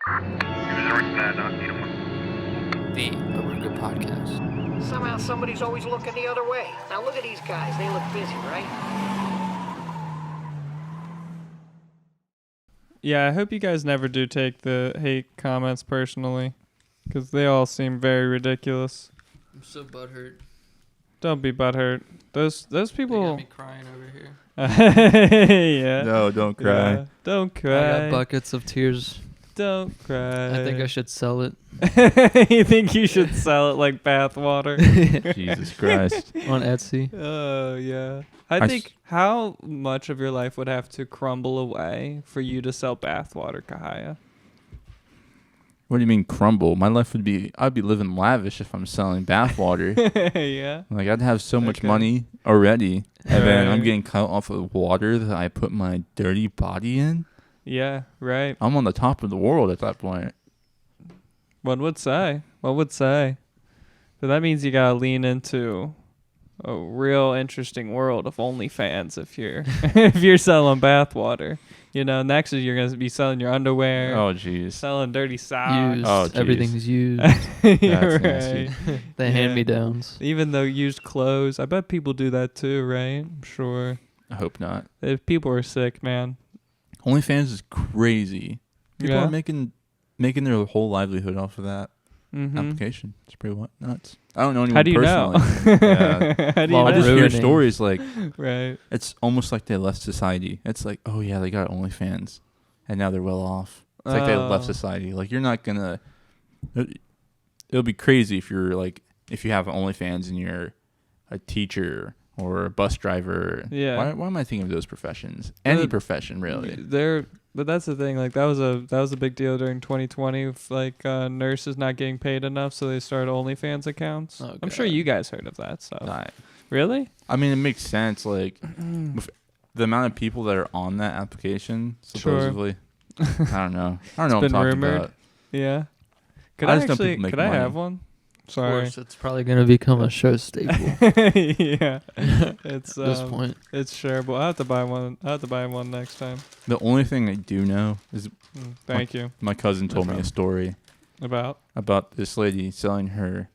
The Oruga Podcast. Somehow somebody's always looking the other way. Now look at these guys. They look busy, right? Yeah, I hope you guys never do take the hate comments personally, because they all seem very ridiculous. I'm so butthurt. Don't be butthurt. Those They people. got me crying over here. Yeah. No, don't cry. Yeah. Don't I cry. got buckets of tears. Don't cry. I think I should sell it. You think you should sell it like bath water? Jesus Christ. On Etsy. Oh, yeah. I think how much of your life would have to crumble away for you to sell bath water, Kahaya? What do you mean crumble? My life would be, I'd be living lavish if I'm selling bath water. Yeah. Like, I'd have so much Okay. money already. And then I'm Right. getting cut off of water that I put my dirty body in. Yeah, right. I'm on the top of the world at that point. One would say. One would say. But that means you gotta lean into a real interesting world of OnlyFans if you're if you're selling bathwater. You know, next is you're gonna be selling your underwear, Oh, jeez. selling dirty socks. Used. Oh, jeez. Everything's used. Yeah, That's right. nasty. The Yeah. hand-me-downs. Even though used clothes, I bet people do that too, right? I'm sure. I hope not. If people are sick, man. OnlyFans is crazy. People Yeah. are making their whole livelihood off of that Mm-hmm. application. It's pretty nuts. I don't know anyone How do you know? personally. Yeah. How do you Well, I know? just hear Ruining. stories like, Right. it's almost like they left society. It's like, oh yeah, they got OnlyFans, and now they're well off. It's like they left Oh. society. Like, you're not gonna. It'll be crazy if you're like, if you have OnlyFans and you're a teacher or a bus driver. Yeah. Why am I thinking of those professions? Any The- profession, really. But that's the thing. Like that was a big deal during 2020. With, like nurses not getting paid enough, so they started OnlyFans accounts. Oh, I'm sure God. you guys heard of that stuff. Nah, Really? I mean, it makes sense. Like, with the amount of people that are on that application, Sure. supposedly. I don't know. I don't know what been I'm talking rumored. about. Yeah. Could I I just know actually? people make Could I money. have one? Of Sorry. course, it's probably going to become a show staple Yeah. It's at this point. It's shareable. I have to buy one. I have to buy one next time. The only thing I do know is Thank you. my cousin told me a problem. story About. this lady selling her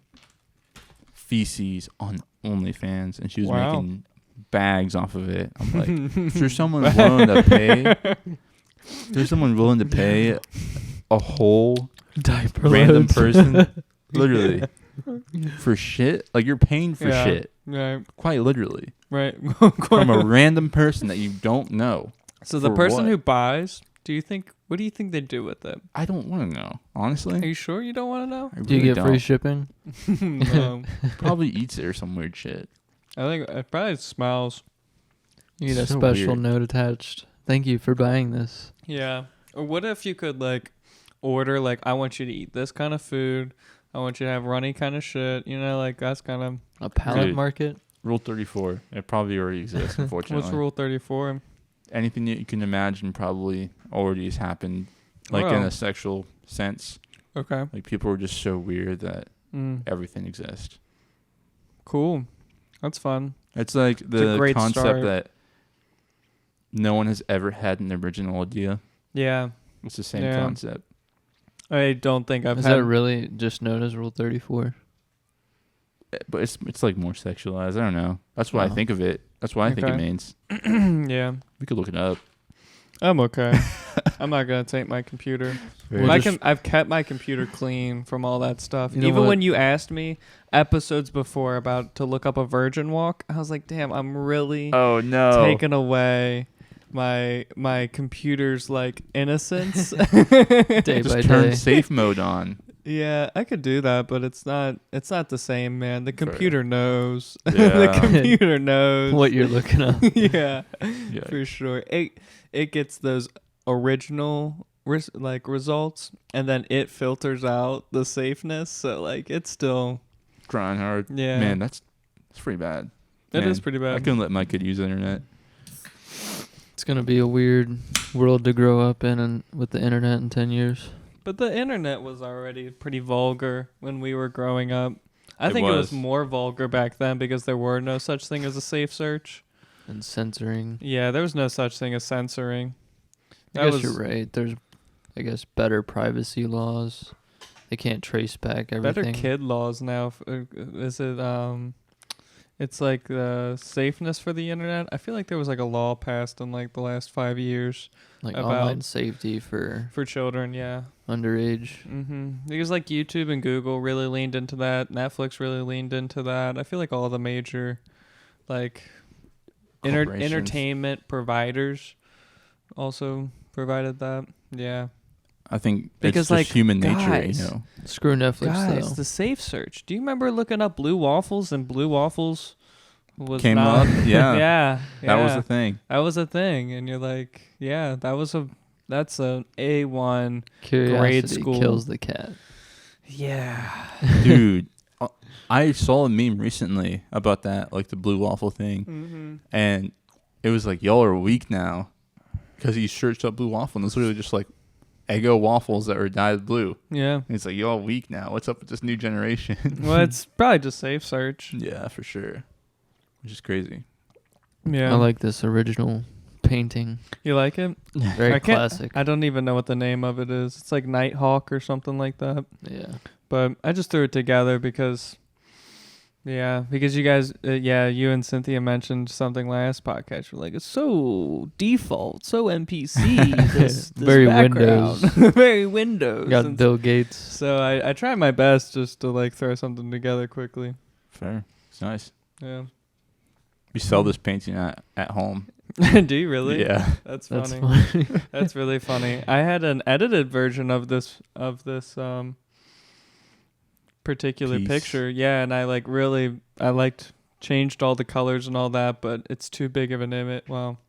feces on OnlyFans, and she was Wow. making bags off of it. I'm like, if there's someone willing to pay, a whole Diaper random loads. person, literally, for shit, like you're paying for Yeah. shit, Right. quite literally, Right. from a random person that you don't know. So the For person what? who buys, what do you think they do with it? I don't want to know, honestly. Are you sure you don't want to know? I Do you really get free don't. shipping? No. Probably eats it or some weird shit. I think it probably smells. You get a So special weird. note attached. Thank you for buying this. Yeah. Or what if you could like order like I want you to eat this kind of food. I want you to have runny kind of shit. You know, like that's kind of A pallet Dude. market? Rule 34. It probably already exists, unfortunately. what's Rule 34? Anything that you can imagine probably already has happened, like in Wow. a sexual sense. Okay. Like, people are just so weird that everything exists. Cool. That's fun. It's like a the great concept start. that no one has ever had an original idea. Yeah. It's the same Yeah. concept. I don't think I've Is had. that really just known as Rule 34? But it's like more sexualized. I don't know. That's what I Oh. think of it. That's what I think it Okay. means. Yeah. We could look it up. I'm okay. I'm not gonna take my computer. Well, I've kept my computer clean from all that stuff. You know Even what? when you asked me episodes before about to look up a virgin walk, I was like, damn, I'm really Oh no! taking away my computer's like innocence. Day Just by turn day. safe mode on. Yeah, I could do that, but it's not the same, man. The Fair. computer knows. the Yeah. computer knows What you're looking up. yeah, Yeah. for sure. It gets those original results, and then it filters out the safeness. So like, it's still Trying hard. yeah. Man, that's pretty bad. It Man, is pretty bad. I couldn't let my kid use the internet. It's going to be a weird world to grow up in and with the internet in 10 years. But the internet was already pretty vulgar when we were growing up. I It think it was was. more vulgar back then because there were no such thing as a safe search. And censoring. Yeah, there was no such thing as censoring. I guess you're right. There's I guess, better privacy laws. They can't trace back everything. Better kid laws now. Is it it's like the safeness for the internet. I feel like there was like a law passed in like the last 5 years Like about online safety for children, yeah. underage. Because like YouTube and Google really leaned into that. Netflix really leaned into that. I feel like all the major like Corporations. entertainment providers also provided that. Yeah. I think Because, it's just like, human nature, guys, you know. Screw Netflix, Guys, though. the safe search. Do you remember looking up blue waffles and blue waffles was Came not, up, yeah. yeah. That was yeah. the thing. That was a thing, and you're like, yeah, that's a A1 Curiosity school. kills the cat. Yeah. Dude, I saw a meme recently about that, like the blue waffle thing. And it was like, y'all are weak now because he searched up blue waffle, and it's literally just like Eggo waffles that were dyed blue. Yeah. And it's like, y'all weak now. What's up with this new generation? Well, it's probably just safe search. Yeah, for sure. Which is crazy. Yeah. I like this original painting. You like it? Very I can't- classic. I don't even know what the name of it is. It's like Nighthawk or something like that. Yeah. But I just threw it together because you guys, you and Cynthia mentioned something last podcast. You're like, it's so default, so NPC. This Very background. Windows. Very Windows. Got And Bill Gates. so I tried my best just to like throw something together quickly. Fair. It's nice. Yeah. You sell this painting at home. Do you really? Yeah. That's That's funny. funny. That's really funny. I had an edited version of this particular Piece. picture. Yeah, and I changed all the colors and all that, but it's too big of an image. Well,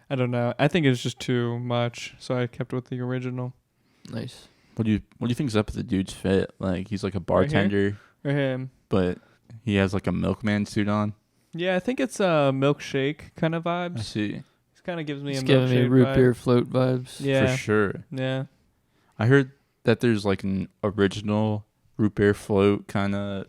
I don't know. I think it's just too much, so I kept with the original. Nice. What do you think's up with the dude's fit? Like he's like a bartender, Or him. but he has like a milkman suit on. Yeah, I think it's a milkshake kind of I vibes. see. It kind of gives me It's a giving me milkshake root vibe. beer float vibes. Yeah. For sure. Yeah. I heard that there's like an original root beer float kind of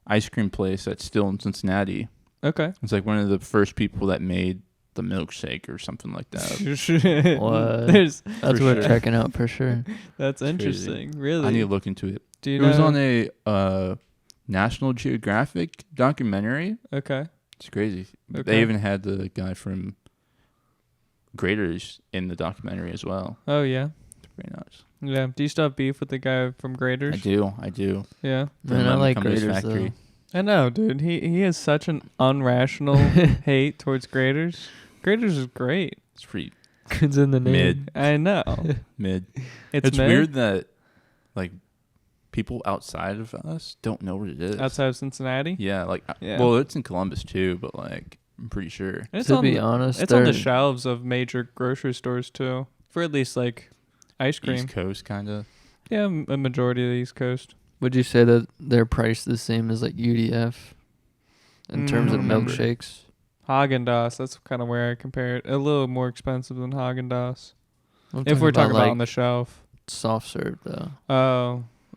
ice cream place that's still in Cincinnati. Okay. It's like one of the first people that made the milkshake or something like that. What? There's That's For worth sure. checking out for sure. that's crazy. interesting. Really. I need to look into it. Do you It know? was on a National Geographic documentary. Okay. It's crazy. Okay. They even had the guy from Graders in the documentary as well. Oh yeah. It's pretty nice. Yeah. Do you still have beef with the guy from Graders? I do. Yeah. Man, Let I me like come to his graders factory. though. I know, dude. He has such an unrational hate towards Graders. Graders is great. It's pretty It's in the name. Mid. I know. mid. It's It's mid? weird that like people outside of us don't know what it is. Outside of Cincinnati. Yeah, like Yeah. well, it's in Columbus too, but like I'm pretty sure. And it's To on be the, honest, it's on the they're- shelves of major grocery stores too, for at least like ice cream. East Coast kind of. Yeah, a majority of the East Coast. Would you say that they're priced the same as like UDF in terms of Mm. milkshakes? Haagen-Dazs, that's kind of where I compare it. A little more expensive than Haagen-Dazs. I'm If we're talking about like on the shelf. soft serve though.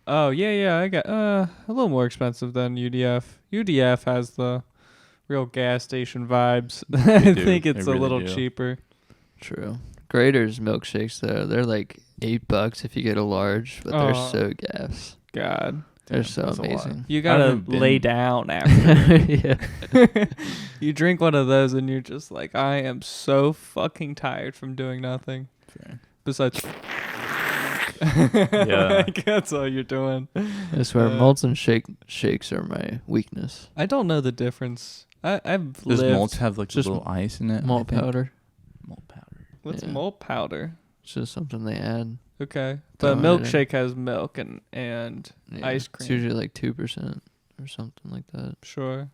Oh, yeah, I got a little more expensive than UDF. UDF has the real gas station vibes. I do. think They it's a really little do. cheaper. True. Graders milkshakes though, they're like $8 if you get a large, but they're Oh. so gas. God. They're Damn, so that's a lot. amazing. You I gotta haven't been- lay down after. Yeah. You drink one of those and you're just like, I am so fucking tired from doing nothing. Fair. Besides, Yeah. like, that's all you're doing. I swear, Uh, malts and shakes are my weakness. I don't know the difference. I've Does lived. malts have like just a little ice in it? I Malt think? powder. Malt powder. What's yeah. malt powder? It's just something they add. Okay, Throw but it in. milkshake has milk and Yeah. ice It's cream. usually like 2% or something like that. Sure.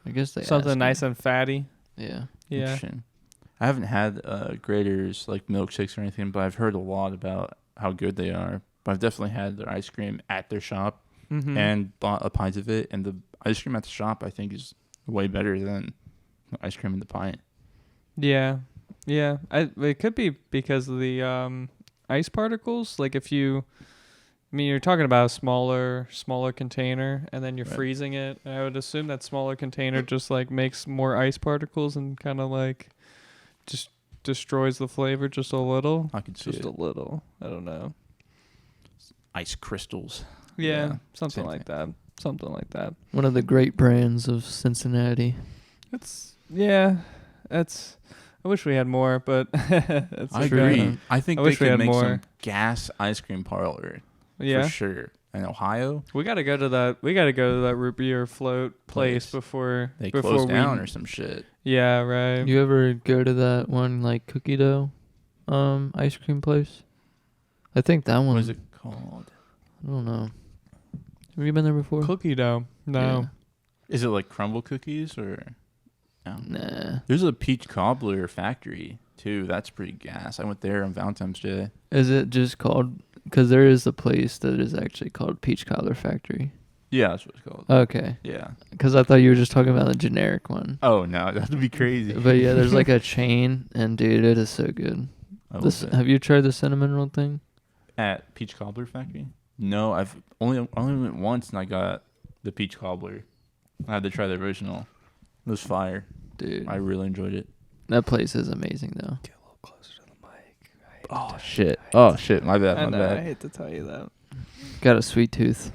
I guess they Something ask nice me. and fatty. Yeah. Yeah. Interesting. I haven't had Graders like milkshakes or anything, but I've heard a lot about how good they are. But I've definitely had their ice cream at their shop Mm-hmm. and bought a pint of it. And the ice cream at the shop, I think, is way better than the ice cream in the pint. Yeah. It could be because of the ice particles. Like if you, I mean, you're talking about a smaller container, and then you're Right. freezing it. I would assume that smaller container just like makes more ice particles and kind of like just destroys the flavor just a little. I could see Just it. a little. I don't know. Ice crystals. Yeah, something same like that. Something like that. One of the great brands of Cincinnati. That's. I wish we had more, but it's I true. agree. I think I they wish we could had make more. some gas ice cream parlor Yeah, for sure. In Ohio, we gotta go to that. We gotta go to that root beer float place before they before closed we. down or some shit. Yeah, right. You ever go to that one like cookie dough ice cream place? I think that one. What is it called? I don't know. Have you been there before? Cookie dough. No. Is it like crumble cookies or? No. Nah. There's a peach cobbler factory too. That's pretty gas. I went there on Valentine's Day. Is it just called? Because there is a place that is actually called Peach Cobbler Factory. Yeah, that's what it's called. Okay. Yeah. Because I thought you were just talking about the generic one. Oh no, that'd be crazy. But yeah, there's like a chain, and dude, it is so good. I love it. Have you tried the cinnamon roll thing? At Peach Cobbler Factory? No, I've only went once and I got the peach cobbler. I had to try the original. It was fire. Dude, I really enjoyed it. that place is amazing though. Get a little closer to the mic. Oh shit. Oh shit. My bad. I My know. I bad. hate to tell you that. Got a sweet tooth.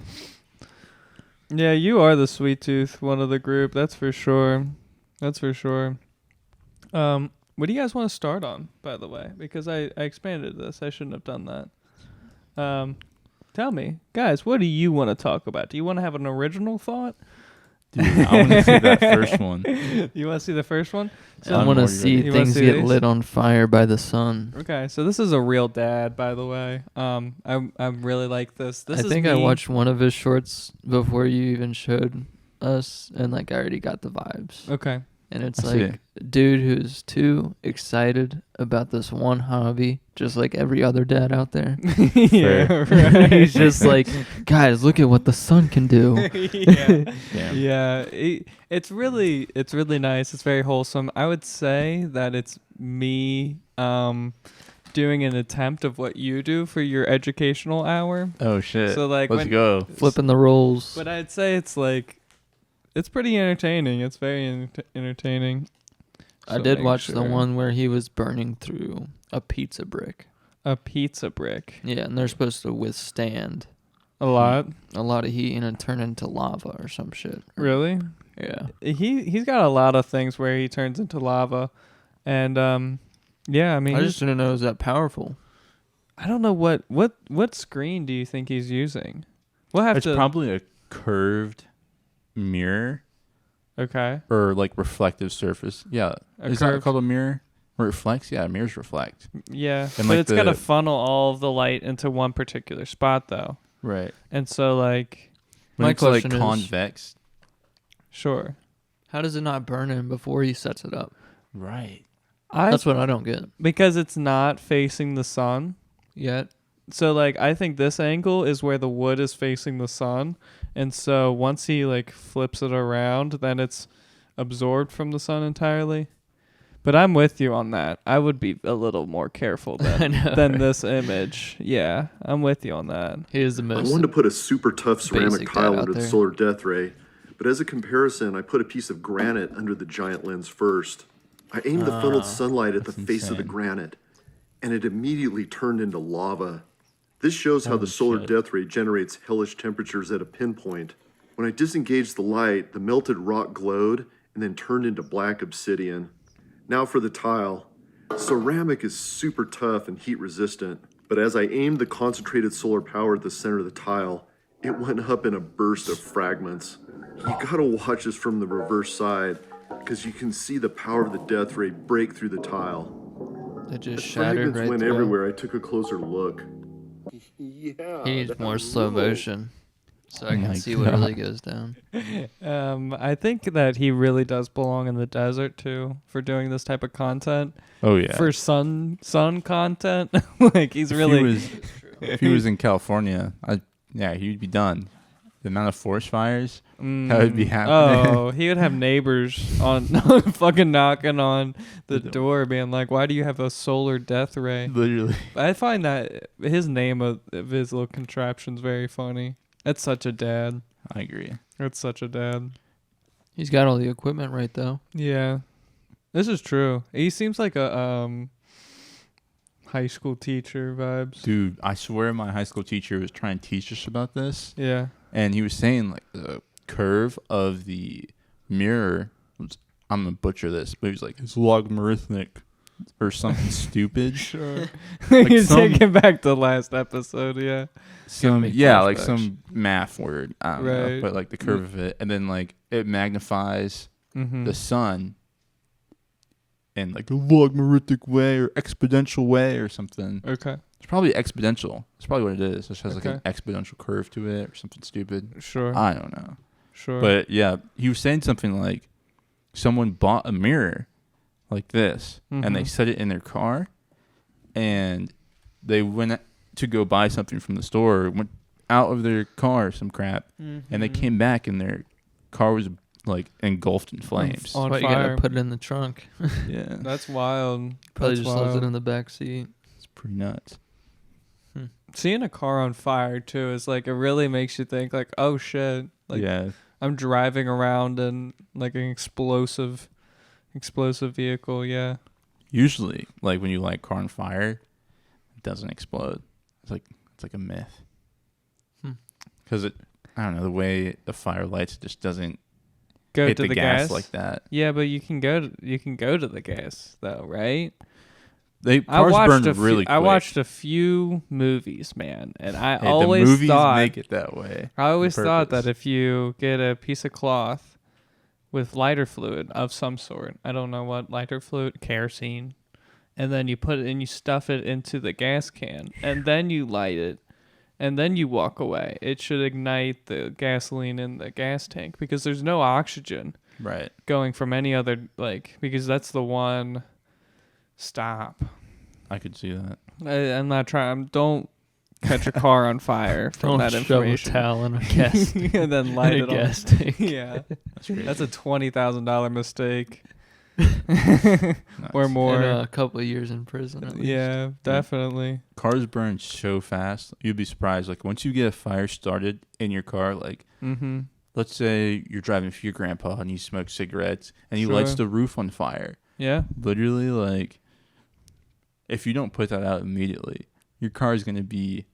Yeah, you are the sweet tooth one of the group. That's for sure. That's for sure. What do you guys want to start on, by the way? Because I expanded this. I shouldn't have done that. Tell me, guys, what do you want to talk about? Do you want to have an original thought? Dude, I want to see that first one. You want to see the first one? I want to I'm see ready. You wanna things see get these? lit on fire by the sun. Okay, so this is a real dad, by the way. I really like this. This I is think I me. watched one of his shorts before you even showed us, and like I already got the vibes. Okay. And it's I see like a dude who's too excited about this one hobby, just like every other dad out there. Yeah, right. He's just like, guys, look at what the sun can do. Yeah. Damn. Yeah, it's really nice. It's very wholesome. I would say that it's me doing an attempt of what you do for your educational hour. Oh shit. So like let's go. Flipping the rolls. But I'd say it's like it's pretty entertaining. It's very entertaining. I So did make watch the sure. one where he was burning through a pizza brick. A pizza brick. Yeah, and they're supposed to withstand A lot. a lot of heat and it turn into lava or some shit. Really? Yeah. He's got a lot of things where he turns into lava. And yeah, I mean I just didn't know it was that powerful. I don't know what screen do you think he's using? We'll have It's to probably a curved mirror Okay. or like reflective surface. Yeah. A Is that curved- called a mirror? Where it reflects? Yeah, mirrors reflect. Yeah. And But like it's got to the- funnel all of the light into one particular spot though. Right. And so like When My it's like question is- convex. sure. How does it not burn him before he sets it up? Right. That's what I don't get Because it's not facing the sun. yet. So like I think this angle is where the wood is facing the sun, and so once he like flips it around, then it's absorbed from the sun entirely. But I'm with you on that. I would be a little more careful I than know, than right? this image. Yeah, I'm with you on that. He is the I most. wanted to put a super tough ceramic basic tile dad out under the there. solar death ray, but as a comparison, I put a piece of granite under the giant lens first. I aimed the funneled sunlight at the that's face of the insane. granite, and it immediately turned into lava. This shows how the solar shit. death ray generates hellish temperatures at a pinpoint. When I disengaged the light, the melted rock glowed and then turned into black obsidian. Now for the tile. Ceramic is super tough and heat resistant, but as I aimed the concentrated solar power at the center of the tile, it went up in a burst of fragments. You gotta watch this from the reverse side, because you can see the power of the death ray break through the tile. It just As shattered fragments right went through. everywhere, I took a closer look. Yeah. He needs more slow motion, so I Oh my can see what God. really goes down. I think that he really does belong in the desert too for doing this type of content. Oh yeah. For sun content, like he's If really he was, if he was in California, he'd be done. The amount of forest fires that would be happening. Oh, he would have neighbors on fucking knocking on the door, being like, "Why do you have a solar death ray?" Literally. I find that his name of his little contraption's very funny. That's such a dad. I agree. That's such a dad. He's got all the equipment right though. Yeah, this is true. He seems like a high school teacher vibes. Dude, I swear my high school teacher was trying to teach us about this. Yeah. And he was saying like the curve of the mirror was, I'm going to butcher this, but he was like, it's logarithmic or something stupid. Sure. Like He's some- taking back the last episode, yeah. me Like flashbacks. some math word. I don't know. Right. But like the curve of it. And then like it magnifies Mm-hmm. the sun in like a logarithmic way or exponential way or something. Okay. It's probably exponential. That's probably what it is. It just has like Okay. an exponential curve to it or something stupid. Sure. I don't know. Sure. But yeah, he was saying something like someone bought a mirror like this and they Mhm. set it in their car and they went to go buy something from the store, went out of their car, some crap, and they came back and their car was like engulfed in flames. On Why you fire. gotta put it in the trunk? Yeah. That's wild. Probably That's just loves wild. it in the back seat. It's pretty nuts. Seeing a car on fire too is like, it really makes you think like, oh shit. Like Yeah. I'm driving around in like an explosive vehicle. Yeah. Usually, like when you light a car on fire, it doesn't explode. It's like a myth. Because I don't know, the way the fire lights, it just doesn't Go hit to the gas like that. Yeah, but you can go to the gas though, right? Cars burn really quick. I watched a few movies, man, and I Hey, always the movies thought make it that way. I always on thought purpose. that if you get a piece of cloth with lighter fluid of some sort, I don't know what lighter fluid, kerosene, and then you put it and you stuff it into the gas can, and then you light it, and then you walk away, it should ignite the gasoline in the gas tank because there's no oxygen Right. going from any other, like, because that's the one stop. I could see that. I'm not trying. Don't catch a car on fire from Don't that shove a information. towel in a gas And then light in it a on. gas tank. Yeah, That's crazy. that's a $20,000 mistake Nuts. or more. And a couple of years in prison. At least. Yeah, definitely. Cars burn so fast. You'd be surprised. Like once you get a fire started in your car, like Mm-hmm. let's say you're driving for your grandpa and he smokes cigarettes and he Sure. lights the roof on fire. Yeah. Literally, like if you don't put that out immediately, your car is going to be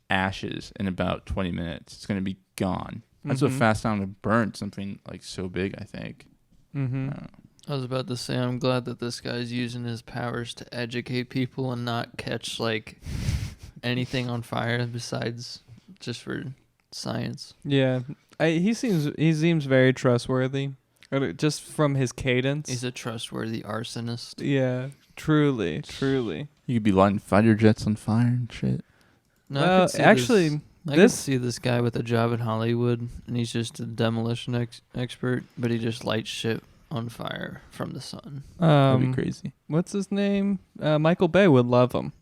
ashes in about 20 minutes. It's going to be gone. That's a Mhm. fast time to burn something like so big, I think. Mm-hmm. I don't know. I was about to say, I'm glad that this guy's using his powers to educate people and not catch like anything on fire besides just for science. Yeah, he seems very trustworthy, just from his cadence. He's a trustworthy arsonist. Yeah, truly. You could be lighting fighter jets on fire and shit. No, Well, actually, I could this see this guy with a job in Hollywood, and he's just a demolition expert, but he just lights shit on fire from the sun. That'd be crazy. What's his name? Michael Bay would love him.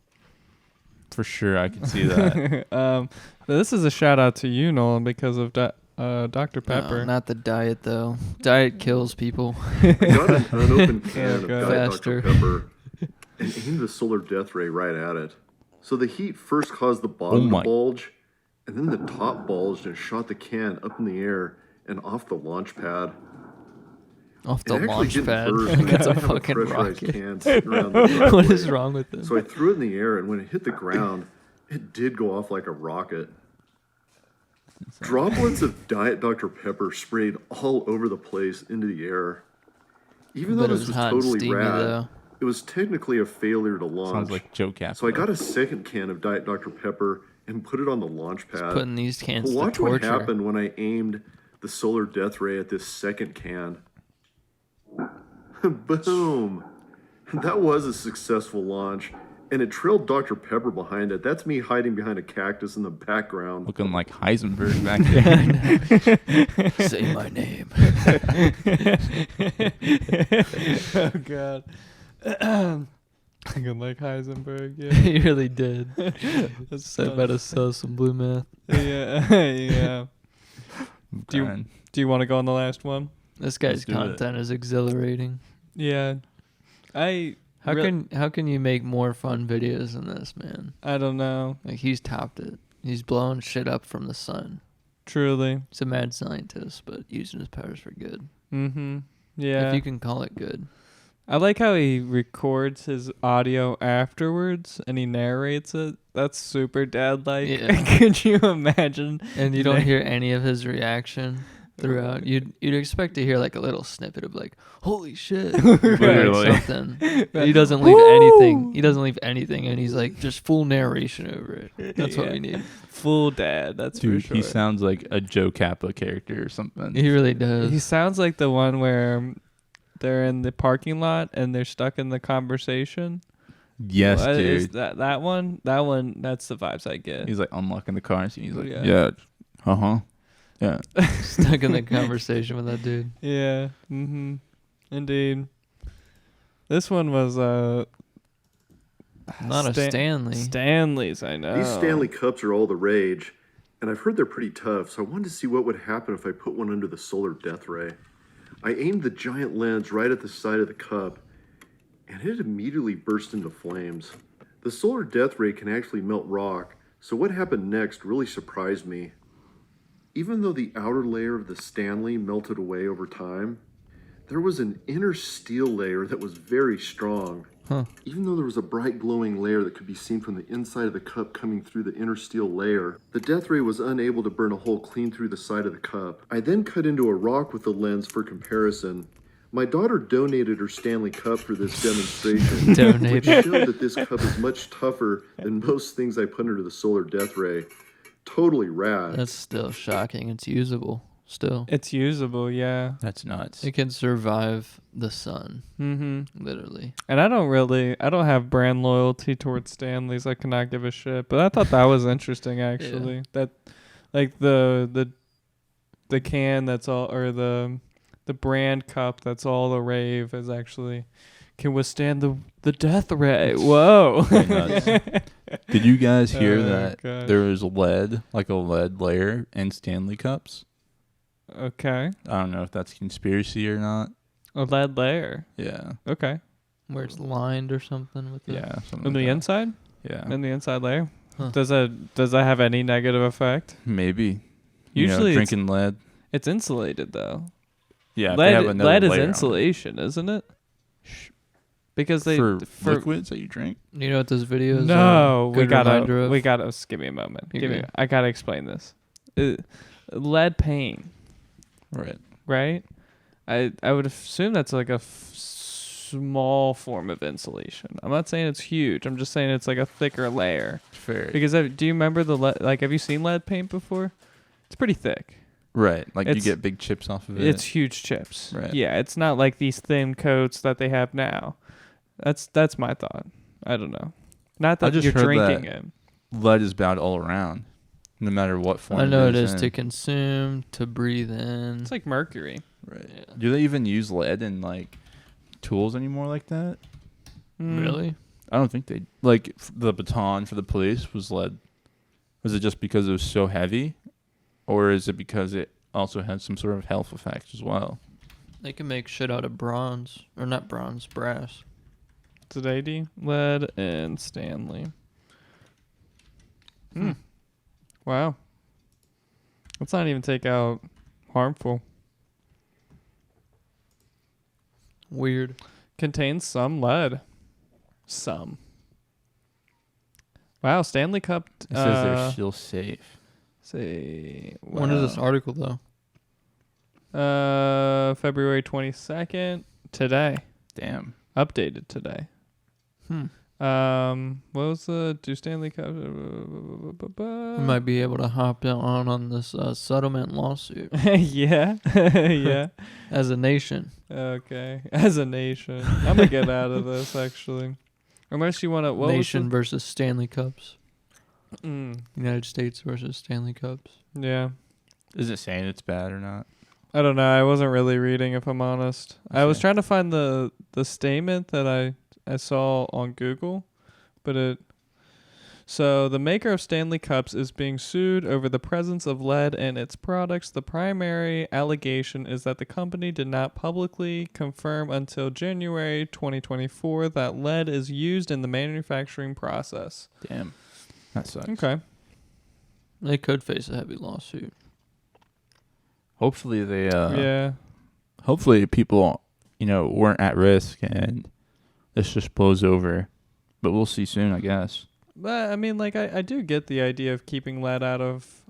For sure, I could see that. But this is a shout out to you, Nolan, because of Dr. Pepper. No, not the diet though. Diet kills people. I got an unopened can Yeah, of go Diet faster. Dr. Pepper and aimed a solar death ray right at it. So the heat first caused the bottom my- to bulge, and then the top bulged and shot the can up in the air and off the launch pad. Off the It actually launch didn't pad. burst. Like it's I a have fucking pressurized rocket. can sitting around the What driveway. is wrong with this? So I threw it in the air, and when it hit the ground, it did go off like a rocket. Droplets of Diet Dr. Pepper sprayed all over the place into the air. Even though But it this was was hot and totally steamy, rad, though. it was technically a failure to launch. Sounds like Joe Cap. So I got a second can of Diet Dr. Pepper and put it on the launch pad. Putting these cans Well, to watch what torture. happened when I aimed the solar death ray at this second can. Boom! That was a successful launch, and it trailed Dr. Pepper behind it. That's me hiding behind a cactus in the background. looking like Heisenberg back there. Say my name. Oh God. Looking like Heisenberg. Yeah. He really did. That's So I better sell some blue meth. Yeah. Yeah. Do you- Man. Do you want to go on the last one? This guy's Let's do it. content is exhilarating. Yeah. How can you make more fun videos than this, man? I don't know. Like he's topped it. He's blowing shit up from the sun. Truly. He's a mad scientist, but using his powers for good. Mm-hmm. Yeah. If you can call it good. I like how he records his audio afterwards and he narrates it. That's super dad-like. Yeah. Could you imagine? And you don't hear any of his reaction throughout. You'd expect to hear like a little snippet of like, holy shit, or Literally. like something. He doesn't leave anything. He doesn't leave anything, and he's like just full narration over it. That's what we need. Full dad, that's Dude, for sure. he sounds like a Joe Kappa character or something. He really does. He sounds like the one where they're in the parking lot and they're stuck in the conversation. Yes, What is dude. that one, that's the vibes I get. He's like unlocking the car and he's like, Yeah. yeah, uh-huh. Yeah. Stuck in the conversation with that dude. Yeah. Mm-hmm. Indeed. This one was Not a Stanley. Stanley's, I know. These Stanley Cups are all the rage, and I've heard they're pretty tough, so I wanted to see what would happen if I put one under the solar death ray. I aimed the giant lens right at the side of the cup, and it immediately burst into flames. The solar death ray can actually melt rock, so what happened next really surprised me. Even though the outer layer of the Stanley melted away over time, there was an inner steel layer that was very strong. Even though there was a bright glowing layer that could be seen from the inside of the cup coming through the inner steel layer, the death ray was unable to burn a hole clean through the side of the cup. I then cut into a rock with the lens for comparison. My daughter donated her Stanley Cup for this demonstration, which showed that this cup is much tougher than most things I put under the solar death ray. Totally rad. That's still shocking. It's usable. Still, It's usable, yeah. That's nuts. it can survive the sun. Mm-hmm. Literally. And I don't have brand loyalty towards Stanley's. I cannot give a shit. But I thought that was interesting, actually. Yeah. That, like the can that's all, or the brand cup that's all the rave is actually can withstand the death ray. Whoa. Nuts. Did you guys hear Oh, that gosh. there is lead, like a lead layer in Stanley Cups? Okay. I don't know if that's conspiracy or not. A lead layer. Yeah. Okay. Where it's lined or something with it. Yeah. Something In the like that. inside? Yeah. In the inside layer? Huh. Does that have any negative effect? Maybe. Usually it's- drinking lead. It's insulated though. Yeah. if they have another Lead is layer on it. insulation, isn't it? Because they for liquids that you drink. You know what this video is? No, good reminder of? just give me a moment. You're I gotta explain this. Lead paint, Right. right? I would assume that's like a small form of insulation. I'm not saying it's huge. I'm just saying it's like a thicker layer. Fair. Because do you remember have you seen lead paint before? It's pretty thick. Right. Like you It's- get big chips off of it. It's huge chips. Right. Yeah, it's not like these thin coats that they have now. That's my thought. I don't know. Not I that just you're heard drinking that it. lead is bad all around, no matter what form. I know it is in. to consume, to breathe in. It's like mercury. Right. Yeah. Do they even use lead in like tools anymore like that? Really? I don't think they like the baton for the police was lead. Was it just because it was so heavy, or is it because it also had some sort of health effect as well? They can make shit out of bronze. Or not bronze, brass. Today, lead and Stanley. Wow. Let's not even take out harmful. Weird. Contains some lead. Some. Wow, Stanley Cup. It says they're still safe. Say. When is this article, though? February 22nd. Today. Damn. Updated today. What was the Stanley Cup? We might be able to hop on this settlement lawsuit Yeah. Yeah. as a nation. Okay. As a nation. I'm going to get out of this, actually. Unless you want to... Nation versus Stanley Cups. Mm, United States versus Stanley Cups. yeah. Is it saying it's bad or not? I don't know. I wasn't really reading, if I'm honest. I was Okay. trying to find the statement that I saw on Google, but it... So, the maker of Stanley Cups is being sued over the presence of lead in its products. The primary allegation is that the company did not publicly confirm until January 2024 that lead is used in the manufacturing process. Damn. That sucks. Okay. They could face a heavy lawsuit. Hopefully they yeah. hopefully people, weren't at risk, and this just blows over. But we'll see soon, I guess. But I mean, like, I do get the idea of keeping lead out of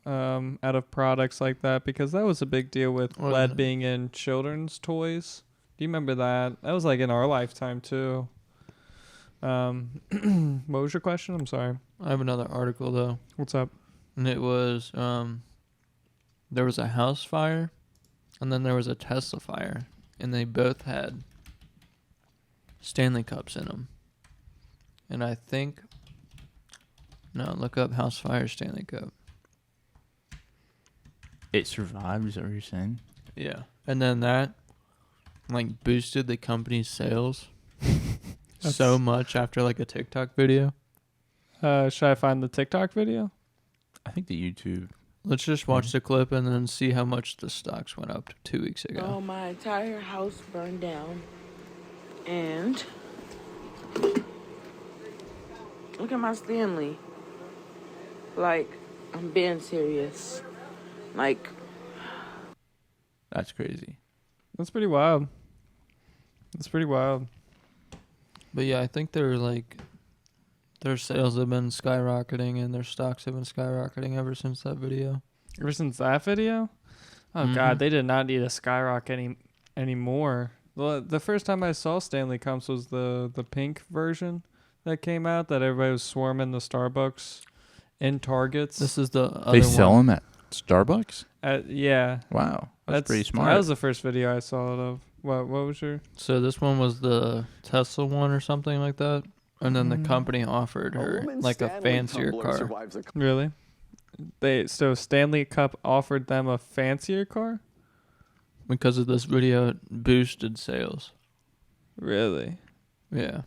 products like that, because that was a big deal with What is lead it? being in children's toys. Do you remember that? That was like in our lifetime too. What was your question? I'm sorry. I have another article though, What's up? and it was there was a house fire, and then there was a Tesla fire, and they both had Stanley Cups in them. And I think look up house fire Stanley Cup. It survived, is that what you're saying? Yeah, and then that like boosted the company's sales so much after like a TikTok video. Should I find the TikTok video? I think the YouTube. Let's just watch the clip and then see how much the stocks went up 2 weeks ago. Oh, my entire house burned down. And look at my Stanley. Like, I'm being serious. Like, That's crazy. That's pretty wild. That's pretty wild. But yeah, I think they're like their sales have been skyrocketing and their stocks have been skyrocketing ever since that video. Ever since that video? Oh, Mhm. God, they did not need a skyrocket anymore. Well, the first time I saw Stanley Cups was the pink version that came out that everybody was swarming the Starbucks in Targets. This is the other They sell one. them at Starbucks? Yeah. Wow. That's pretty smart. That was the first video I saw it of. What was your... So this one was the Tesla one or something like that, and then the company offered her like a fancier car. Really? So Stanley Cup offered them a fancier car? Because of this video, it boosted sales. Really? Yeah.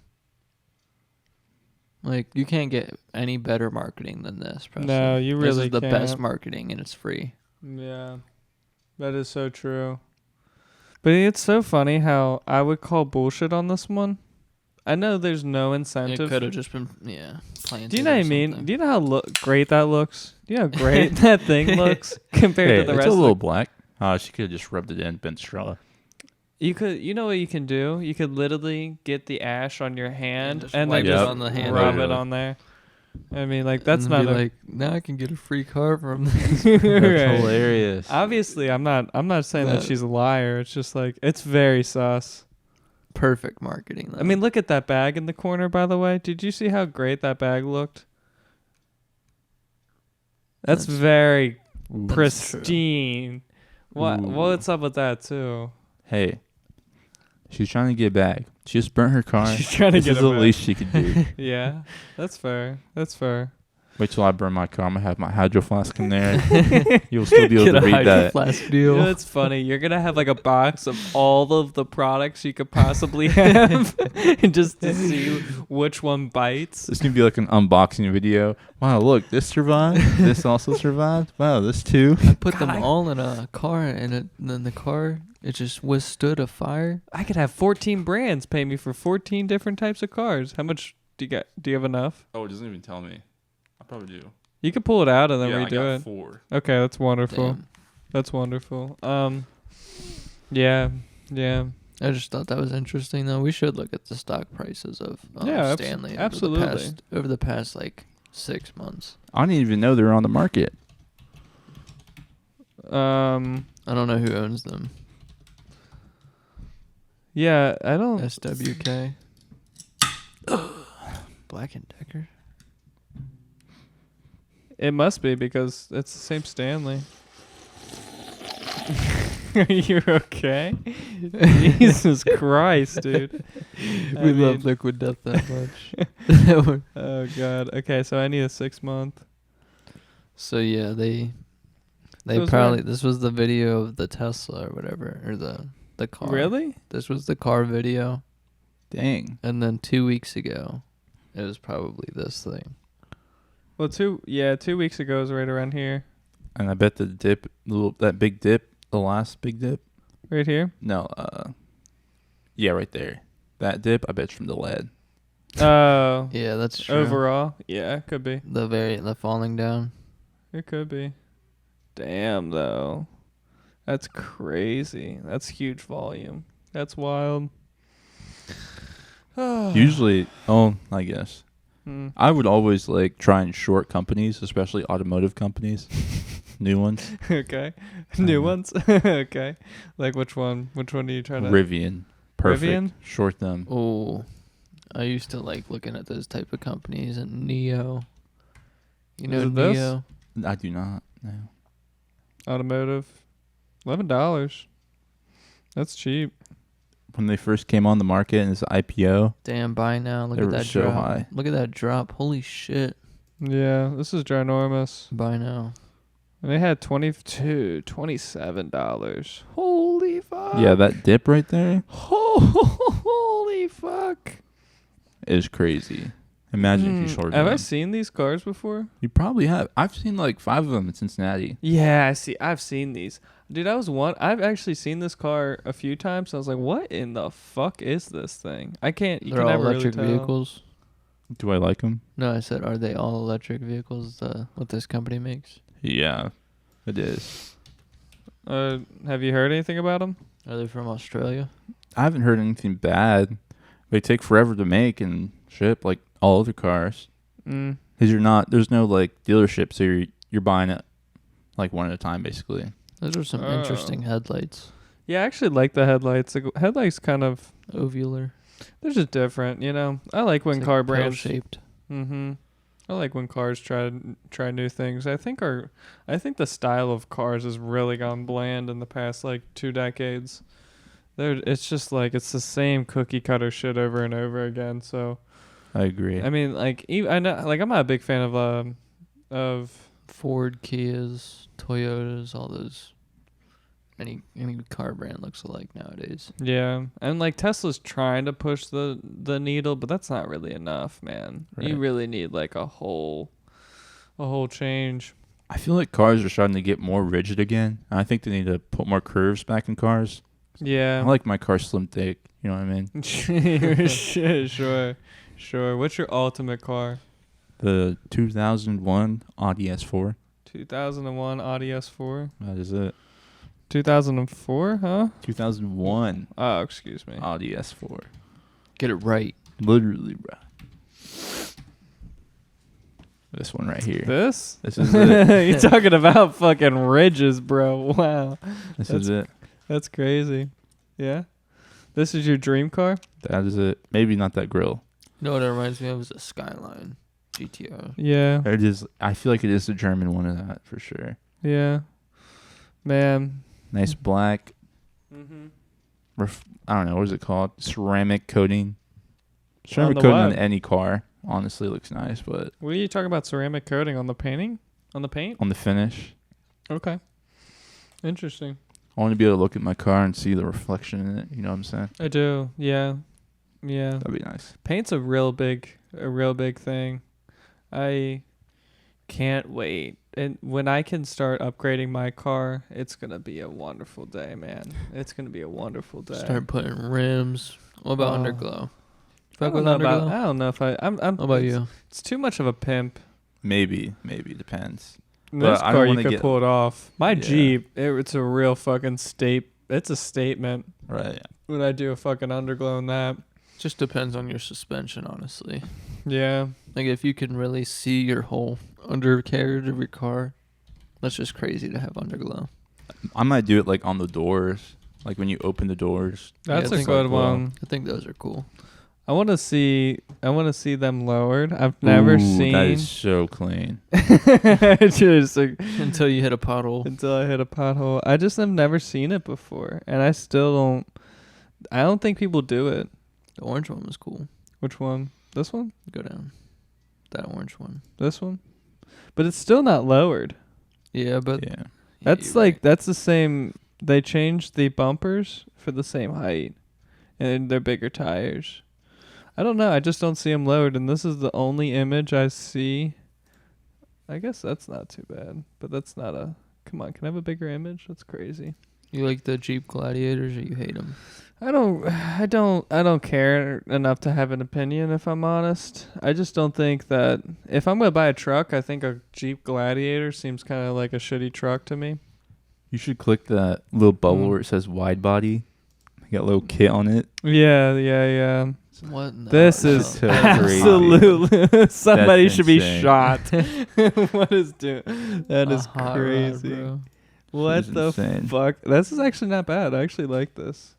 Like, you can't get any better marketing than this, Preston. No, you This really is the best can't. marketing, and it's free. Yeah. That is so true. But it's so funny how I would call bullshit on this one. I know there's no It incentive. could have just been, planted. Do you know what I or mean? something. Do you know how great that looks? Do you know how great that thing looks compared Hey, to the it's rest a of little the... black. She could have just rubbed it in, bent straw. You know what you can do? You could literally get the ash on your hand just and wipe then it just on the hand. rub it Literally. on there. I mean, like, that's And not be a... like, now I can get a free car from this. That's Right. hilarious. Obviously, I'm not saying that That- she's a liar. It's just like, it's very sus. Perfect marketing, though. I mean, look at that bag in the corner, by the way. Did you see how great that bag looked? That's That's- very Ooh. pristine. What Ooh. what's up with that too? Hey, she's trying to get back. She just burnt her car. She's trying to This get is it the back. least she could do. Yeah, that's fair. That's fair. Wait till I burn my car. I'm gonna have my hydro flask in there. You'll still be able get to a read Hydro that. Flask You deal. know, it's funny. You're gonna have like a box of all of the products you could possibly have, and just to see which one bites. This can be like an unboxing video. Wow, look, this survived. This also survived. Wow, this too. I put them God, all in a car, and then the car, it just withstood a fire. I could have 14 brands pay me for 14 different types of cars. How much do you get? Do you have enough? Oh, it doesn't even tell me. I probably do. You could pull it out and then redo it. 4. Okay, that's wonderful. Damn. That's wonderful. Yeah. I just thought that was interesting, though. We should look at the stock prices of Yeah, Stanley absolutely. over the past like 6 months. I didn't even know they were on the market. I don't know who owns them. Yeah, I don't. SWK. Black and Decker. It must be because it's the same Stanley. Are you okay? Jesus Christ, dude. We love Liquid Death that much. Oh God. Okay, so I need a 6 month. So yeah, they was probably right. this was the video of the Tesla or whatever, or the car. Really? This was the car video, Dang. and then 2 weeks ago, it was probably this thing. Well, 2 weeks ago was right around here. And I bet the dip, that big dip, the last big dip. Right here. No, yeah, right there. That dip, I bet, from the lead. Oh. Yeah, that's true. Overall, yeah, it could be. The falling down. It could be. Damn, though. That's crazy. That's huge volume. That's wild. Usually, I guess. I would always like try and short companies, especially automotive companies. New ones. Okay. New ones? Okay. Like which one? Which one are you trying to... Rivian. Perfect. Rivian? Short them. Oh, I used to like looking at those type of companies and Neo. You know Is it this? Neo? I do not. No. Automotive. $11. That's cheap. When they first came on the market and it's IPO, Damn, buy now. Look They at were that so drop. high. Look at that drop. Holy shit. Yeah, this is ginormous. Buy now. And they had $27. Holy fuck. yeah, that dip right there Holy fuck. is crazy. Imagine if you shorted Have I them. seen these cars before? You probably have. I've seen like 5 of them in Cincinnati. Yeah, I've seen these. Dude, I've actually seen this car a few times. I was like, what in the fuck is this thing? You They're can all never electric really tell. vehicles. Do I like them? No, I said, are they all electric vehicles? What this company makes? Yeah, it is. Have you heard anything about them? Are they from Australia? I haven't heard anything bad. They take forever to make and ship like all other cars. Mm. Because there's no like dealership, so you're buying it like one at a time basically. Those are some interesting headlights. Yeah, I actually like the headlights. The headlights kind of, Ovular. they're just different, you know. I like when It's car like brands. shaped. Mm-hmm. I like when cars try new things. I think the style of cars has really gone bland in the past like 2 decades. It's just like it's the same cookie cutter shit over and over again. So I agree. I mean, like I know, like I'm not a big fan of Ford, Kias, Toyotas, all those. Any car brand looks alike nowadays. yeah, and like Tesla's trying to push the needle, but that's not really enough, man. Right. You really need like a whole change. I feel like cars are starting to get more rigid again. And I think they need to put more curves back in cars. Yeah. I like my car slim thick. You know what I mean? Sure. What's your ultimate car? The 2001 Audi S4. 2001 Audi S4. That is it. 2004, huh? 2001 Oh, excuse me. Audi S4. Get it right. Literally, bro. This one right here. This? This is it. You're talking about fucking ridges, bro. Wow. This is it. That's crazy. Yeah? This is your dream car? That is it. Maybe not that grill. You know what it reminds me of is a Skyline GTO. Yeah. It is. I feel like it is the German one of that for sure. Yeah. Man. Nice black. Mm-hmm. I don't know. What is it called? Ceramic coating. Ceramic the coating what? on any car. Honestly, looks nice, but What are you talking about? Ceramic coating on the painting? On the paint? on the finish, Okay. Interesting. I want to be able to look at my car and see the reflection in it. You know what I'm saying? I do. Yeah. Yeah. That'd be nice. Paint's a real big thing. I can't wait. And when I can start upgrading my car, it's going to be a wonderful day, man. It's going to be a wonderful day. Start putting rims. What about Oh. underglow? I Fuck don't with know about, underglow? I don't know if I'm How about you? It's too much of a pimp. Maybe depends. In But this I don't car, you wanna could get- pull it off. My Yeah. Jeep, it's a real fucking it's a statement Right. when I do a fucking underglow in that. Just depends on your suspension, honestly. Yeah. Like if you can really see your whole undercarriage of your car, that's just crazy to have underglow. I might do it like on the doors, like when you open the doors. That's I a think good like, well, one. I think those are cool. I want to see them lowered. I've never Ooh, seen That is so clean. just like, Until you hit a pothole. until I hit a pothole. I just have never seen it before, and I still don't. I don't think people do it. The orange one was cool. Which one? This one? Go down. That orange one. This one? But it's still not lowered. Yeah, but Yeah. That's you're like right. that's the same. They changed the bumpers for the same height, and they're bigger tires. I don't know. I just don't see them lowered, and this is the only image I see. I guess that's not too bad, but that's not a. Come on, can I have a bigger image? That's crazy. You like the Jeep Gladiators or you hate them? I don't care enough to have an opinion, if I'm honest. I just don't think that if I'm gonna buy a truck, I think a Jeep Gladiator seems kind of like a shitty truck to me. You should click that little bubble where it says wide body. got a little kit on it. Yeah. What? in the This hell? is so absolutely somebody That's should be insane. shot. What is doing? That A is hot rod, crazy. bro. What is the insane. fuck? This is actually not bad. I actually like this.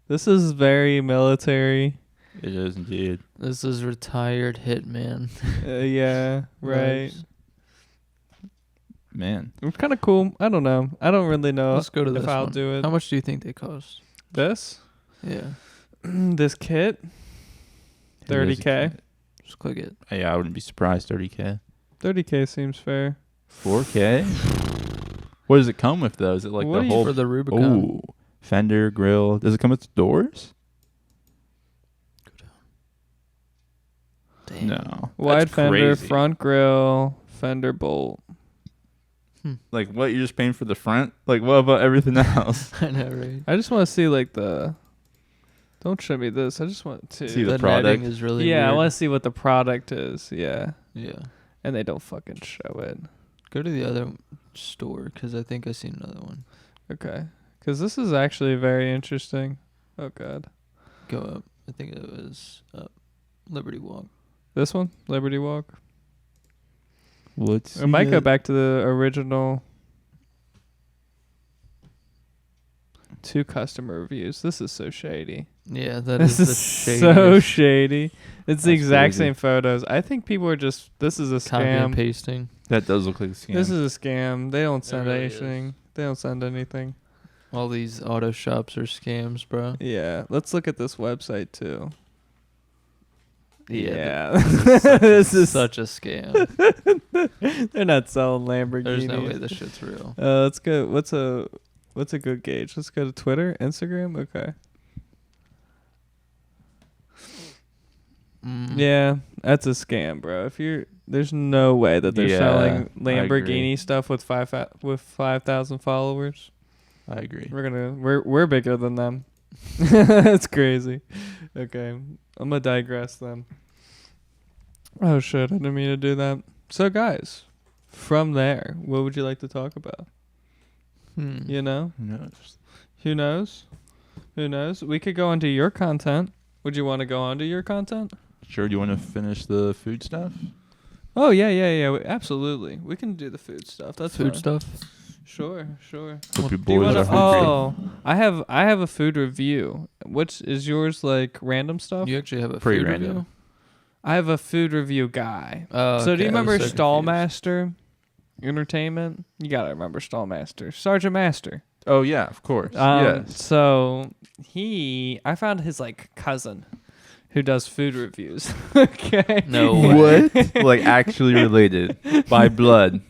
This is very military. It is indeed. This is retired hitman. Yeah, right. vibes. Man. It's kind of cool. I don't know. I don't really know Let's go to this if I'll one. do it. How much do you think they cost? This? Yeah. This kit? It is a 30K. kit. Just click it. Yeah, I wouldn't be surprised. 30K. 30K seems fair. 4K? What does it come with, though? Is it like What the do you- whole... For the Rubicon. Oh, fender, grill. Does it come with doors? Damn. No. Wide That's fender, crazy. front grill, fender bolt. Like, what? You're just paying for the front? Like, what about everything else? I know, right? I just want to see like the. Don't show me this. I just want to See the The product. netting is really Yeah, I weird. want to see what the product is. Yeah, Yeah. and they don't fucking show it. Go to the other store because I think I seen another one. Okay, because this is actually very interesting. Oh god, Go up. I think it was up. Liberty Walk. this one, Liberty Walk. Let's It might go back to the original. 2 customer reviews. This is so shady. Yeah, that This is is the so shadiest. shady. It's the That's exact crazy. same photos. I think people are just. This is a Copy and scam. pasting. That does look like a scam. This is a scam. They don't send really anything. They don't send anything. All these auto shops are scams, bro. Yeah. Let's look at this website too. Yeah, This is Such a scam. They're not selling Lamborghinis. There's no way this shit's real. Let's go. What's a good gauge? Let's go to Twitter, Instagram. Okay. Mm. Yeah, that's a scam, bro. There's no way that they're Yeah, selling I agree. Lamborghini stuff with 5,000 followers. I agree. We're bigger than them. That's crazy. Okay, I'm gonna digress then. Oh shit, I didn't mean to do that. So guys, from there, what would you like to talk about? You know? Who knows? Who knows? Who knows? We could go into your content. Would you want to go on to your content? Sure, do you want to finish the food stuff? Oh yeah. Absolutely. We can do the food stuff. That's Food fine. stuff. Sure. Hope your Do you boys wanna, are hungry. oh, I have a food review. Which is yours like random stuff? You actually have a Pretty food random. review? I have a food review guy. Oh, So do you okay, I was remember so confused. Stallmaster Entertainment? You gotta remember Stallmaster. Sergeant Master. Oh, yeah, of course. Yes. So I found his like cousin who does food reviews. Okay. No way. What? Like, actually related. By blood.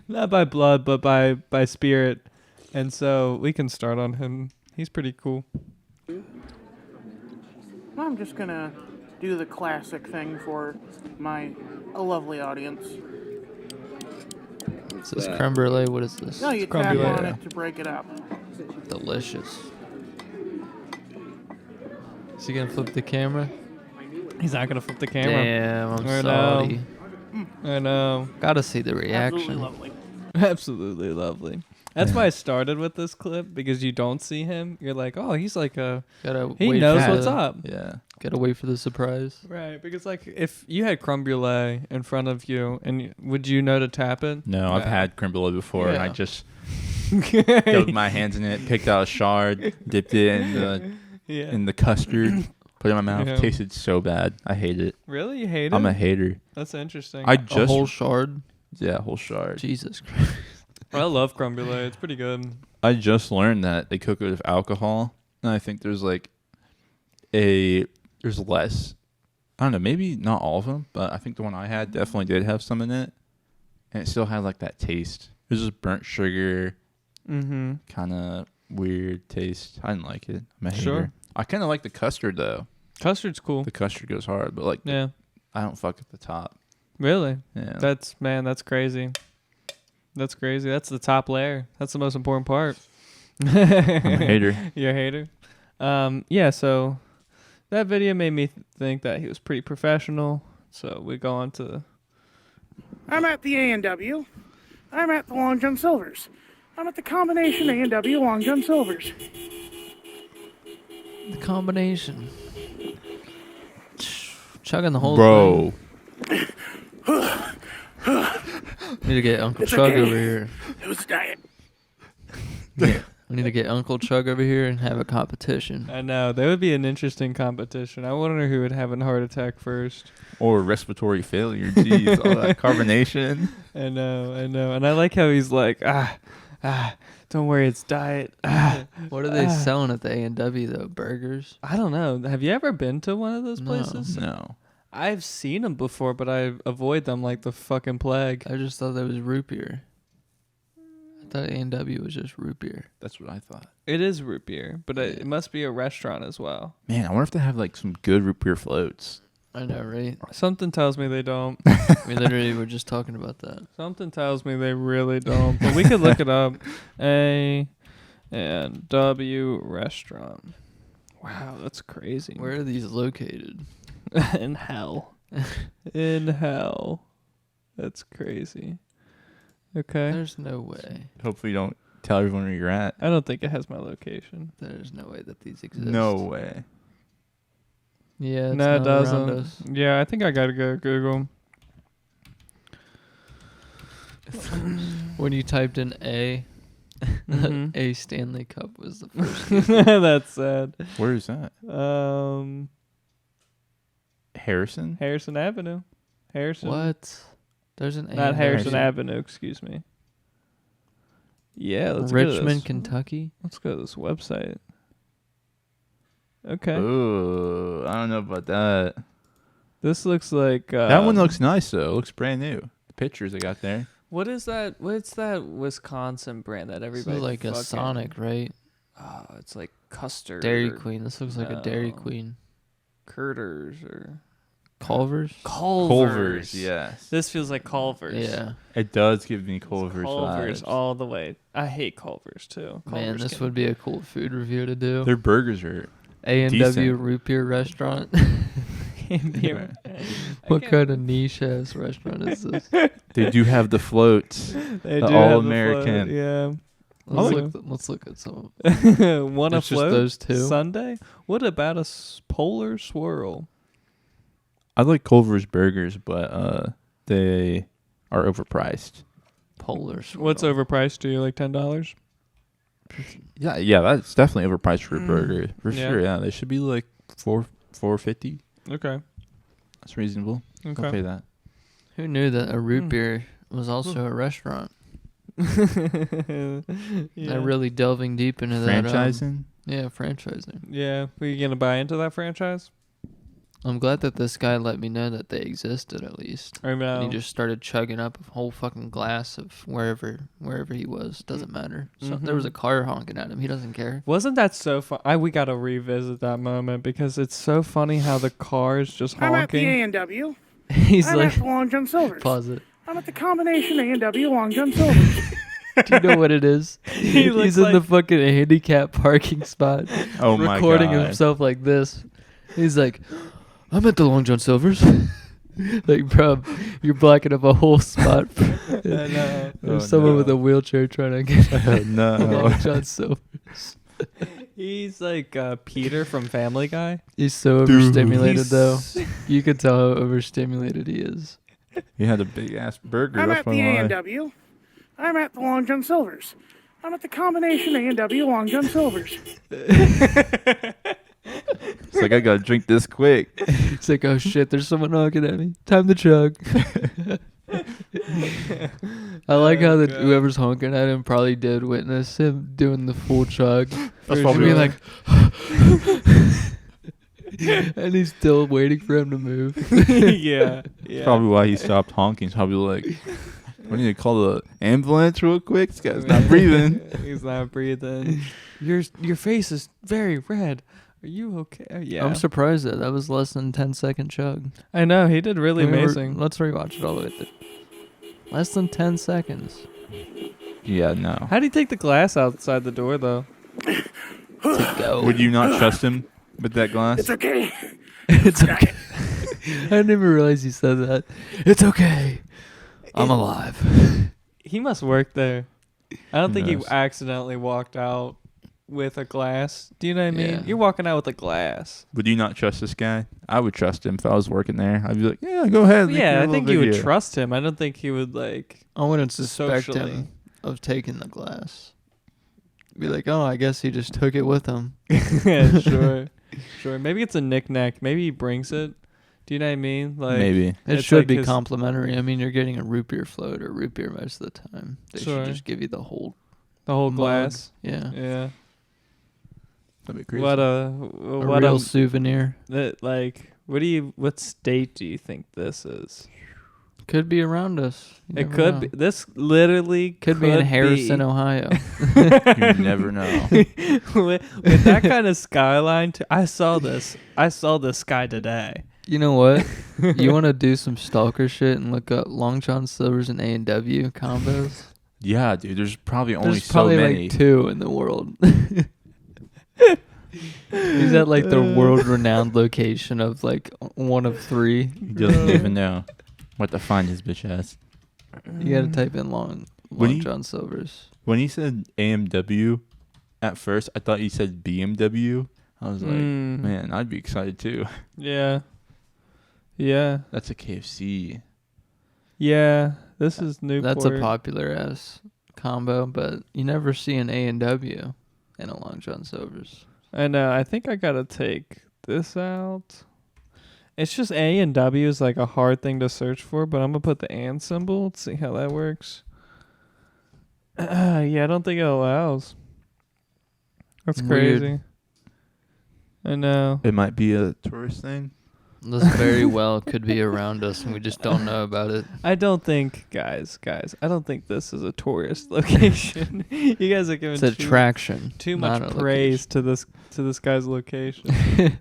Not by blood, but by spirit. And so we can start on him. He's pretty cool. I'm just gonna do the classic thing for my lovely audience. Is this creme brulee? What is this? No, you creme tap brulee. on it to break it up. Delicious. Is he gonna flip the camera? He's not gonna flip the camera. Damn, I'm I know. salty. I know. Gotta see the Absolutely reaction. lovely. Absolutely lovely. That's why I started with this clip, because you don't see him. You're like, oh, he's like a. Gotta He wait knows for what's the- up. Yeah. Gotta wait for the surprise. Right, because like if you had creme brulee in front of you, would you know to tap it? No, I've had creme brulee before, and I Yeah. just dug my hands in it, picked out a shard, dipped it Yeah. in the custard, put it in my mouth. Yeah. Tasted so bad. I hate it. Really, you hate it? I'm a hater. That's interesting. I A just whole shard. yeah, whole shard. Jesus Christ. I love creme brulee. It's pretty good. I just learned that they cook it with alcohol, and I think there's like there's less. I don't know, maybe not all of them, but I think the one I had definitely did have some in it, and it still had like that taste. It was just burnt sugar, Mm-hmm. kind of weird taste. I didn't like it. I'm a hater. Sure. I kind of like the custard though. Custard's cool. The custard goes hard, but like Yeah. I don't fuck at the top. Really? Yeah. That's crazy. That's crazy. That's the top layer. That's the most important part. I'm a hater. You're a hater. Yeah, so that video made me think that he was pretty professional. So we go on to I'm at the A&W. I'm at the Long John Silver's. I'm at the combination A&W Long John Silver's. The combination. Chugging the whole Bro. thing. Need to get Uncle Chug okay. over here. It was a diet. We need to get Uncle Chug over here and have a competition. I know. That would be an interesting competition. I wonder who would have a heart attack first. Or respiratory failure. Jeez, all that carbonation. I know. And I like how he's like, don't worry, it's diet. What are they selling at the A&W though? Burgers? I don't know. Have you ever been to one of those No. places? No. I've seen them before, but I avoid them like the fucking plague. I just thought that was root beer. I thought A&W was just root beer. That's what I thought. It is root beer, but it must be a restaurant as well. Man, I wonder if they have like some good root beer floats. I know, right? Something tells me they don't. We literally were just talking about that. Something tells me they really don't. But we could look it up. A&W restaurant. Wow, that's crazy. Where are these located? In hell. In hell. That's crazy. Okay. There's no way. Hopefully you don't tell everyone where you're at. I don't think it has my location. There's no way that these exist. No way. Yeah, it's No, it not around doesn't. us. Yeah, I think I gotta go Google. When you typed in A, Mhm. A Stanley Cup was the first. That's sad. Where is that? Harrison? Harrison Avenue. Harrison. What? There's an A. Not in Harrison there. Avenue, excuse me. Yeah, let's go to Richmond, this. Kentucky. Let's go to this website. Okay. Ooh, I don't know about that. This looks like That one looks nice though. It looks brand new. The pictures they got there. What is that? What's that Wisconsin brand that This everybody is like a fucking- Sonic, right? Oh, it's like custard. Dairy or Queen. This looks like a Dairy No. Queen. Curters or Culver's? Culver's. yes. This feels like Culver's. Yeah. It does give me Culver's Culver's vibes. all the way. I hate Culver's too. Man, Culver's this can- would be a cool food review to do. Their burgers are A&W decent. root beer restaurant. Yeah. What kind of niche ass restaurant is this? They do have the floats. They The do have All-American. float, Let's look at some. yeah. One It's just afloat. those two? Sunday. What about a polar swirl? I like Culver's burgers, but they are overpriced. Polar swirl. What's overpriced to you? Like $10? Yeah, that's definitely overpriced for a burger for Yeah. sure. Yeah, they should be like $4.50. Okay. That's reasonable. I'll Okay. pay that. Who knew that a root Hmm. beer was also a restaurant? Yeah. They're really delving deep into that. Franchising. Yeah, franchising. Yeah. Were you gonna buy into that franchise? I'm glad that this guy let me know that they existed at least. Or no? And he just started chugging up a whole fucking glass of wherever he was. Doesn't matter. So there was a car honking at him. He doesn't care. Wasn't that so fun? We gotta revisit that moment because it's so funny how the car is just I'm at the honking. A&W. He's I'm like, at the Long John Silver's. pause it. I'm at the combination A&W Long John Silver's. Do you know what it is? He looks He's in the like- fucking handicap parking spot, Oh my recording god. himself like this. He's like, I'm at the Long John Silver's. Like, bro, you're blocking up a whole spot. I know. There's someone with a wheelchair trying to get Oh, no. Long John Silver's. He's like Peter from Family Guy. He's so Dude. overstimulated, though. You can tell how overstimulated he is. He had a big ass burger. I'm That's at the why. A&W. I'm at the Long John Silver's. I'm at the combination A&W Long John Silver's. It's like I gotta drink this quick. It's like, oh shit, there's someone honking at me. Time to chug. I like how God. whoever's honking at him probably did witness him doing the full chug. That's And probably be right. like, and he's still waiting for him to move. Yeah. Yeah. Probably why he stopped honking. He's probably like, we need to call the ambulance real quick. This guy's not breathing. He's not breathing. Your face is very red. Are you okay? Yeah. I'm surprised that was less than 10-second chug. I know he did really amazing. Let's rewatch it all the way through. Less than 10 seconds. Yeah, no. How do you take the glass outside the door though? To go. Would you not trust him with that glass? It's okay. It's okay. I didn't even realize you said that. It's okay. I'm alive. He must work there. I don't think he knows? accidentally walked out. with a glass. Do you know what I mean? Yeah. You're walking out with a glass. Would you not trust this guy? I would trust him if I was working there. I'd be like, yeah, go ahead. make Yeah, your I little think you would video." trust him. I don't think he would like. I wouldn't suspect Socially. him of taking the glass. Be like, oh, I guess he just took it with him. Yeah, sure. Sure. Maybe it's a knick-knack. Maybe he brings it. Do you know what I mean? Like Maybe. It it's should like be his- complimentary. I mean, you're getting a root beer float or root beer most of the time. They Sure. should just give you the whole the whole mug. glass. Yeah. Yeah. That'd be crazy. What A what real souvenir. what state do you think this is? Could be around us. You It never could know. be. This literally Could be in Harrison, Ohio. You never know. with that kind of skyline. I saw this. I saw this sky today. You know what? You want to do some stalker shit and look up Long John Silver's and A&W combos? Yeah, dude. There's probably only There's so probably many. like 2 in the world. He's at like the world-renowned location of like one of 3. He doesn't even know what to find his bitch ass. You gotta type in Long When he- John Silver's. When he said AMW, at first I thought he said BMW. I was like, man, I'd be excited too. Yeah. Yeah. That's a KFC. Yeah. This is Newport. That's a popular ass combo, but you never see an A&W in a Long John Silver's. I know. I think I gotta take this out. It's just A and W is like a hard thing to search for, but I'm gonna put the and symbol. Let's see how that works. Yeah, I don't think it allows. That's Weird. crazy. I know. It might be a tourist thing. This very well could be around us, and we just don't know about it. I don't think, guys, I don't think this is a tourist location. You guys are giving It's attraction. too not much a praise to this guy's location.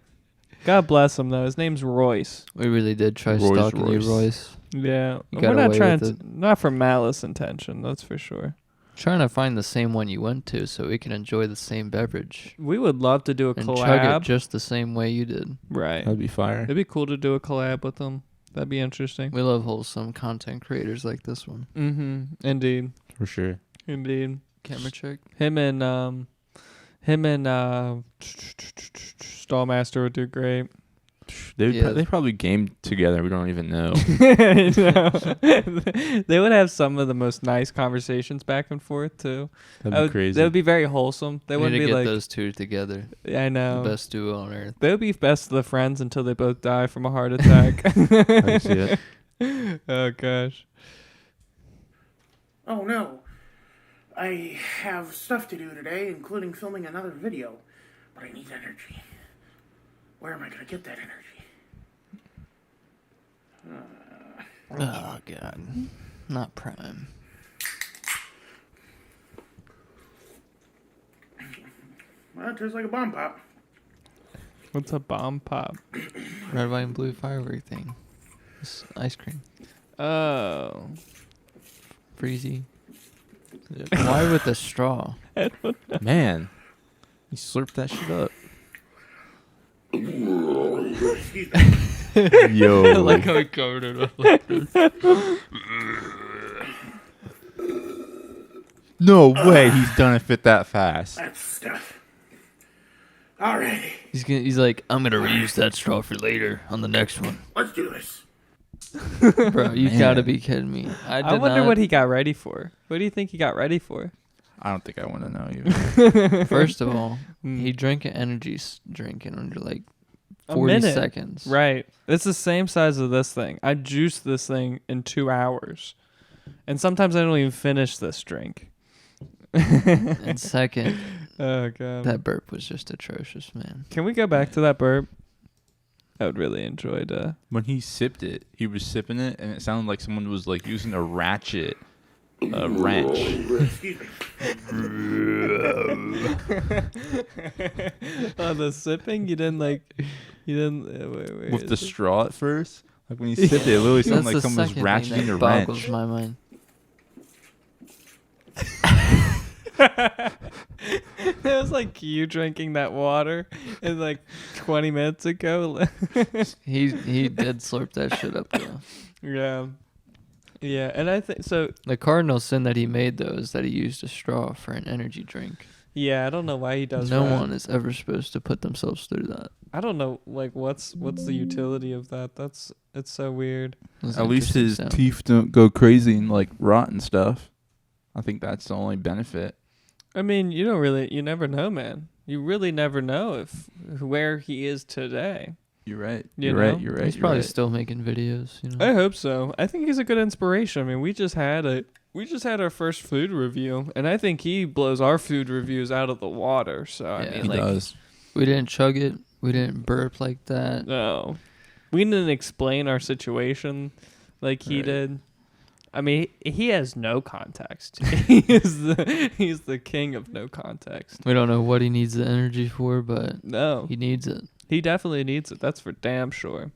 God bless him though. His name's Royce. We really did try Royce stalking you, Royce. Royce. Yeah, You we're got not away trying with to, not for malice intention. That's for sure. Trying to find the same one you went to so we can enjoy the same beverage We would love to do a and chug it collab. just the same way you did. Right. That'd be fire. It'd be cool to do a collab with them. That'd be interesting. We love wholesome content creators like this one. Mm-hmm. Indeed. For sure. Indeed. Camera check. Him and Stallmaster would do great. They probably game together. We don't even know. They would have some of the most nice conversations back and forth too. That'd be crazy. That would be very wholesome. They We wouldn't need be to get like, those 2 together. I know. The best duo on earth. They would be best of the friends until they both die from a heart attack. I can see it. Oh gosh. Oh no. I have stuff to do today, including filming another video. But I need energy. Where am I going to get that energy? Oh, God. Not Prime. Well, it tastes like a bomb pop. What's a bomb pop? Red, white, and blue firework thing. It's ice cream. Oh. Freezy. Why with the straw? Man, you slurped that shit up. Excuse me. Yo. like how we covered it up like this. No way he's done it fit that fast. That's stuff. Alrighty. He's like, I'm gonna reuse that straw for later on the next one. Let's do this. Bro, you Man. gotta be kidding me. I wonder what he got ready for. What do you think he got ready for? I don't think I want to know you. First of all, Mm. he drank an energy drink in under like A 40 minute. seconds. Right. It's the same size as this thing. I juiced this thing in 2 hours. And sometimes I don't even finish this drink. And second, Oh, God. that burp was just atrocious, man. Can we go back to that burp? I would really enjoy to. When he sipped it, he was sipping it, and it sounded like someone was like using a ratchet, wrench. Excuse me. Oh, the sipping? You didn't. Wait, With the is it- straw at first. Like when he sipped it, it literally sounded That's like the someone was second ratcheting thing a that boggles wrench. my mind. It was like you drinking that water in like 20 minutes ago. He did slurp that shit up though. Yeah. Yeah, and I think so. The cardinal sin that he made though is that he used a straw for an energy drink. Yeah, I don't know why he does No that. one is ever supposed to put themselves through that. I don't know, like, what's the utility of that? It's so weird. That's At an least interesting his sound. teeth don't go crazy and like rot and stuff. I think that's the only benefit. I mean, you never know, man. You really never know where he is today. You're right. You You're know? right. You're right. He's you're probably right. still making videos. You know. I hope so. I think he's a good inspiration. I mean, we just had our first food review, and I think he blows our food reviews out of the water. So I Yeah. mean, He like, does. We didn't chug it. We didn't burp like that. no, we didn't explain our situation like he Right. did. I mean, he has no context. He's the king of no context. We don't know what he needs the energy for, but No, he needs it. he definitely needs it. That's for damn sure.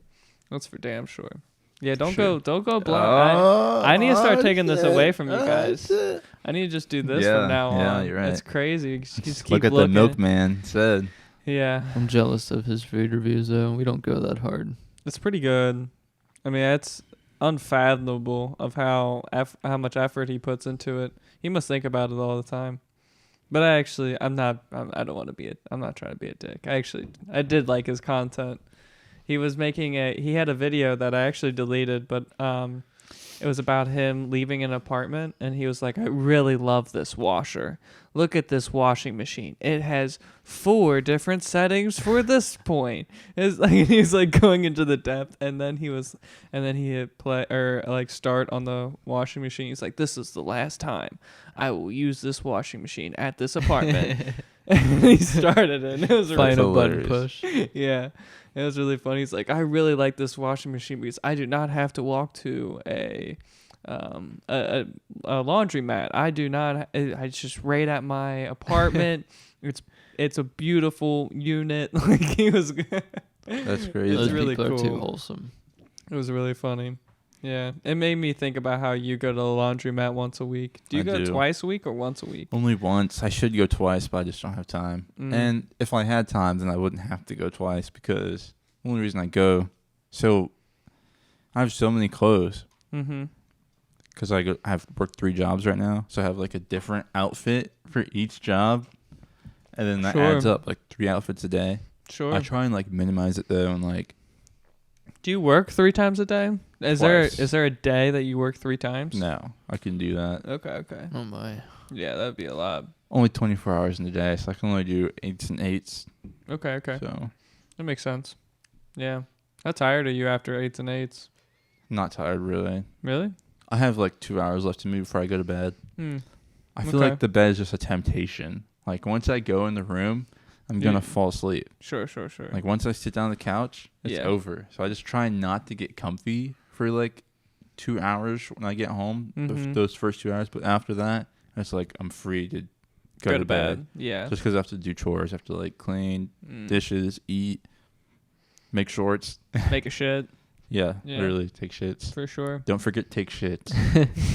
That's for damn sure. Yeah, don't Sure. go blind. I need to start taking this away from you guys. I need to just do this Yeah, from now on. yeah, you're right. It's crazy. Just keep Look at looking. the milkman said. Yeah, I'm jealous of his food reviews, though. We don't go that hard. it's pretty good. I mean, it's unfathomable of how much effort he puts into it. He must think about it all the time. But I don't want to be I'm not trying to be a dick. I did like his content. He had a video that I actually deleted, but it was about him leaving an apartment, and he was like, I really love this washer. Look at this washing machine. It has 4 different settings for this point. It's like he's like going into the depth, and then he hit play or like start on the washing machine. He's like, this is the last time I will use this washing machine at this apartment. And he started it. And it was really Final button hilarious. push. yeah, it was really funny. He's like, I really like this washing machine because I do not have to walk to a laundromat. I do not. I just right at my apartment. It's a beautiful unit. Like he was. That's crazy. Those really people are too cool. wholesome. It was really funny. Yeah, it made me think about how you go to the laundromat once a week. Do you I go do. twice a week or once a week? Only once. I should go twice, but I just don't have time. Mm. And if I had time, then I wouldn't have to go twice because the only reason I go, so I have so many clothes Mm-hmm. because I have worked 3 jobs right now, so I have like a different outfit for each job, and then that Sure. adds up like 3 outfits a day. Sure. I try and like minimize it though, and like Do you work 3 times a day? Is Twice. there a day that you work 3 times? no, I can do that. Okay. Oh my. Yeah, that'd be a lot. Only 24 hours in a day, so I can only do 8s and 8s. Okay. So That makes sense. Yeah. How tired are you after 8s and 8s? not tired really. Really? I have like 2 hours left to move before I go to bed. I feel Okay. like the bed is just a temptation. Like once I go in the room, I'm gonna fall asleep. Sure. Like once I sit down on the couch, it's Yeah. over. So I just try not to get comfy for like 2 hours when I get home. Mhm. Those first 2 hours, but after that, it's like I'm free to go to bed. Yeah. Just because I have to do chores, I have to like clean dishes, eat, make shorts. Make a shit Yeah, Yeah. literally take shits. for sure. Don't forget take shits.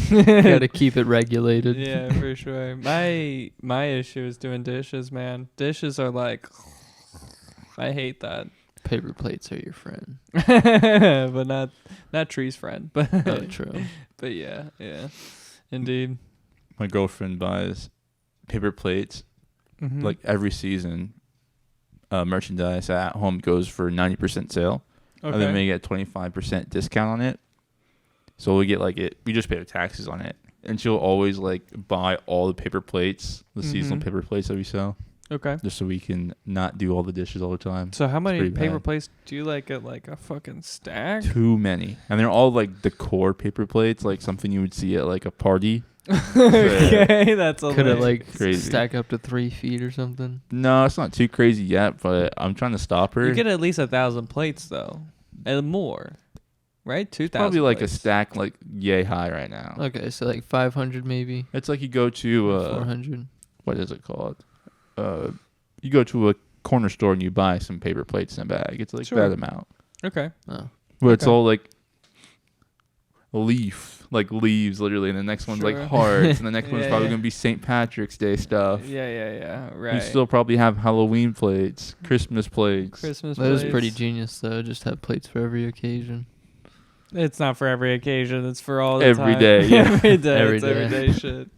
Gotta keep it regulated. Yeah, for sure. My issue is doing dishes, man. Dishes are like, I hate that. Paper plates are your friend. But not Tree's friend. But Oh, true. but yeah, indeed. My girlfriend buys paper plates Mhm. like every season. Merchandise at home goes for 90% sale. And then we get 25% discount on it. So we get like we just pay the taxes on it. And she'll always like buy all the paper plates, the seasonal Mhm. paper plates that we sell, Okay. just so we can not do all the dishes all the time. So how many pretty paper bad. plates do you like? Get like a fucking stack? Too many. And they're all like decor paper plates, like something you would see at like a party. Okay, that's a Could it lot. like Crazy. stack up to 3 feet or something? No, it's not too crazy yet, but I'm trying to stop her. You get at least 1,000 plates though, and more, right? 2,000. Probably like plates. a stack like yay high right now. Okay, so like 500 maybe. It's like you go to 400. what is it called? You go to a corner store and you buy some paper plates in a bag. It's like Sure. that amount. Okay. Oh. But it's Okay. all like leaves literally, and the next one's like Sure. hearts, and the next one's Yeah, probably yeah. gonna be St. Patrick's Day stuff. Yeah. Right. You still probably have Halloween plates, Christmas plates. Christmas. That is plates. pretty genius though. Just have plates for every occasion. It's not for every occasion. It's for all the Every time. day, yeah. every day. Every It's day. everyday shit.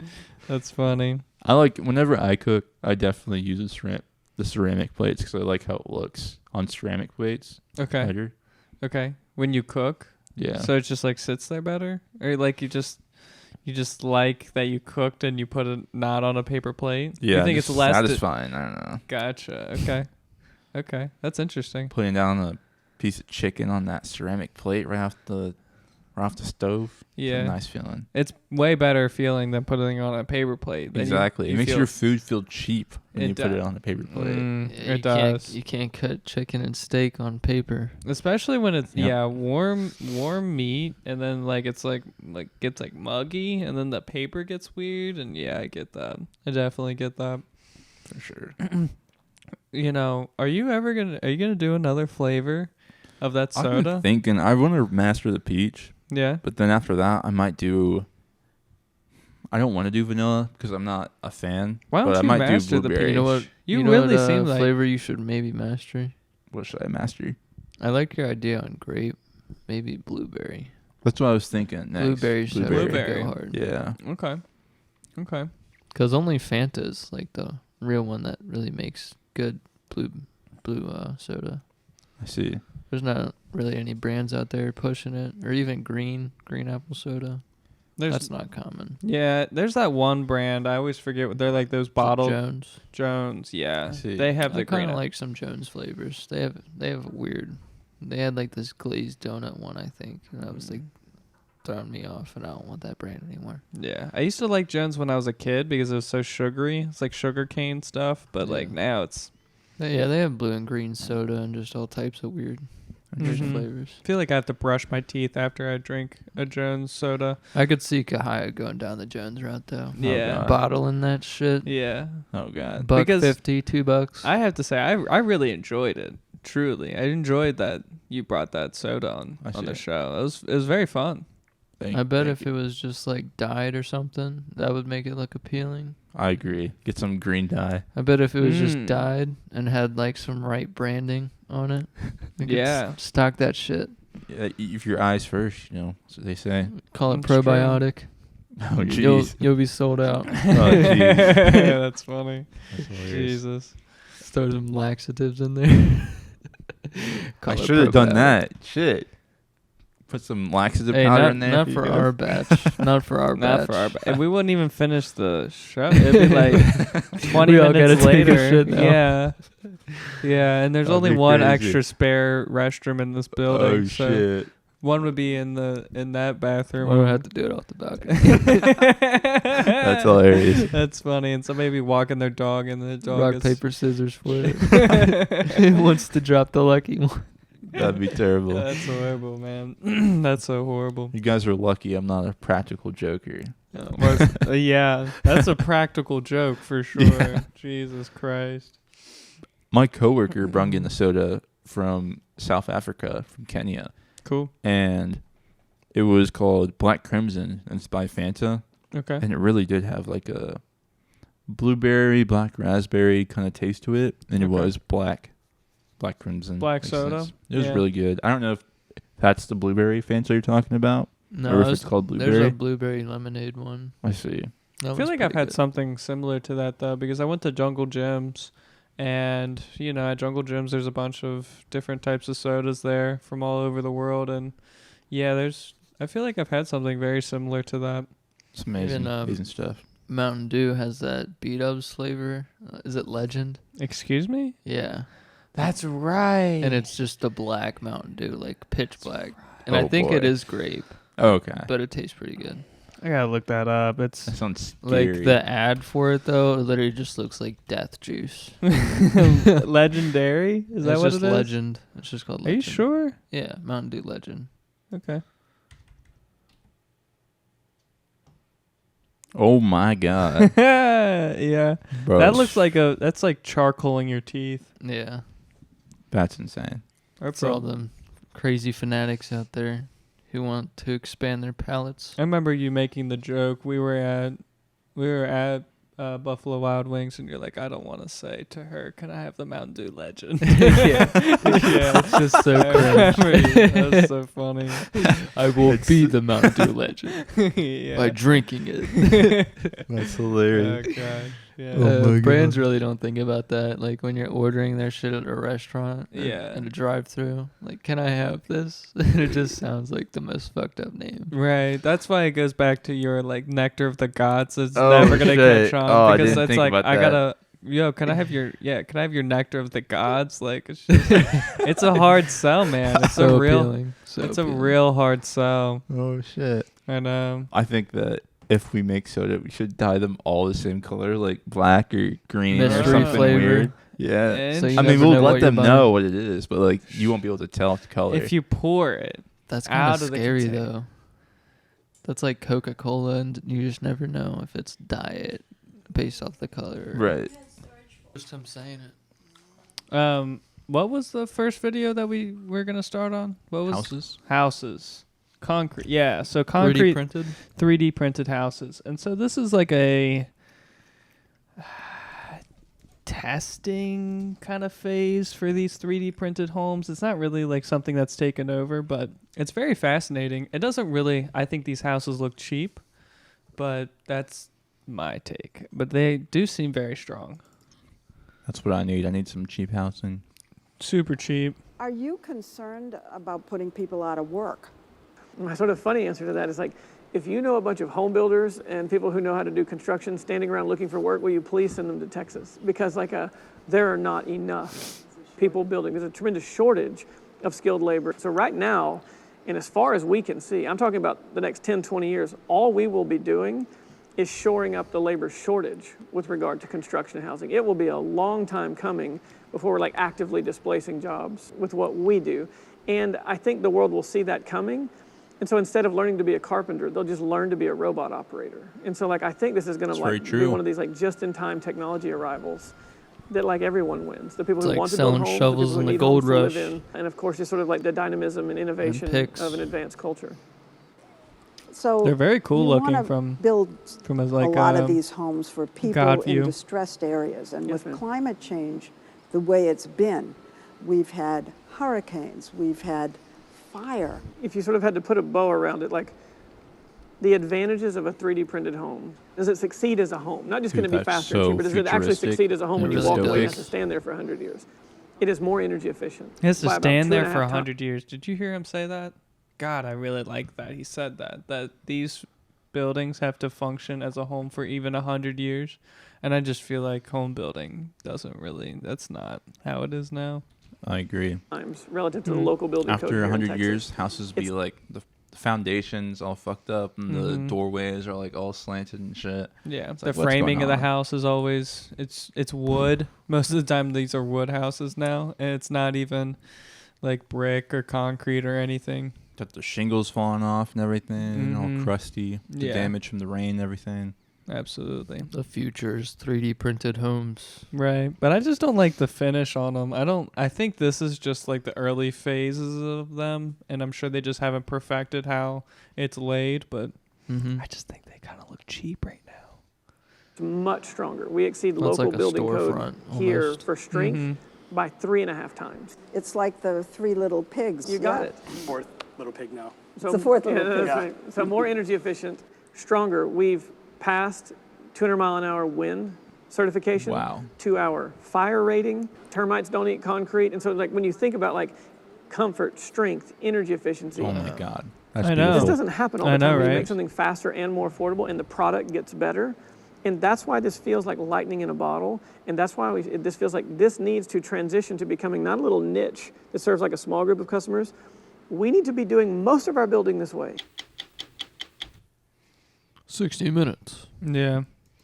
That's funny. I like whenever I cook, I definitely use the ceramic plates because I like how it looks on ceramic plates. Okay. Better. Okay. When you cook, Yeah. so it just like sits there better, or like you just like that you cooked and you put it not on a paper plate. Yeah. You think it's less satisfying? I don't know. Gotcha. Okay. Okay. That's interesting. Putting down a piece of chicken on that ceramic plate right off the stove. Yeah. It's a nice feeling. It's way better feeling than putting it on a paper plate. Then Exactly. It makes your food feel cheap when It you put it does. on a paper plate. Yeah, It does. You can't cut chicken and steak on paper. Especially when it's Yep. warm meat, and then like it's like gets like muggy, and then the paper gets weird, and yeah, I get that. I definitely get that. For sure. You know, are you gonna do another flavor of that I've soda? been thinking I want to master the peach, Yeah. but then after that I might do. I don't want to do vanilla because I'm not a fan. Why don't but I you might master do the blueberry. You know what? You know really what, seem like- flavor you should maybe master. What should I master? I like your idea on grape. Maybe blueberry. That's what I was thinking. Next. Blueberry should Blueberry. go hard. Yeah. Okay. Okay. Because only Fanta's like the real one that really makes good blue soda. I see. There's not really any brands out there pushing it, or even green apple soda. That's not common. Yeah, there's that one brand. I always forget what they're like. Those bottled Jones. Yeah, I see. they have I the kind green. of like some Jones flavors. They have a weird. They had like this glazed donut one, I think, and that was like throwing me off, and I don't want that brand anymore. Yeah, I used to like Jones when I was a kid because it was so sugary. It's like sugar cane stuff, but like Yeah. now it's. Yeah, they have blue and green soda and just all types of weird Mhm. flavors. I feel like I have to brush my teeth after I drink a Jones soda. I could see Kahaya going down the Jones route though. Yeah. God. Bottling that shit. Yeah, Oh god. $1.50, Because $2. I have to say I really enjoyed it. Truly, I enjoyed that you brought that soda on the see. show. It was very fun. I bet if it was just like dyed or something, that would make it look appealing. I agree. Get some green dye. I bet if it was just Mm. dyed and had like some right branding on it, we could Yeah. stock that shit. Yeah, eat your eyes first. You know, that's what they say. Call it That's true. probiotic. Oh jeez. You'll be sold out. Oh jeez. That's funny. That's hilarious. Jesus. Throw some laxatives in there. Call I it should have done probiotic. that. Shit. Put some laxative Hey, powder not, in there. not if for you our go. batch. Not for our batch. Not for our and we wouldn't even finish the show. It'd be like 20 We all minutes gotta take a later. shit now. Yeah. Yeah, and there's That'd only be one crazy. extra spare restroom in this building. Oh so shit. one would be in that bathroom. We'll have to do it off the balcony. That's hilarious. That's funny. And somebody be walking their dog and the dog Rock, is paper, scissors for it. It wants to drop the lucky one. That'd be terrible. That's horrible, man. That's so horrible. You guys are lucky I'm not a practical joker. Yeah, that's a practical joke for sure. Yeah. Jesus Christ. My coworker brought in a soda from South Africa, from Kenya, Cool. and it was called Black Crimson, and it's by Fanta, Okay. and it really did have like a blueberry, black raspberry kind of taste to it, and it Okay. was black crimson. Black Makes soda? sense. It was Yeah. really good. I don't know if that's the blueberry Fanta you're talking about, No, or if it's called there's blueberry. a blueberry lemonade one. I see. That I feel one's like I've pretty had good. something similar to that though, because I went to Jungle Gyms, and at Jungle Gyms there's a bunch of different types of sodas there from all over the world, and yeah, I feel like I've had something very similar to that. It's amazing, Even, amazing stuff. Mountain Dew has that B-Dubs flavor. Is it Legend? Excuse me? Yeah. That's right. And it's just the black Mountain Dew, like pitch black. And Oh, I think boy. it is grape, Okay. but it tastes pretty good. I gotta look that up. It's That sounds scary. Like the ad for it though, it literally just looks like death juice. legendary. Is that It's what just it is? Legend. It's just called Are Legend. you sure? Yeah, Mountain Dew Legend. Okay. Oh my god, Yeah. bro! That looks like that's like charcoaling your teeth. Yeah. that's insane. That's For all them crazy fanatics out there who want to expand their palates. I remember you making the joke. We were at Buffalo Wild Wings, and you're like, I don't want to say to her, can I have the Mountain Dew Legend? Yeah, it's just so cringe. That was so funny. I will be the Mountain Dew Legend Yeah. by drinking it. That's Oh hilarious. god. Yeah. Oh my Brands God. really don't think about that. Like when you're ordering their shit at a restaurant, Yeah. at a drive-through. Like, can I have this? And it just sounds like the most fucked up name. Right. That's why it goes back to your like nectar of the gods. It's Oh, never gonna shit. catch on Oh, I because didn't it's think like about I that. gotta. Yo, can I have your nectar of the gods? Like, it's just, it's a hard sell, man. It's So a real, appealing. So it's appealing. a real hard sell. Oh shit. And I think that if we make soda, we should dye them all the same color, like black or green or Mystery something flavor. weird. Yeah. So you I mean, never we'll know let what you're them buying. know what it is, but like you won't be able to tell the color. if you pour it, That's kind out of of the scary container. though. That's like Coca-Cola, and you just never know if it's diet based off the color. Right. Just him saying it. What was the first video that we were gonna start on? What was Houses. Houses. Concrete. Yeah. So 3D concrete. printed. 3D printed houses. And so this is like a testing kind of phase for these 3D printed homes. It's not really like something that's taken over, but it's very fascinating. It doesn't really, I think these houses look cheap, but that's my take. But they do seem very strong. That's what I need. I need some cheap housing. Super cheap. Are you concerned about putting people out of work? My sort of funny answer to that is like, if you know a bunch of home builders and people who know how to do construction standing around looking for work, will you please send them to Texas? Because there are not enough people building. There's a tremendous shortage of skilled labor. So right now, and as far as we can see, I'm talking about the next 10, 20 years, all we will be doing is shoring up the labor shortage with regard to construction and housing. It will be a long time coming before we're like actively displacing jobs with what we do. And I think the world will see that coming. And so instead of learning to be a carpenter, they'll just learn to be a robot operator. And so like I think this is going to like be one of these like just-in-time technology arrivals that like everyone wins. The people It's who like want to build selling homes, shovels the people in who the need gold homes to rush. live in, and of course just sort of like the dynamism and innovation picks. of an advanced culture. So They're very cool you looking wanna from build a, like a lot of these homes for people God in view. distressed areas. And Yes, with ma'am. climate change, the way it's been, we've had hurricanes, we've had fire. If you sort of had to put a bow around it, like the advantages of a 3D printed home, does it succeed as a home? Not just Dude, going to be that's faster and so cheaper, does it actually futuristic. succeed as a home It when you really walk away and does. have to stand there for 100 years? It is more energy efficient. He has to by about stand there 2.5 for times. 100 years. Did you hear him say that? God, I really like that. He said that these buildings have to function as a home for even 100 years. And I just feel like home building doesn't really, that's not how it is now. I agree. Times relative to the local building code After here in 100 Texas. years, houses be It's- like the foundations all fucked up and the doorways are like all slanted and shit. Yeah, It's the like, what's framing going of the on? house is always, it's wood. Most of the time these are wood houses now. And it's not even like brick or concrete or anything. Got the shingles falling off and everything, all Mhm. crusty, the Yeah. damage from the rain and everything. Absolutely. The future's 3D printed homes. Right. But I just don't like the finish on them. I think this is just like the early phases of them. And I'm sure they just haven't perfected how it's laid. But Mm-hmm. I just think they kind of look cheap right now. It's much stronger. We exceed Well, it's local like a building code storefront, here almost. for strength Mm-hmm. by 3.5 times. It's like the Three Little Pigs. You got yeah. it. Fourth little pig now. So, the fourth little that's pig. right. So more energy efficient, stronger. We've passed 200 mile an hour wind certification. Wow. 2-hour fire rating. Termites don't eat concrete. And so like when you think about like comfort, strength, energy efficiency, Oh my God. That's I know. this beautiful. doesn't happen all I the time. know, When you right? make something faster and more affordable and the product gets better. And that's why this feels like lightning in a bottle. And that's why this feels like this needs to transition to becoming not a little niche that serves like a small group of customers. We need to be doing most of our building this way. 60 minutes. Yeah.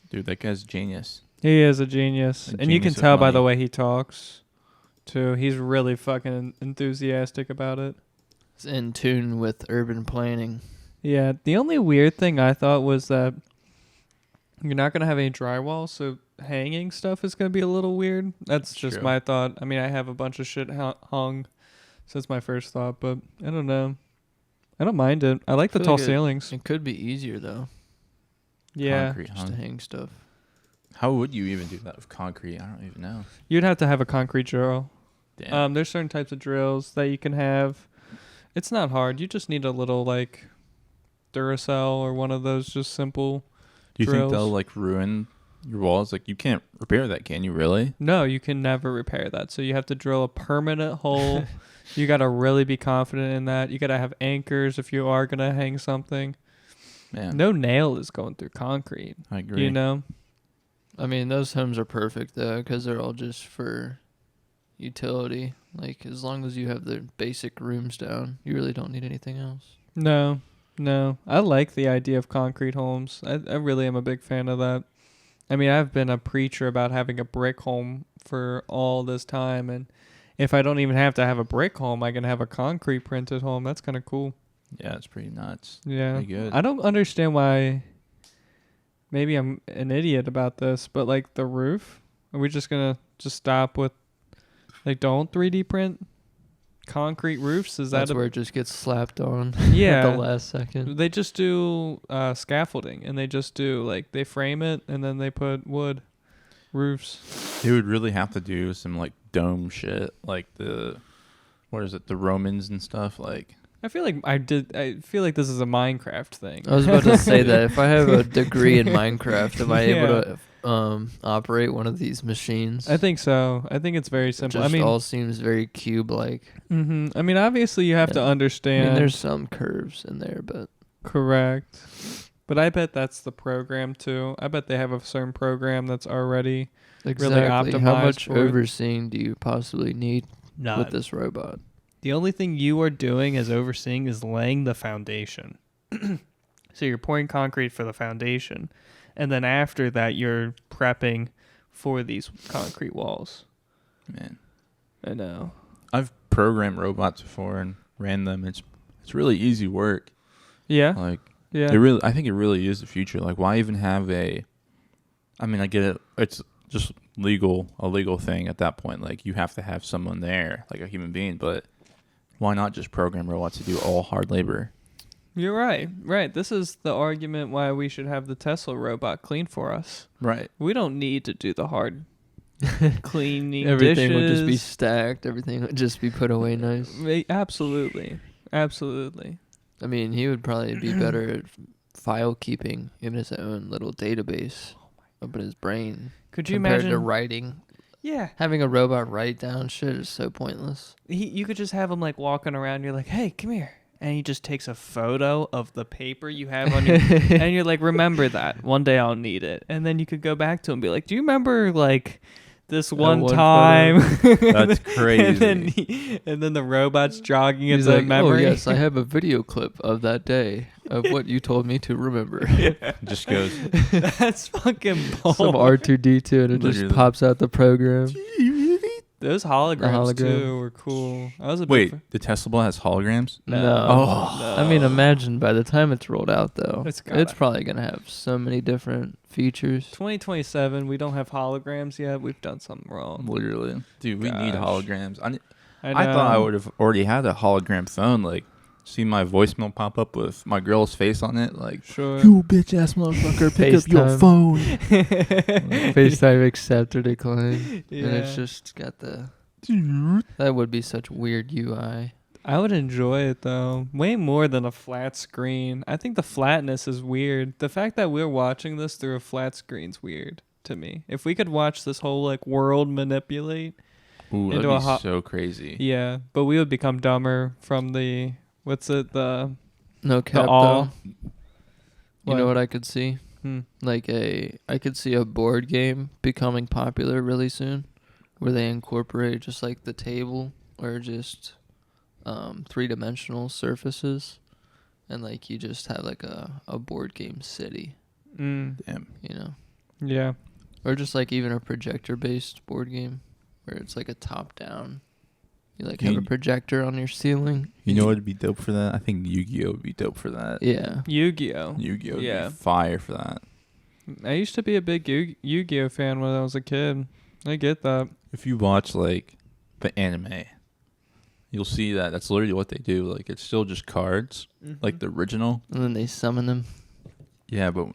Dude, that guy's genius. He is a genius. A And you can genius of tell by the money. way he talks, too. He's really fucking enthusiastic about it. It's in tune with urban planning. Yeah. The only weird thing I thought was that you're not going to have any drywall, so hanging stuff is going to be a little weird. That's just true. my thought. I mean, I have a bunch of shit hung, so that's my first thought, but I don't know. I don't mind it. I like the Feel tall like ceilings. It could be easier though, Yeah. Concrete just to hung. hang stuff. How would you even do that with concrete? I don't even know. You'd have to have a concrete drill. Damn. There's certain types of drills that you can have. It's not hard. You just need a little like Duracell or one of those just simple Do you drills. think they'll like ruin your walls? Like you can't repair that, can you? Really? No, you can never repair that. So you have to drill a permanent hole. You got to really be confident in that. You got to have anchors if you are going to hang something. Man, No nail is going through concrete. I agree. You know? I mean, those homes are perfect though, because they're all just for utility. Like, as long as you have the basic rooms down, you really don't need anything else. No. I like the idea of concrete homes. I really am a big fan of that. I mean, I've been a preacher about having a brick home for all this time, and if I don't even have to have a brick home, I can have a concrete printed home. That's kind of cool. Yeah, it's pretty nuts. Yeah. Pretty good. I don't understand why. Maybe I'm an idiot about this, but like the roof, are we just going to stop with, like, don't 3D print concrete roofs? Is That's that where it just gets slapped on Yeah. at the last second. They just do scaffolding, and they just do, like, they frame it, and then they put wood roofs. They would really have to do some like dome shit, like the Romans and stuff. Like, I feel like this is a Minecraft thing. I was about to say that if I have a degree in Minecraft, am I able Yeah. to operate one of these machines? I think so. I think it's very simple. Just I mean, all seems very cube-like. I mean, obviously you have to Yeah. understand. I mean, there's some curves in there, but Correct. But I bet that's the program too. I bet they have a certain program that's already exactly how optimized much for it. overseeing do you possibly need None. with this robot? The only thing you are doing as overseeing is laying the foundation. So you're pouring concrete for the foundation, and then after that you're prepping for these concrete walls. man, I know. I've programmed robots before and ran them. It's really easy work. Yeah. Like, Yeah. I think it really is the future. Like, why even have I mean, I get it. It's just a legal thing at that point. Like, you have to have someone there, like a human being. But why not just program robots to do all hard labor? You're right. Right. This is the argument why we should have the Tesla robot clean for us. Right. We don't need to do the hard cleaning. Everything would just be dishes. stacked. Everything would just be put away nice. Absolutely. I mean, he would probably be better at file keeping in his own little database up in his brain. Could you compared imagine to writing? Yeah. Having a robot write down shit is so pointless. You could just have him like walking around. You're like, hey, come here. And he just takes a photo of the paper you have on your, and you're like, remember that. One day I'll need it. And then you could go back to him and be like, do you remember like this one time? That's crazy. And then the robot's jogging He's into like, memory. oh yes, I have a video clip of that day of what you told me to remember. Just goes. That's fucking bold. Some R2D2 and it just Literally. pops out the program. Those holograms hologram. too were cool. I was a Wait, big the Tesla ball has holograms? No. Oh. I mean, imagine by the time it's rolled out, though, It's it's gotta- probably going to have so many different features. 2027. We don't have holograms yet. We've done something wrong. Literally. Dude, we need Gosh. holograms. I know. thought I would have already had a hologram phone. Like, see my voicemail pop up with my girl's face on it. Like, Sure. you bitch ass motherfucker, pick up your FaceTime. phone. FaceTime accept or decline. Yeah. And it's just got the... That would be such weird UI. I would enjoy it though, way more than a flat screen. I think the flatness is weird. The fact that we're watching this through a flat screen's weird to me. If we could watch this whole like world manipulate, Ooh, that'd Into be a ho- so crazy. yeah, but we would become dumber from the the No cap, awe. though. You know what I could see? Hmm. I could see a board game becoming popular really soon, where they incorporate just like the table or just 3-dimensional surfaces, and like you just have like a board game city, Mm, Damn. you know, yeah. or just like even a projector based board game where it's like a top down. You like have a projector on your ceiling. You know what would be dope for that? I think Yu-Gi-Oh would be dope for that. Yeah. Yu-Gi-Oh. Yu-Gi-Oh would Yeah. be fire for that. I used to be a big Yu-Gi-Oh fan when I was a kid. I get that. If you watch like the anime, you'll see that that's literally what they do. Like, it's still just cards, like the original. And then they summon them. Yeah, but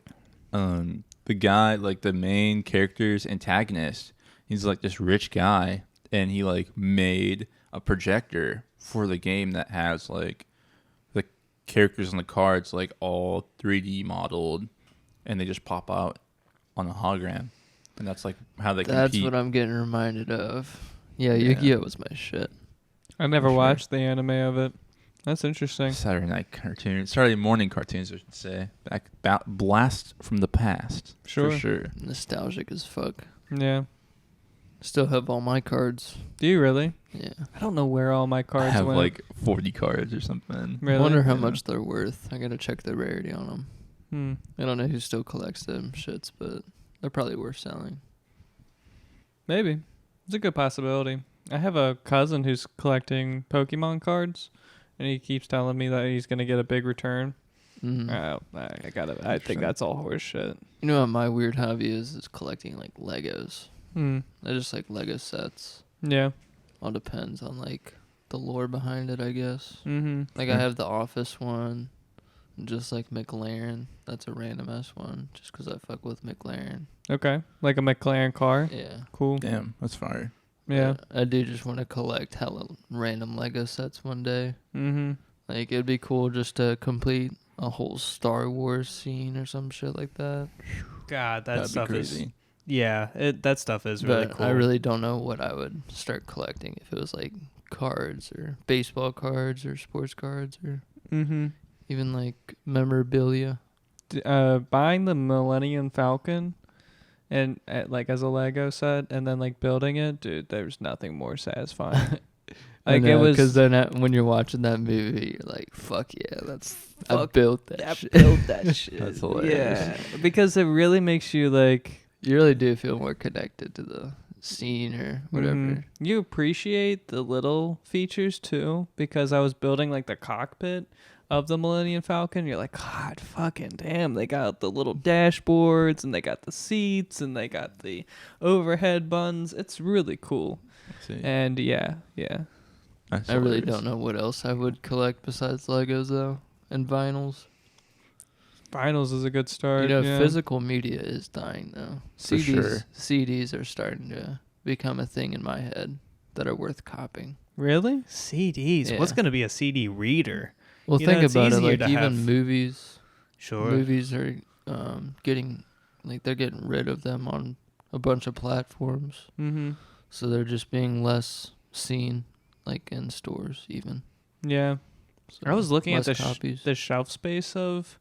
the guy, like the main character's antagonist, he's like this rich guy, and he like made a projector for the game that has like the characters on the cards like all 3D modeled, and they just pop out on a hologram, and that's like how they compete. That's what I'm getting reminded of. Yeah, Yu-Gi-Oh was my shit. I never watched the anime of it. That's interesting. Saturday night cartoons, Saturday morning cartoons, I should say. Blast from the past. Sure. For sure. Nostalgic as fuck. Yeah. Still have all my cards. Do you really? Yeah. I don't know where all my I cards have went. like 40 cards or something. Really? I wonder how much they're worth. I gotta check the rarity on them. Hmm. I don't know who still collects them shits, but they're probably worth selling. Maybe. It's a good possibility. I have a cousin who's collecting Pokemon cards, and he keeps telling me that he's gonna get a big return. Mm-hmm. I think that's all horse shit. You know what my weird hobby is collecting like Legos. Hmm. I just like Lego sets. Yeah. All depends on like the lore behind it, I guess. Mm-hmm. Like I have the Office one, just like McLaren. That's a random ass one, just 'cause I fuck with McLaren. Okay. Like a McLaren car. Yeah. Cool. Damn, that's fire. Yeah. I do just want to collect hella random Lego sets one day. Mm-hmm. Like it'd be cool just to complete a whole Star Wars scene or some shit like that. God, that That'd stuff be crazy. is. Yeah, that stuff is really But cool. I really don't know what I would start collecting if it was like cards or baseball cards or sports cards or Mm-hmm. even like memorabilia. Buying the Millennium Falcon and like as a Lego set and then like building it, dude, there's nothing more satisfying. Like it was because then when you're watching that movie, you're like, "Fuck yeah, I Fuck, built that I shit." built that shit. That's hilarious. Yeah, because it really makes you like You really do feel more connected to the scene or whatever. mhm. You appreciate the little features too, because I was building like the cockpit of the Millennium Falcon. You're like, God, fucking damn, they got the little dashboards and they got the seats and they got the overhead buttons. It's really cool. See, And yeah. that's I really hilarious. don't know what else I would collect besides Legos though, and vinyls. Vinyls is a good start. You know, yeah. physical media is dying though. For sure. CDs are starting to become a thing in my head that are worth copying. Really? CDs. Yeah. What's going to be a CD reader? Well, You know, think it's about it. easier Like to even have- movies. Sure. Movies are getting like they're getting rid of them on a bunch of platforms, Mm-hmm. so they're just being less seen, like in stores even. Yeah. So I was looking at less the copies. the shelf space of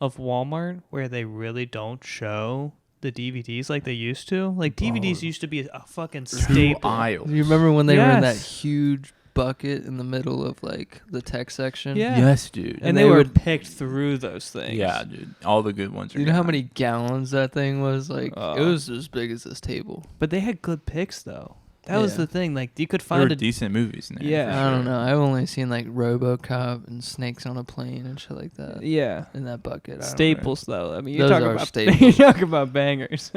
Walmart. Where they really don't show the DVDs like they used to. Like DVDs used to be a fucking staple. Aisle. You remember when they were in that Yes. huge bucket in the middle of like the tech section? Yeah. Yes, dude. And they they were would- picked through those things. Yeah, dude. All the good ones are You know how gone. many gallons that thing was? Like it was as big as this table. But they had good picks though. That was Yeah. the thing. Like you could There were find a decent movies in there. Yeah. for I don't sure. know. I've only seen like RoboCop and Snakes on a Plane and shit like that yeah. in that bucket. I don't know. Staples though. I mean, you're Those talking are about staples. you're talking about bangers.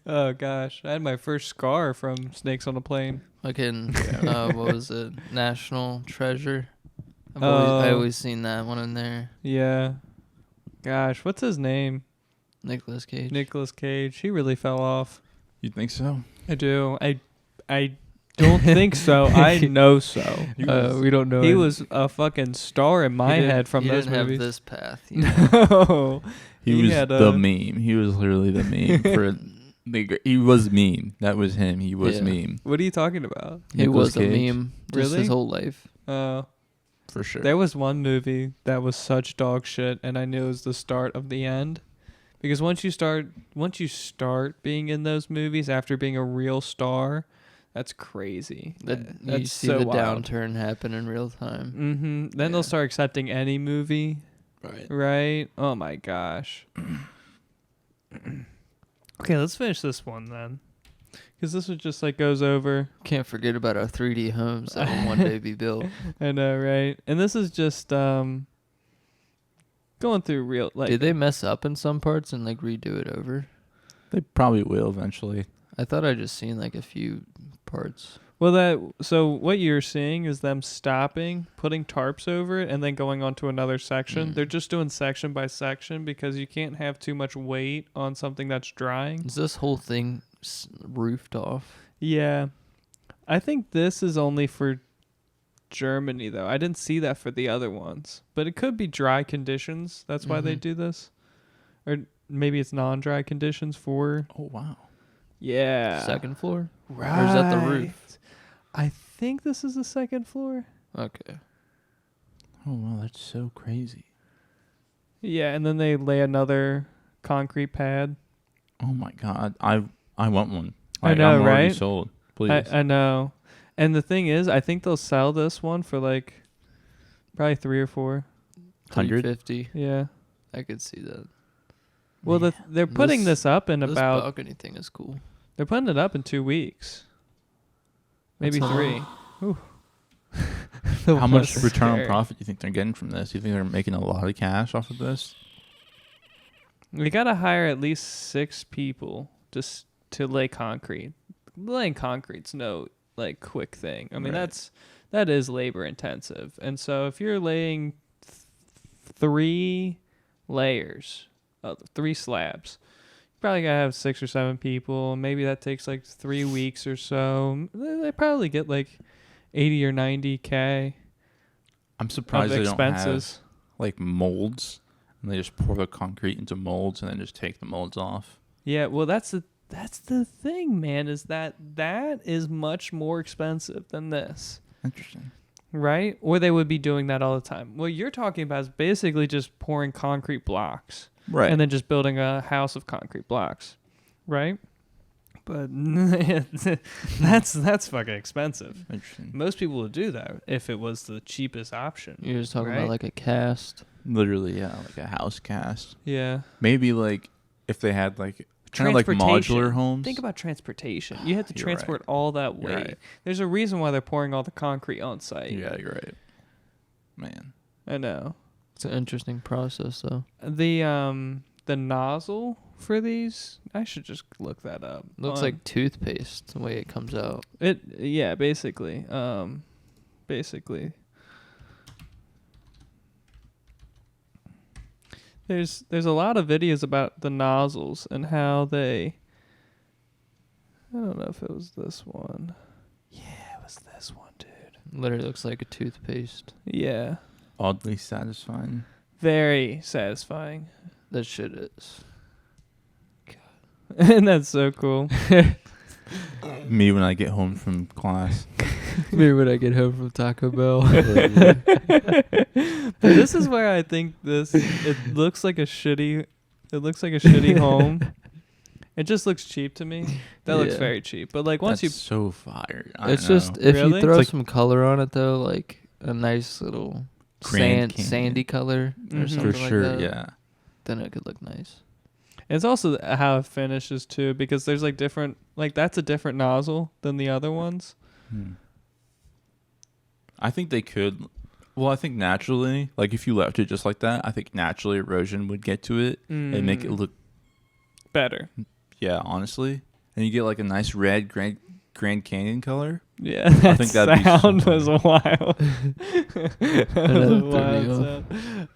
Oh gosh, I had my first scar from Snakes on a Plane. Fucking what was it? National Treasure. I always seen that one in there. Yeah. Gosh, what's his name? Nicolas Cage. Nicolas Cage. He really fell off. You think so? I do. I don't think so. I know so. we don't know. He him. was a fucking star in my He didn't- head from he those didn't movies. have this path. You know? No. He was had the a- meme. He was literally the meme for he was meme. That was him. He was Yeah. meme What are you talking about? He Nicolas was a Cage. meme just Really? his whole life. for sure. There was one movie that was such dog shit, and I knew it was the start of the end. Because once you start being in those movies after being a real star, that's crazy. That That's you see so the wild. downturn happen in real time. Mm-hmm. Then they'll start accepting any movie, Right. right? Oh my gosh. Okay, let's finish this one then. Because this was just like goes over. Can't forget about our 3D homes that will one day be built. I know, right? And this is just going through real like. Did they mess up in some parts and like redo it over? They probably will eventually. I thought I just seen like a few parts. Well, so what you're seeing is them stopping, putting tarps over it, and then going on to another section. They're just doing section by section because you can't have too much weight on something that's drying. Is this whole thing roofed off? Yeah. I think this is only for Germany, though. I didn't see that for the other ones. But it could be dry conditions. That's why they do this. Or maybe it's non-dry conditions for... Oh, wow. Yeah. Second floor? Right. Or is that the roof? I think this is the second floor. Okay. Oh, wow, that's so crazy. Yeah, and then they lay another concrete pad. Oh, my God. I want one. I know, I'm already right? sold. Please. I know. And the thing is, I think they'll sell this one for like probably 3 or 4. 150. Yeah. I could see that. Well, they're putting this up in this about... balcony thing is cool. They're putting it up in 2 weeks. Maybe That's 3. Ooh. How much That's return scary. on profit do you think they're getting from this? Do you think they're making a lot of cash off of this? We got to hire at least 6 people just to lay concrete. Laying concrete's no like quick thing. I mean, Right. that is labor intensive. And so if you're laying 3 layers, 3 slabs, you probably got to have 6 or 7 people. Maybe that takes like 3 weeks or so. They probably get like 80 or 90K I'm of surprised they don't have expenses. like molds, and they just pour the concrete into molds and then just take the molds off. Yeah, well, that's the thing, man, is that is much more expensive than this, Interesting. right? Or they would be doing that all the time. What you're talking about is basically just pouring concrete blocks, Right. and then just building a house of concrete blocks, right? But that's fucking expensive. Interesting. Most people would do that if it was the cheapest option. You're just talking Right? about like a cast. Literally, yeah, like a house cast. Yeah. Maybe like if they had like kind of like modular homes. Think about transportation. You have to You're transport right. all that You're weight. right. There's a reason why they're pouring all the concrete on site. Yeah, you're right. Man. I know. It's an interesting process, though. The nozzle for these, I should just look that up. Looks like toothpaste the way it comes out. Basically. There's a lot of videos about the nozzles and how they... I don't know if it was this one. Yeah, it was this one, dude. Literally looks like a toothpaste. Yeah. Oddly satisfying. Very satisfying. That shit is. And that's so cool. Me when I get home from class. Maybe when I get home from Taco Bell. But this is where I think it looks like a shitty home. It just looks cheap to me. That looks Yeah. very cheap. But like once That's so fire. It's just if Really? you throw It's like- some color on it though, like a nice little Grand Canyon. sandy color or Mhm. something for like sure, that, yeah. then it could look nice. it's also how it finishes too, because there's like different, like that's a different nozzle than the other ones. I think they could. Well, I think naturally, like if you left it just like that, I think naturally erosion would get to it and make it look, better. yeah, honestly. And you get like a nice red Grand Canyon color. Yeah, that think that'd be so sound was wild. That was a threw me wild off.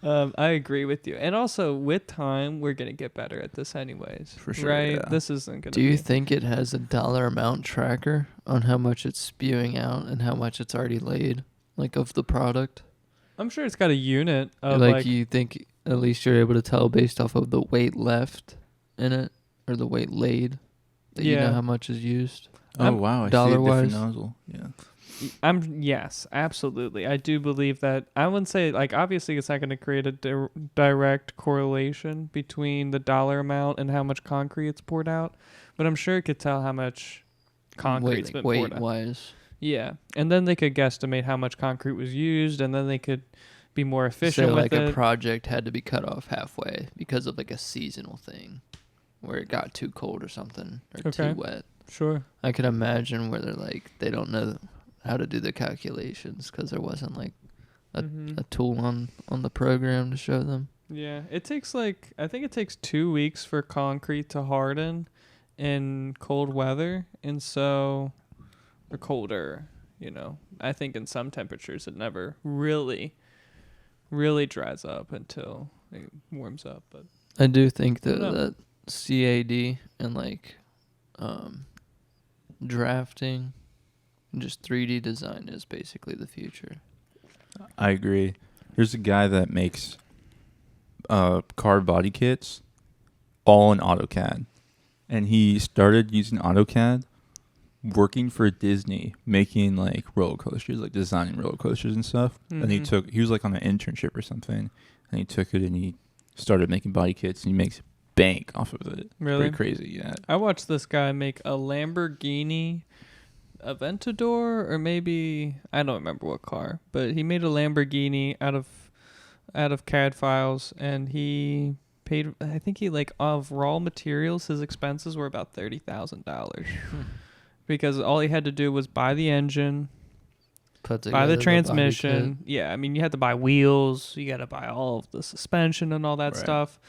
sound. I agree with you, and also with time, we're gonna get better at this, anyways. For sure, right? yeah. This isn't gonna. Do you be- think it has a dollar amount tracker on how much it's spewing out and how much it's already laid, like of the product? I'm sure it's got a unit of Like you think at least you're able to tell based off of the weight left in it or the weight laid that you Yeah. know how much is used. Oh wow, I see a dollar-wise. different nozzle. Yeah. Yes, absolutely. I do believe that. I wouldn't say, like, obviously it's not going to create a direct correlation between the dollar amount and how much concrete it's poured out, but I'm sure it could tell how much concrete's been poured out. Weight-wise. Yeah, and then they could guesstimate how much concrete was used, and then they could be more efficient Say with like it. a project had to be cut off halfway because of like a seasonal thing where it got too cold or something or Okay. too wet. Sure. I could imagine where they're like they don't know how to do the calculations because there wasn't like a tool on the program to show them. Yeah, it takes I think it takes 2 weeks for concrete to harden in cold weather, and so or colder. I think in some temperatures it never really dries up until it warms up. But I do think that CAD and like drafting, just 3D design is basically the future. I agree. There's a guy that makes car body kits all in AutoCAD. And he started using AutoCAD working for Disney, making like roller coasters, like designing roller coasters and stuff. Mm-hmm. And he was like on an internship or something, and he took it and he started making body kits, and he makes bank off of it. Really? Pretty crazy, yeah. I watched this guy make a Lamborghini Aventador, or maybe I don't remember what car, but he made a Lamborghini out of CAD files, and he paid, I think he like of raw materials, his expenses were about $30,000 because all he had to do was buy the engine, buy the transmission. Yeah, I mean, you had to buy wheels, you got to buy all of the suspension and all that stuff.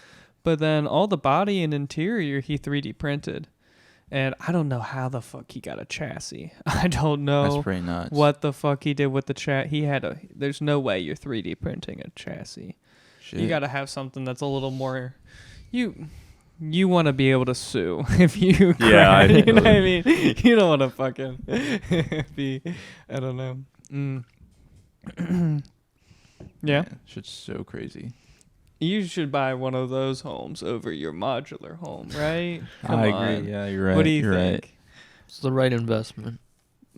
But then all the body and interior he 3D printed. And I don't know how the fuck he got a chassis. I don't know. That's pretty nuts. What the fuck he did with the he had there's no way you're 3D printing a chassis. Shit. You got to have something that's a little more, you want to be able to sue if you crash. Yeah, You know what I mean? You don't want to fucking be, I don't know. Yeah. Shit's so crazy. You should buy one of those homes over your modular home, right? Come I on. agree. Yeah, you're right. What do you You're think? right. It's the right investment.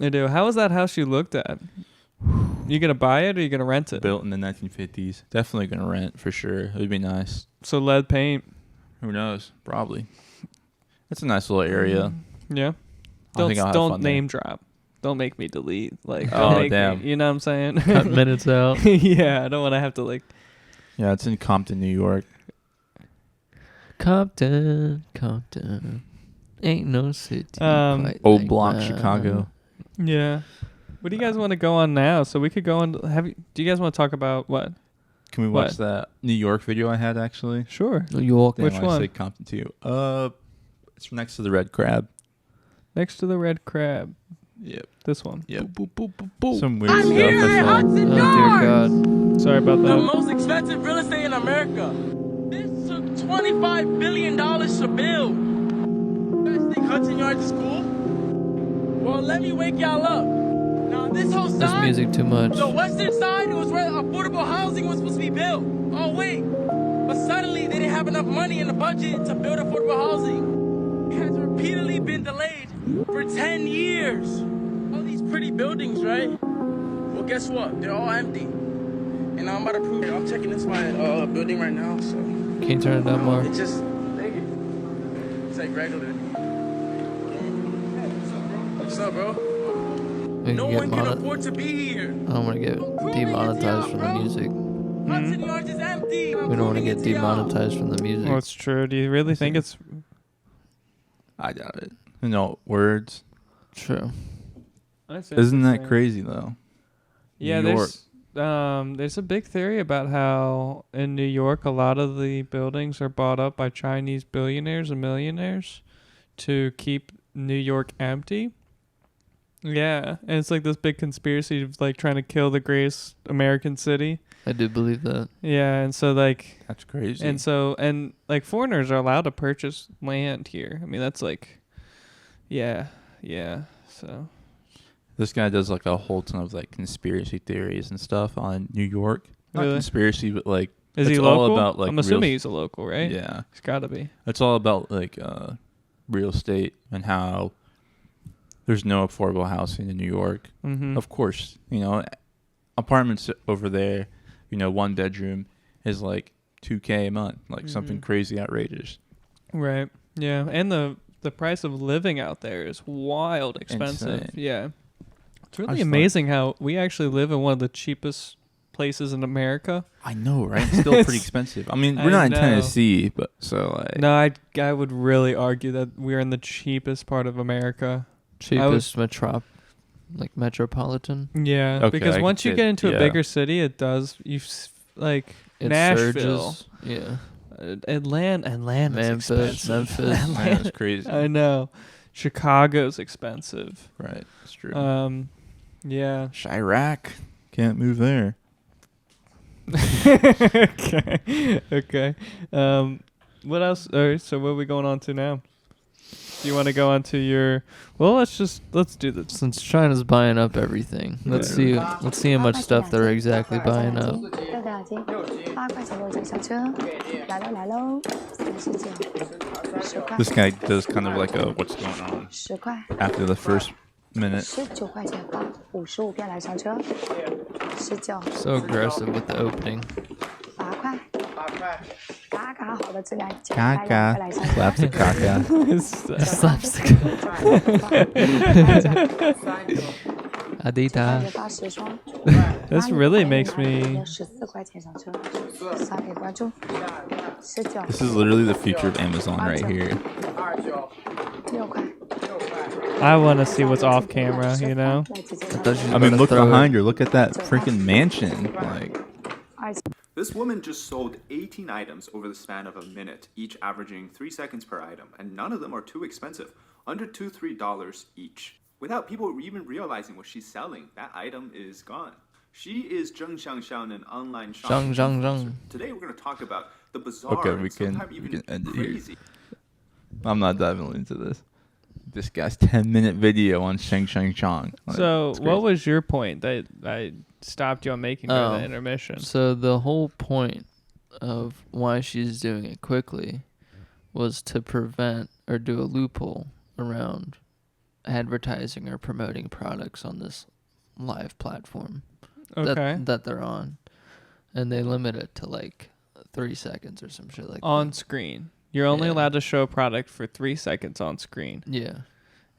I do. How was that house you looked at? You gonna buy it or you gonna rent it? Built in the 1950s. Definitely gonna rent for sure. It would be nice. So lead paint. Who knows? Probably. It's a nice little area. Yeah. I think I'll have Don't fun name drop. Don't make me delete. Like, Oh, don't make damn. me, you know what I'm saying? Cut minutes out. Yeah, I don't want to have to like. Yeah, it's in Compton, New York. Compton. Ain't no city. quite Old like Block, mine. Chicago. Yeah. What do you guys want to go on now? So we could go on. Do you guys want to talk about what? Can we What? watch that New York video I had actually? Sure. New York. Damn, Which I one? say Compton too. It's next to the Red Crab. Next to the red crab. Yep. This one. Yep. Boop. Some weird stuff. I saw. Oh dear God. Sorry about The that. most expensive real estate in America. This took $25 billion to build. You guys think Hudson Yards is cool? Well, let me wake y'all up. Now, this whole This side, music too much. the western side, it was where affordable housing was supposed to be built. Oh, wait. But suddenly, they didn't have enough money in the budget to build affordable housing. It has repeatedly been delayed for 10 years. All these pretty buildings, right? Well, guess what? They're all empty. And I'm about to prove it. I'm checking this my building right now, so. Can you turn it down more? It just, it's like regular. What's up, bro? We can No get one can monet- afford to be here. I don't want to get demonetized from the music. Hudson Yards is empty. We don't want to get demonetized from the music. Well, it's true. Do you really think it's? I doubt it. No words. True. Isn't that crazy though? Yeah, New York. there's a big theory about how in New York a lot of the buildings are bought up by Chinese billionaires and millionaires to keep New York empty. Yeah, and it's like this big conspiracy of like trying to kill the greatest American city. I do believe that. Yeah, and so like That's crazy. and like foreigners are allowed to purchase land here. I mean, that's like yeah. So This guy does like a whole ton of like conspiracy theories and stuff on New York. Not Really? conspiracy, but like is it's he local? all about like I'm real assuming he's a local, right? Yeah. He's got to be. It's all about like real estate and how there's no affordable housing in New York. Mm-hmm. Of course, apartments over there, 1 bedroom is like $2,000 a month, like something crazy outrageous. Right. Yeah, and the price of living out there is wild expensive. Insane. Yeah. It's I really just amazing how we actually live in one of the cheapest places in America. I know, right? It's still pretty expensive. I mean, we're I not in know. Tennessee, but so like No, I would really argue that we're in the cheapest part of America. Cheapest metropolitan. Yeah, Okay, because I once could you say- get into yeah. a bigger city, it does. Like It Nashville, surges. Yeah. Atlanta's Memphis. expensive. man, it's crazy. I know. Chicago's expensive. Right. That's true. Yeah. Chirac. Can't move there. Okay. What else? All right, so what are we going on to now? Do you want to go on to your? Well, let's do this. Since China's buying up everything, let's see how much stuff they're exactly buying up. This guy does kind of like a what's going on after the first minute. So aggressive with the opening. Caca. Slaps the caca. Slaps the Adita. This really makes me. This is literally the future of Amazon right here. I want to see what's off camera, you know? I mean, look behind her. Look at that freaking mansion. Like, this woman just sold 18 items over the span of a minute, each averaging 3 seconds per item, and none of them are too expensive, under $2-3 each. Without people even realizing what she's selling, that item is gone. She is Zheng Xiangshan, an online shopping influencer. Today we're going to talk about the bizarre, okay, we can end it here. I'm not diving into this. This guy's 10-minute video on Sheng Sheng Chong. Like, so, what was your point that I stopped you on making during the intermission? So the whole point of why she's doing it quickly was to prevent or do a loophole around advertising or promoting products on this live platform that they're on, and they limit it to like 3 seconds or some shit like on that. Screen. You're only allowed to show a product for 3 seconds on screen. Yeah.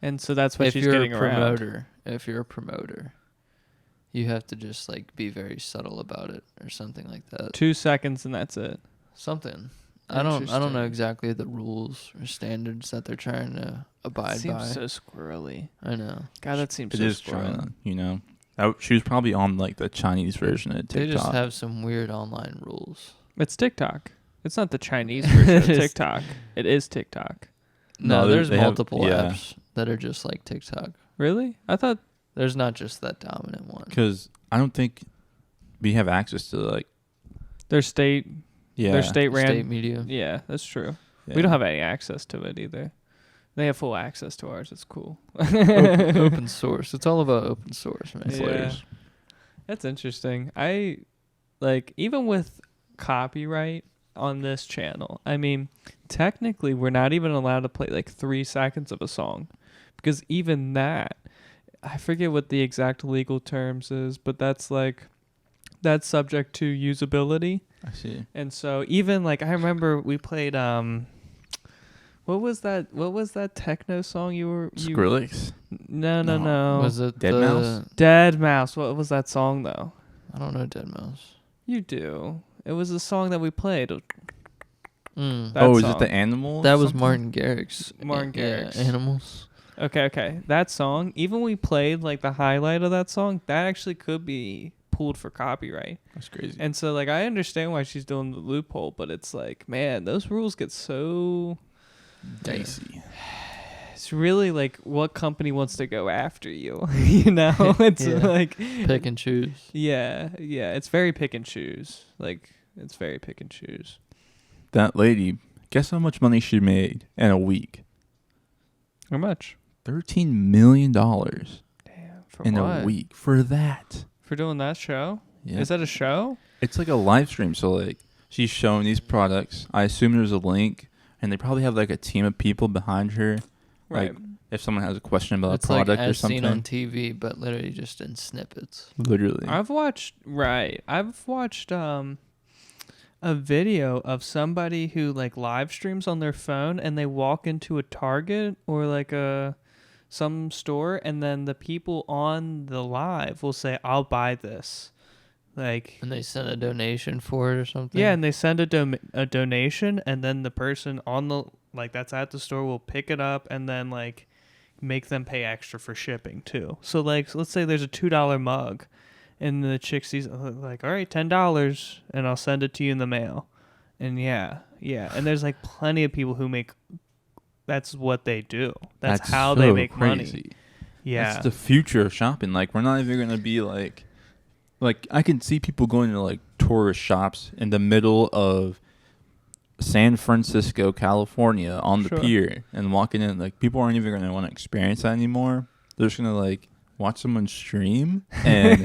And so that's what she's getting around. If you're a promoter, you have to just like be very subtle about it or something like that. 2 seconds and that's it. Something. I don't know exactly the rules or standards that they're trying to abide by. Seems so squirrely. I know. God, that seems it so is squirrely. China, you know. She was probably on like the Chinese version of TikTok. They just have some weird online rules. It's TikTok. It's not the Chinese version of TikTok. It is TikTok. No, there's multiple apps that are just like TikTok. Really? I thought there's not just that dominant one. Because I don't think we have access to like their state. Yeah, their state media. Yeah, that's true. Yeah. We don't have any access to it either. They have full access to ours. It's cool. Open source. It's all about open source, man. Yeah. That's interesting. I like even with copyright on this channel. I mean, technically we're not even allowed to play like 3 seconds of a song, because even that, I forget what the exact legal terms is, but that's subject to usability. I see. And so even like I remember we played what was that techno song you Skrillex? No. Was it Dead Mouse? Dead Mouse. What was that song though? I don't know Dead Mouse. You do. It was a song that we played. Is it the Animals? That was Martin Garrix's. Martin Garrix. Yeah, Animals. Okay. That song, even we played like the highlight of that song, that actually could be pulled for copyright. That's crazy. And so like I understand why she's doing the loophole, but it's like, man, those rules get so dicey. It's really like what company wants to go after you, you know? It's like pick and choose. Yeah, it's very pick and choose. Like it's very pick and choose. That lady, guess how much money she made in a week? How much? $13 million. Damn, for in what? a week for that. For doing that show? Yeah. Is that a show? It's like a live stream. So like she's showing these products. I assume there's a link, and they probably have like a team of people behind her. Right. Like if someone has a question about it's a product like or something. It's seen on TV, but literally just in snippets. Literally. I've watched a video of somebody who like live streams on their phone, and they walk into a Target or like some store, and then the people on the live will say, "I'll buy this." Like, and they send a donation for it or something. Yeah, and they send a donation, and then the person on the that's at the store will pick it up and then like make them pay extra for shipping too. So like let's say there's a $2 mug, and the chick sees like, all right, $10, and I'll send it to you in the mail. And yeah, and there's like plenty of people who make that's what they do. That's how so they make crazy. money. Yeah. That's the future of shopping. Like, we're not even going to be like I can see people going to like tourist shops in the middle of San Francisco, California on the pier and walking in. Like, people aren't even going to want to experience that anymore. They're just going to like watch someone stream and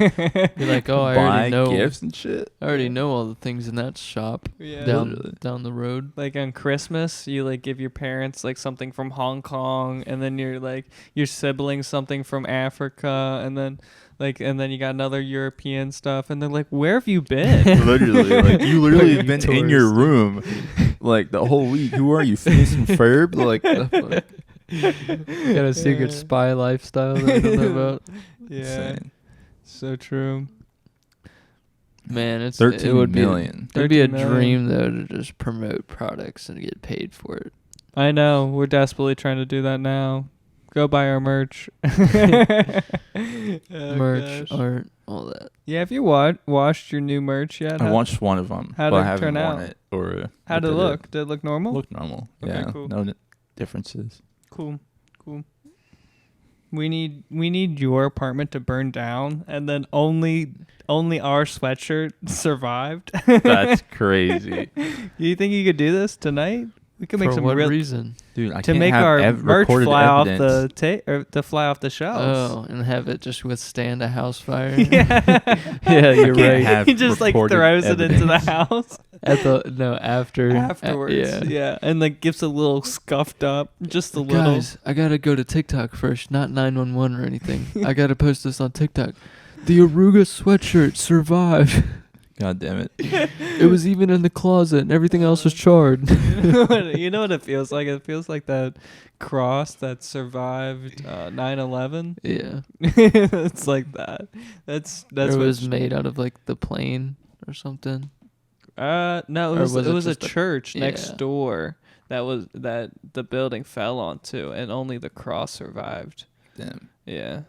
be like, oh, I buy already know gifts and shit. I already know all the things in that shop down the road. Like on Christmas, you like give your parents like something from Hong Kong, and then you're like your siblings something from Africa, and then you got another European stuff, and they're like, where have you been? Literally, like you literally have been in your room like the whole week. Who are you, Phineas and Ferb? Like, got a secret spy lifestyle that I don't know about. Yeah, so true. Man, it 13 would million. It'd be a dream though to just promote products and get paid for it. I know, we're desperately trying to do that now. Go buy our merch. Merch, art, all that. Yeah, have you watched your new merch yet? I watched one of them. How but did I it haven't turn out? worn it or How did it look? Did it look normal? Looked normal. Okay, Yeah, cool. no differences. Cool. We need your apartment to burn down, and then only our sweatshirt survived. That's crazy. You think you could do this tonight? We could make For some what real reason? Dude, I to can't make have our merch recorded fly evidence. off the or to fly off the shelves. Oh, and have it just withstand a house fire. Yeah, yeah, you're right. Have he just like recorded throws it into the evidence. house. Afterwards. Yeah, and like gives a little scuffed up, just a little. Guys, I gotta go to TikTok first, not 911 or anything. I gotta post this on TikTok. The Oruga sweatshirt survived. God damn it. It was even in the closet and everything else was charred. You know what it feels like? It feels like that cross that survived 9/11. Yeah. It's like that. That's It what was made out of like the plane or something. No, Or it was a just church yeah. next door that the building fell onto, and only the cross survived. Damn. Yeah.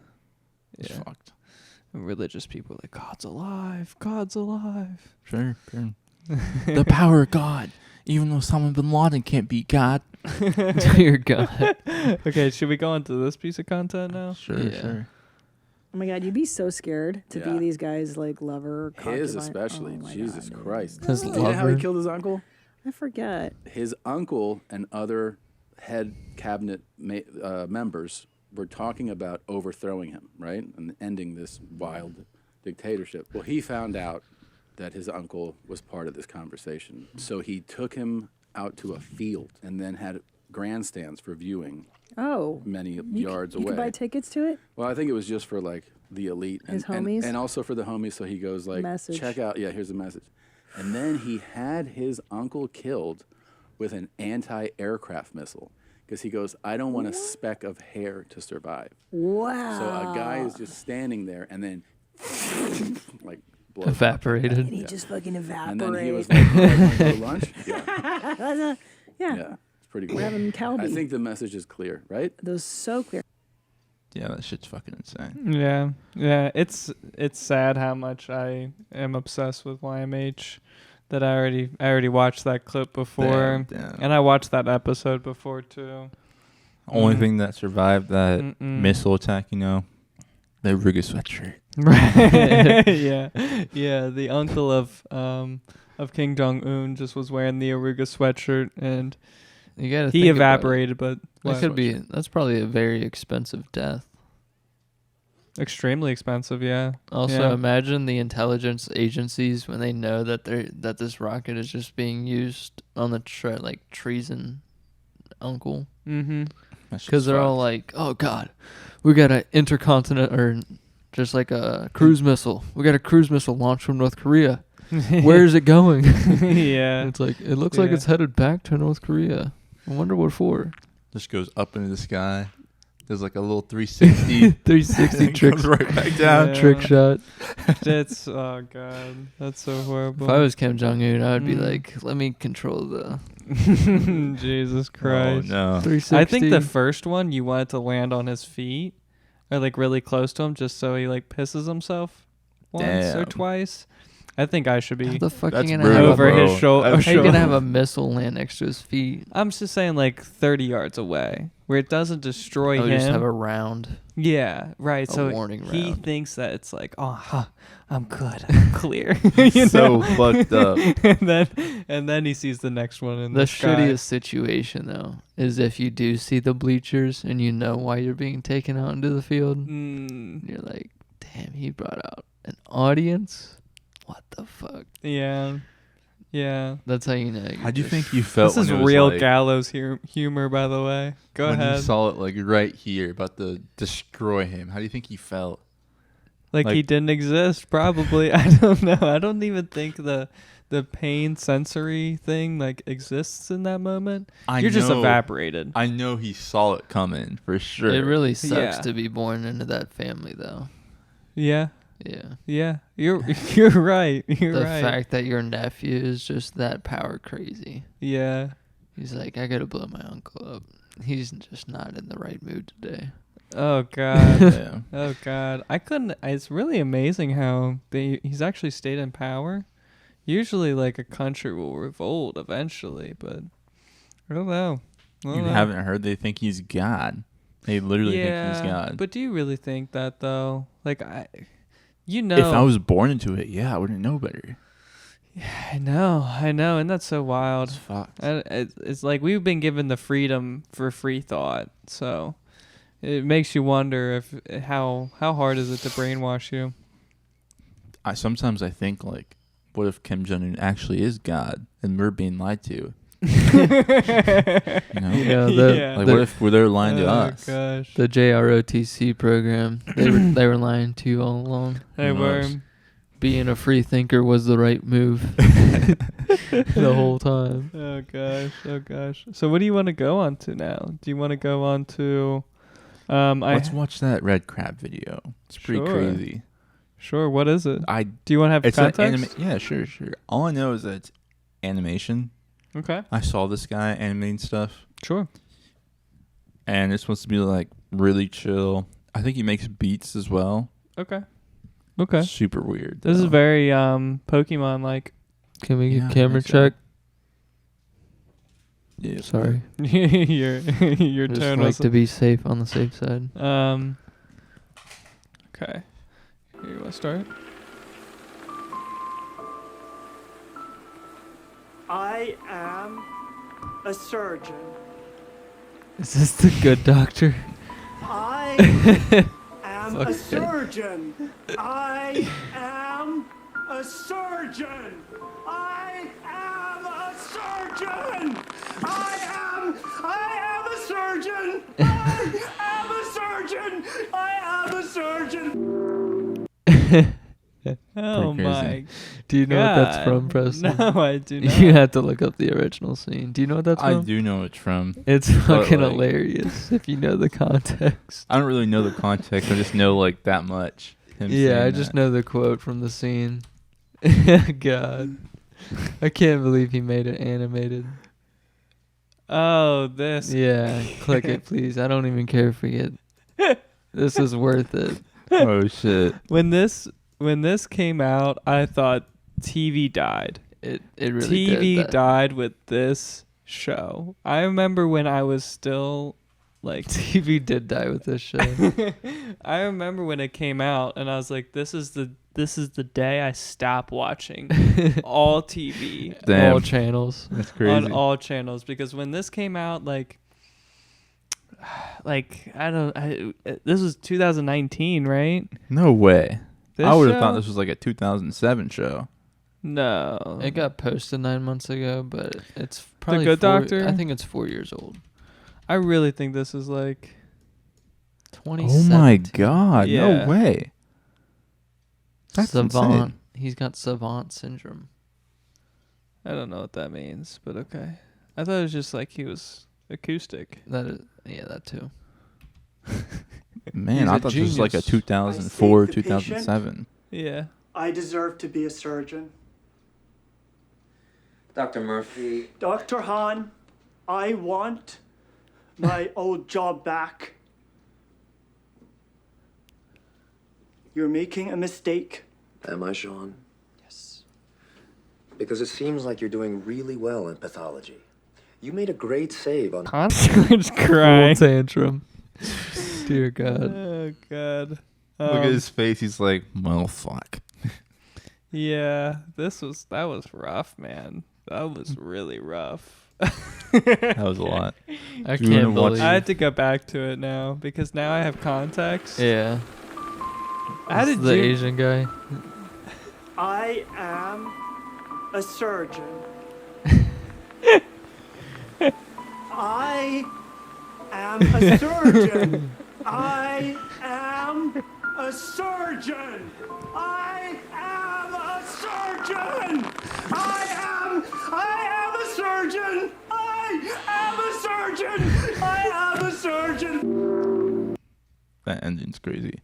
It's fucked. Religious people are like, God's alive. God's alive. Sure. The power of God. Even though Osama bin Laden can't beat God. Dear God. Okay, should we go into this piece of content now? Sure. Oh my God, you'd be so scared to be these guys like lover. His concubine. especially. Oh my Jesus God, Christ. His Do you know how he lover? killed his uncle? I forget. His uncle and other head cabinet members were talking about overthrowing him, right? And ending this wild dictatorship. Well, he found out that his uncle was part of this conversation. So he took him out to a field and then had grandstands for viewing. Oh. Many yards away. You could buy tickets to it? Well, I think it was just for like the elite. His homies? And also for the homies. So he goes like, Message. check out, here's the message. And then he had his uncle killed with an anti-aircraft missile. Because he goes, I don't want a speck of hair to survive. Wow. So a guy is just standing there and then like blows up. Evaporated. And he just fucking evaporated. And then he was like, "Oh, I want to go to lunch? Yeah. Yeah. It's pretty cool. We're having Calbee. I think the message is clear, right? That was so clear. Yeah, that shit's fucking insane. Yeah. It's sad how much I am obsessed with YMH. That I already watched that clip before, Damn. and I watched that episode before too. Only thing that survived that missile attack, the Oruga sweatshirt. Right. yeah. The uncle of Kim Jong-un just was wearing the Oruga sweatshirt, and You gotta he think about evaporated. But that's probably a very expensive death. Extremely expensive, yeah. Also, imagine the intelligence agencies when they know that this rocket is just being used on the treason uncle. Mm-hmm. Because they're all like, oh God, we got an intercontinental or just like a cruise missile. We got a cruise missile launched from North Korea. Where is it going? Yeah. It's like it looks like it's headed back to North Korea. I wonder what for. Just goes up into the sky. There's like a little 360. 360 trick. Goes right back down. Trick shot. That's oh God, that's so horrible. If I was Kim Jong-un, I would be like, let me control the. Jesus Christ. Oh, no. 360. I think the first one you wanted to land on his feet or like really close to him just so he like pisses himself once or Damn. twice. I think I should be. How the fuck That's you gonna brutal, have over bro. his shoulder. That's How you gonna have a missile land next to his feet? I'm just saying, like 30 yards away, where it doesn't destroy Oh, him. you just have a round. Yeah, right. A So warning he round. thinks that it's like, I'm good, I'm clear. You So know? fucked up. and then he sees the next one in The the sky. shittiest situation though is if you do see the bleachers and you know why you're being taken out into the field. You're like, damn, he brought out an audience. What the fuck? Yeah. That's how you know. How do you think you felt? This is when it was real like, gallows humor, by the way. Go when ahead. you saw it like right here, about to destroy him. How do you think he felt? Like he didn't exist, probably. I don't know. I don't even think the pain sensory thing like exists in that moment. You're just evaporated. I know he saw it coming for sure. It really sucks to be born into that family though. Yeah. Yeah. You're right. You're The right. fact that your nephew is just that power crazy. Yeah. He's like, I gotta blow my uncle up. He's just not in the right mood today. Oh God. Yeah. Oh God. I couldn't. It's really amazing how he's actually stayed in power. Usually, like a country will revolt eventually, but I don't know. You haven't heard they think he's God. They literally think he's God. But do you really think that though? Like if I was born into it, I wouldn't know better. Yeah, I know, and that's so wild. It's fucked. It's like we've been given the freedom for free thought, so it makes you wonder how hard is it to brainwash you. Sometimes I think like, what if Kim Jong-un actually is God and we're being lied to? Like what if they're lying to us? Gosh. The JROTC program, they were lying to you all along. They were. Being a free thinker was the right move the whole time. Oh gosh. So what do you want to go on to now? Do you want to go on to let's watch that red crab video. It's pretty crazy. Sure, what is it? Do you want to have it's context? Yeah, sure. All I know is that it's animation. Okay. I saw this guy animating stuff. Sure. And it's supposed to be like really chill. I think he makes beats as well. Okay. Super weird. This is very Pokemon like. Can we get camera check? Yeah. Sorry. your Just tone like was to be safe on the safe side. Okay. Here, you want to start? I am a surgeon. Is this the good doctor? I am Fuck a it. surgeon. I am a surgeon. I am a surgeon. I am a surgeon. I am a surgeon. I am a surgeon. Oh Pretty my! crazy. Do you know what that's from, God. Preston? No, I do not. You have to look up the original scene. Do you know what that's I from? do know what it's from. It's but, fucking like, hilarious if you know the context. I don't really know the context. I just know like that much. Yeah, I just know the quote from the scene. God. I can't believe he made it animated. Oh, this. Yeah, click it, please. I don't even care if we get... This is worth it. Oh, shit. When this came out, I thought TV died. It really TV did that. died with this show. I remember when I was still like TV did die with this show. I remember when it came out and I was like, this is the day I stop watching all TV. Damn. All channels. That's crazy. On all channels, because when this came out, this was 2019, right? No way. This I would have show? thought this was like a 2007 show. No. It got posted 9 months ago, but it's probably Good Doctor? I think it's 4 years old. I really think this is like 2017. Oh my god! Yeah. No way. That's savant. insane. He's got savant syndrome. I don't know what that means, but okay. I thought it was just like he was acoustic. That is, yeah, that too. Man, He's I a thought this was like a genius. 2004, I saved the 2007. Yeah. I deserve to be a surgeon. Dr. Murphy. Dr. Hahn, I want my old job back. You're making a mistake. Am I, Sean? Yes. because it seems like you're doing really well in pathology. You made a great save on... Constantly crying. Full tantrum. Dear God. Oh, God. Look at his face. He's like, well, fuck. Yeah, that was rough, man. That was really rough. That was a lot. I can't believe. I had to go back to it now because now I have context. Yeah. How did the you? Asian guy? I am a surgeon. I am a surgeon. I am a surgeon. I am a surgeon. I am a surgeon. I am a surgeon. I am a surgeon. That ending's crazy.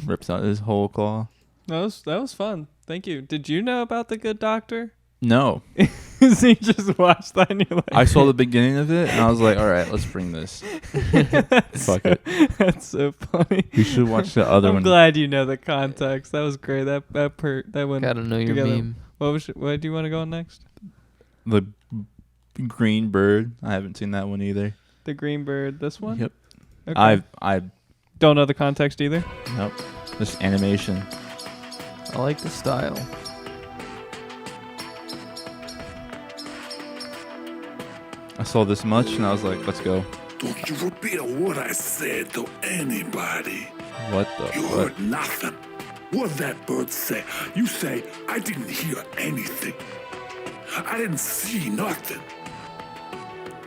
Rips out his whole claw. That was fun. Thank you. Did you know about The Good Doctor? No. So you just watched that and you're like... I saw the beginning of it and I was like, all right, let's bring this. Fuck it. That's so funny. You should watch the other one. I'm glad you know the context. That was great. That went Gotta know your together. meme. What do you want to go on next? The Green Bird. I haven't seen that one either. The Green Bird. This one? Yep. Okay. I don't know the context either. Nope. This animation. I like the style. I saw this much and I was like, let's go. Don't you repeat a word I said to anybody. What the You fuck? heard nothing. What that bird say? You say, I didn't hear anything. I didn't see nothing.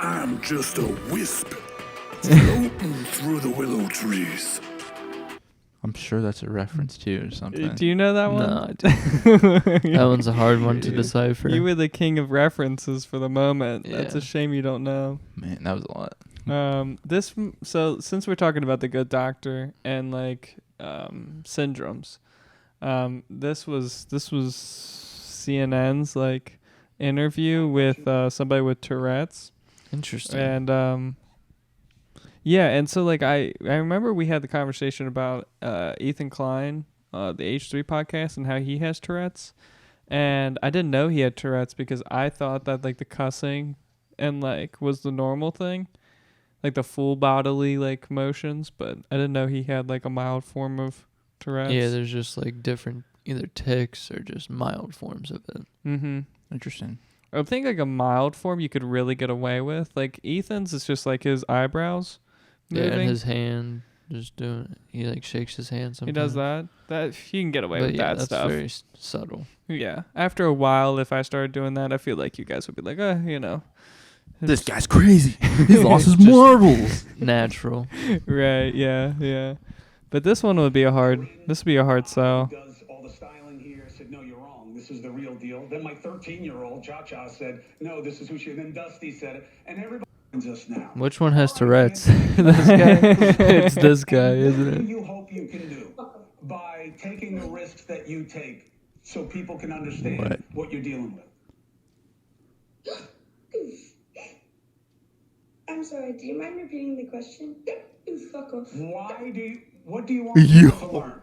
I'm just a wisp floating through the willow trees. I'm sure that's a reference to or something. Do you know that one? No, I don't. That one's a hard one to decipher. You were the king of references for the moment. Yeah. That's a shame you don't know. Man, that was a lot. So since we're talking about The Good Doctor and like syndromes, this was CNN's like interview with somebody with Tourette's. Interesting. And yeah, and so like I remember we had the conversation about Ethan Klein, the H3 podcast, and how he has Tourette's, and I didn't know he had Tourette's because I thought that like the cussing and like was the normal thing, like the full bodily like motions, but I didn't know he had like a mild form of Tourette's. Yeah, there's just like different either tics or just mild forms of it. Mm-hmm. Interesting. I think like a mild form you could really get away with. Like Ethan's is just like his eyebrows moving. Yeah, and his hand just doing it. He like shakes his hand sometimes. He does that. That you can get away with yeah, that that's stuff. Very subtle. Yeah. After a while, if I started doing that, I feel like you guys would be like, you know, This guy's crazy. He lost his marbles. Natural. Right. Yeah. Yeah. But this one would be a hard sell. Does all the styling here said, no, you're wrong. This is the real deal. Then my 13-year-old, Cha-Cha, said, no, this is who she is. Then Dusty said it. And everybody us now. Which one has Tourette's? This guy? It's this guy, isn't What it? do you hope you can do by taking the risks that you take so people can understand what you're dealing with? I'm sorry, do you mind repeating the question? Fuck off. What do you want people to learn?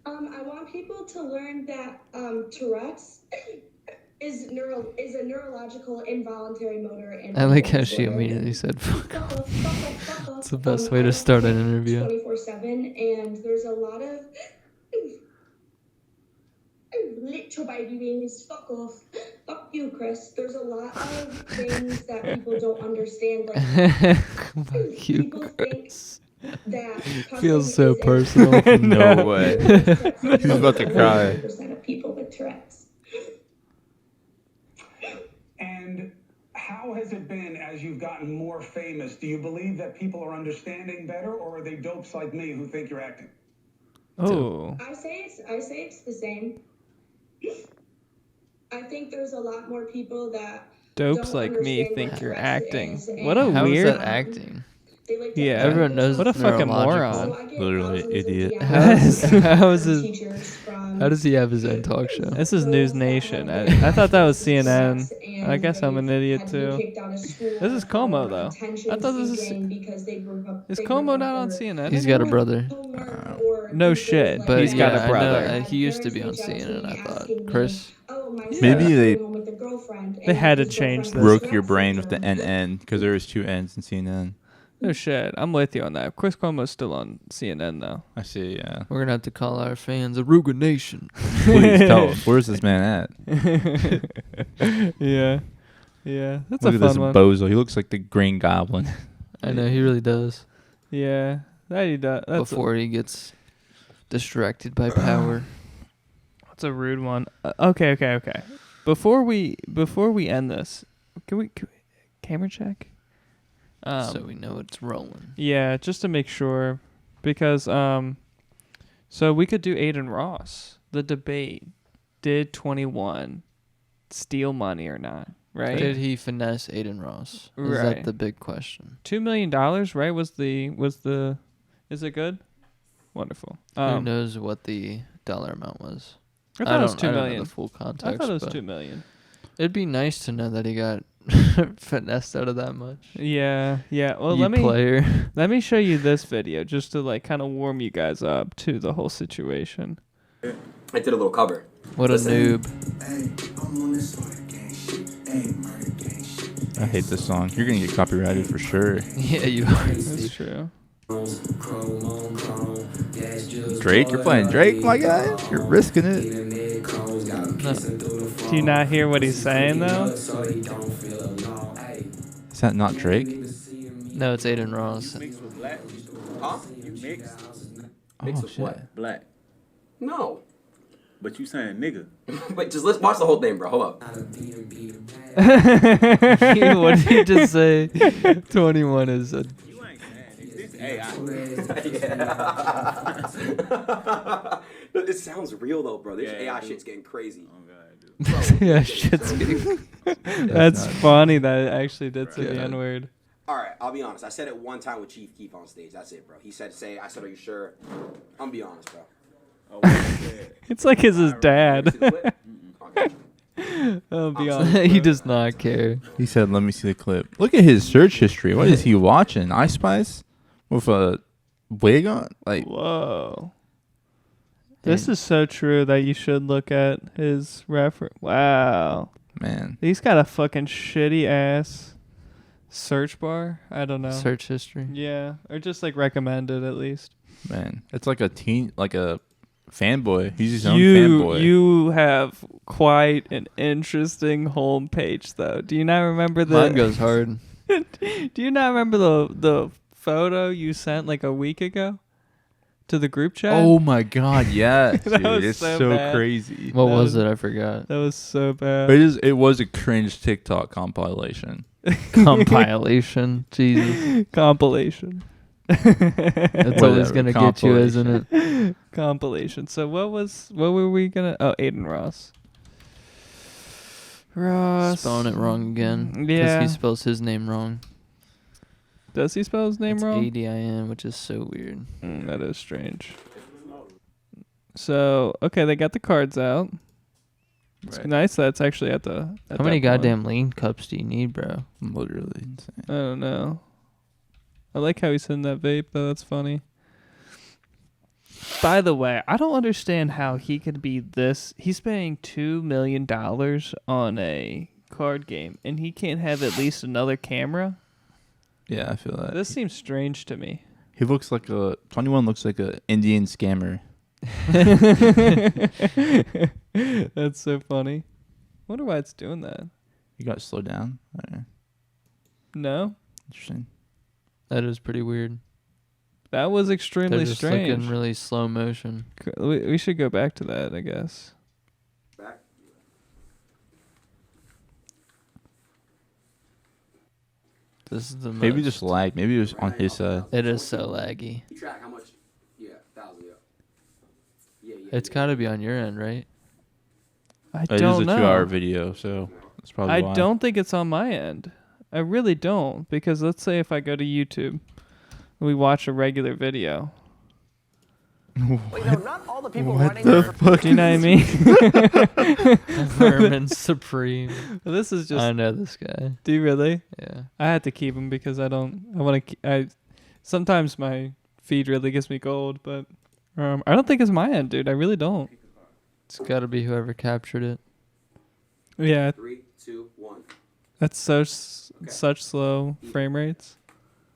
I want people to learn that Tourette's is a neurological involuntary motor. I like how she immediately said, fuck off. It's the best way to start an interview. 24/7, and there's a lot of little baby wings. Fuck off. Fuck you, Chris. There's a lot of things that people don't understand. Like people think that feels so personal. No way. He's about to cry. 100% of people with Tourette's. And how has it been as you've gotten more famous? Do you believe that people are understanding better, or are they dopes like me who think you're acting? Oh. I say it's the same. I think there's a lot more people that Dopes don't like me understand think what you're Tourette's acting. is, What a and How is weird. that acting? they like to Yeah. Everyone knows What a it's fucking neurological. moron. Literally idiot. How does teachers from how does he have his own talk show? This is News Nation. I thought that was CNN. I guess I'm an idiot too. This is Como though. I thought this is Como not on CNN? He's got a brother. No shit, But he's yeah, got a brother. I know, he used to be on CNN, I thought. Chris? my son Maybe was they- going home with a girlfriend. They and had to his change girlfriend this. was Broke your drunk brain for with the him. NN because there was 2 N's in CNN. No shit. I'm with you on that. Chris Cuomo's still on CNN though. I see. Yeah. We're gonna have to call our fans Oruga Nation. Please tell us, where's this man at? Yeah. Yeah. That's Look a at this fun one. bozo. He looks like the Green Goblin. I know he really does. Yeah. That he does. Before he gets distracted by power. That's a rude one. Okay. Before we end this, can we camera check? So we know it's rolling. Yeah, just to make sure, because so we could do Aiden Ross. The debate: did 21 steal money or not? Right? Did he finesse Aiden Ross? Is Right. that the big question? $2 million, right? Was the? Is it good? Wonderful. Who knows what the dollar amount was? I thought it was don't- $2 I don't know million. the full context. I thought it was but $2 million. It'd be nice to know that he got finessed out of that much. Yeah. Well, You player. let me show you this video just to like kind of warm you guys up to the whole situation. I did a little cover. What a noob. I hate this song. You're gonna get copyrighted for sure. Yeah, you are. That's true. Drake, you're playing Drake, my guy. You're risking it. No. Do you not hear what he's saying though? Is that not Drake? No, it's Aiden Ross. Mixed with black? Huh? You mixed? Oh shit. Black. No. But you saying nigga. Wait, just let's watch the whole thing, bro. Hold up. What did he just say? 21 is a... This sounds real though, bro. This AI shit's getting crazy. Yeah, shit's getting... That's funny that it actually did say the N-word. All right, I'll be honest. I said it one time with Chief Keef on stage. That's it, bro. He said, I said, are you sure? I'm gonna be honest, bro. It's like it's his dad. I'll be honest. He does not care. He said, "Let me see the clip." Look at his search history. What is he watching? Ice Spice with a wig on? Like, whoa. This is so true that you should look at his reference. Wow. Man. He's got a fucking shitty ass search bar. I don't know. Search history. Yeah. Or just like recommended at least. Man. It's like a fanboy. He's his own fanboy. You have quite an interesting homepage though. Do you not remember the Mine goes hard. Do you not remember the photo you sent like a week ago to the group chat? Oh my god, yes. That Dude, was it's so so bad. crazy. What was it? I forgot. That was so bad. It was a cringe TikTok compilation. Compilation. Jesus. Compilation. That's always gonna get you, isn't it? Compilation. So what were we gonna? Oh, Aiden Ross. Spelling it wrong again. Because Yeah. he spells his name wrong. Does he spell his name It's wrong? ADIN, which is so weird. That is strange. So okay, they got the cards out. It's nice that it's actually at the. How many goddamn lean cups do you need, bro? Literally insane. I don't know. I like how he's in that vape though. That's funny. By the way, I don't understand how he could be this. He's paying $2 million on a card game, and he can't have at least another camera. Yeah, I feel that. This seems strange to me. He looks like 21 looks like a Indian scammer. That's so funny. Wonder why it's doing that. You got to slow down. No. Interesting. That is pretty weird. That was extremely They're just strange. looking really slow motion. We should go back to that, I guess. This is the Maybe most- just lag. Maybe it was on his side. It is so laggy. You track how much? Yeah, 1,000. Yeah. It's got to be on your end, right? I It don't is a know. 2-hour video, so that's probably I why. don't think it's on my end. I really don't, because let's say if I go to YouTube, we watch a regular video. Well, you know, not all the people What running the for fuck? Do you know what I mean? Vermin Supreme. Well, this is just. I know this guy. Do you really? Yeah. I had to keep him because I want to. Sometimes my feed really gives me gold, but I don't think it's my end, dude. I really don't. It's got to be whoever captured it. Yeah. 3, 2, 1. That's such slow frame rates.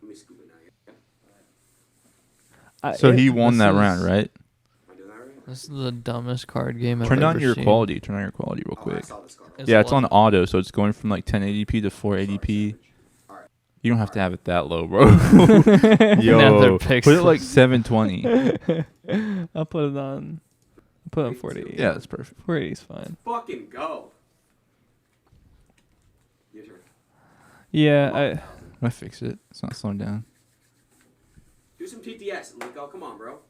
Let me scoop it now. So he won that round, right? This is the dumbest card game I've Turn ever on your seen. quality. Turn on your quality real quick. It's Yeah, it's what? on auto, so it's going from like 1080p to 480p. You don't have to have it that low, bro. Yo, put it like 720. I'll put it on. I'll put it on 40. Yeah, that's perfect. 480 is fine. Fucking go. Yeah, I fix it. It's not slowing down. Do some TTS, Nico. Come on, bro.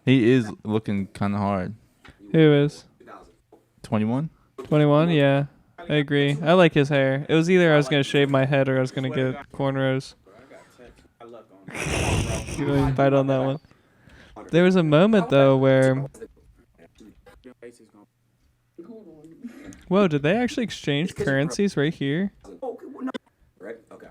He is looking kind of hard. Who is? 21? 21, yeah. I agree. I like his hair. It was either I was going to shave my head or I was going to get cornrows. You really bite on that one. There was a moment, though, where... Whoa, did they actually exchange currencies right here? Right? Okay.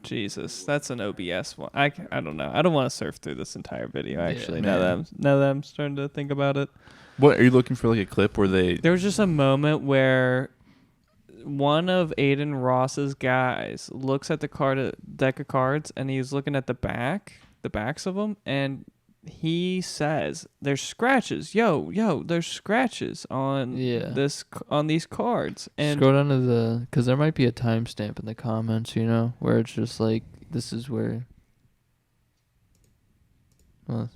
Jesus, that's an OBS one. I don't know. I don't want to surf through this entire video, actually, now man. that I'm starting to think about it. What, are you looking for like a clip where they... There was just a moment where one of Aiden Ross's guys looks at the deck of cards, and he's looking at the backs of them, and he says, "There's scratches, yo, there's scratches on on these cards." And scroll down to because there might be a timestamp in the comments, where it's just like this is where. Well,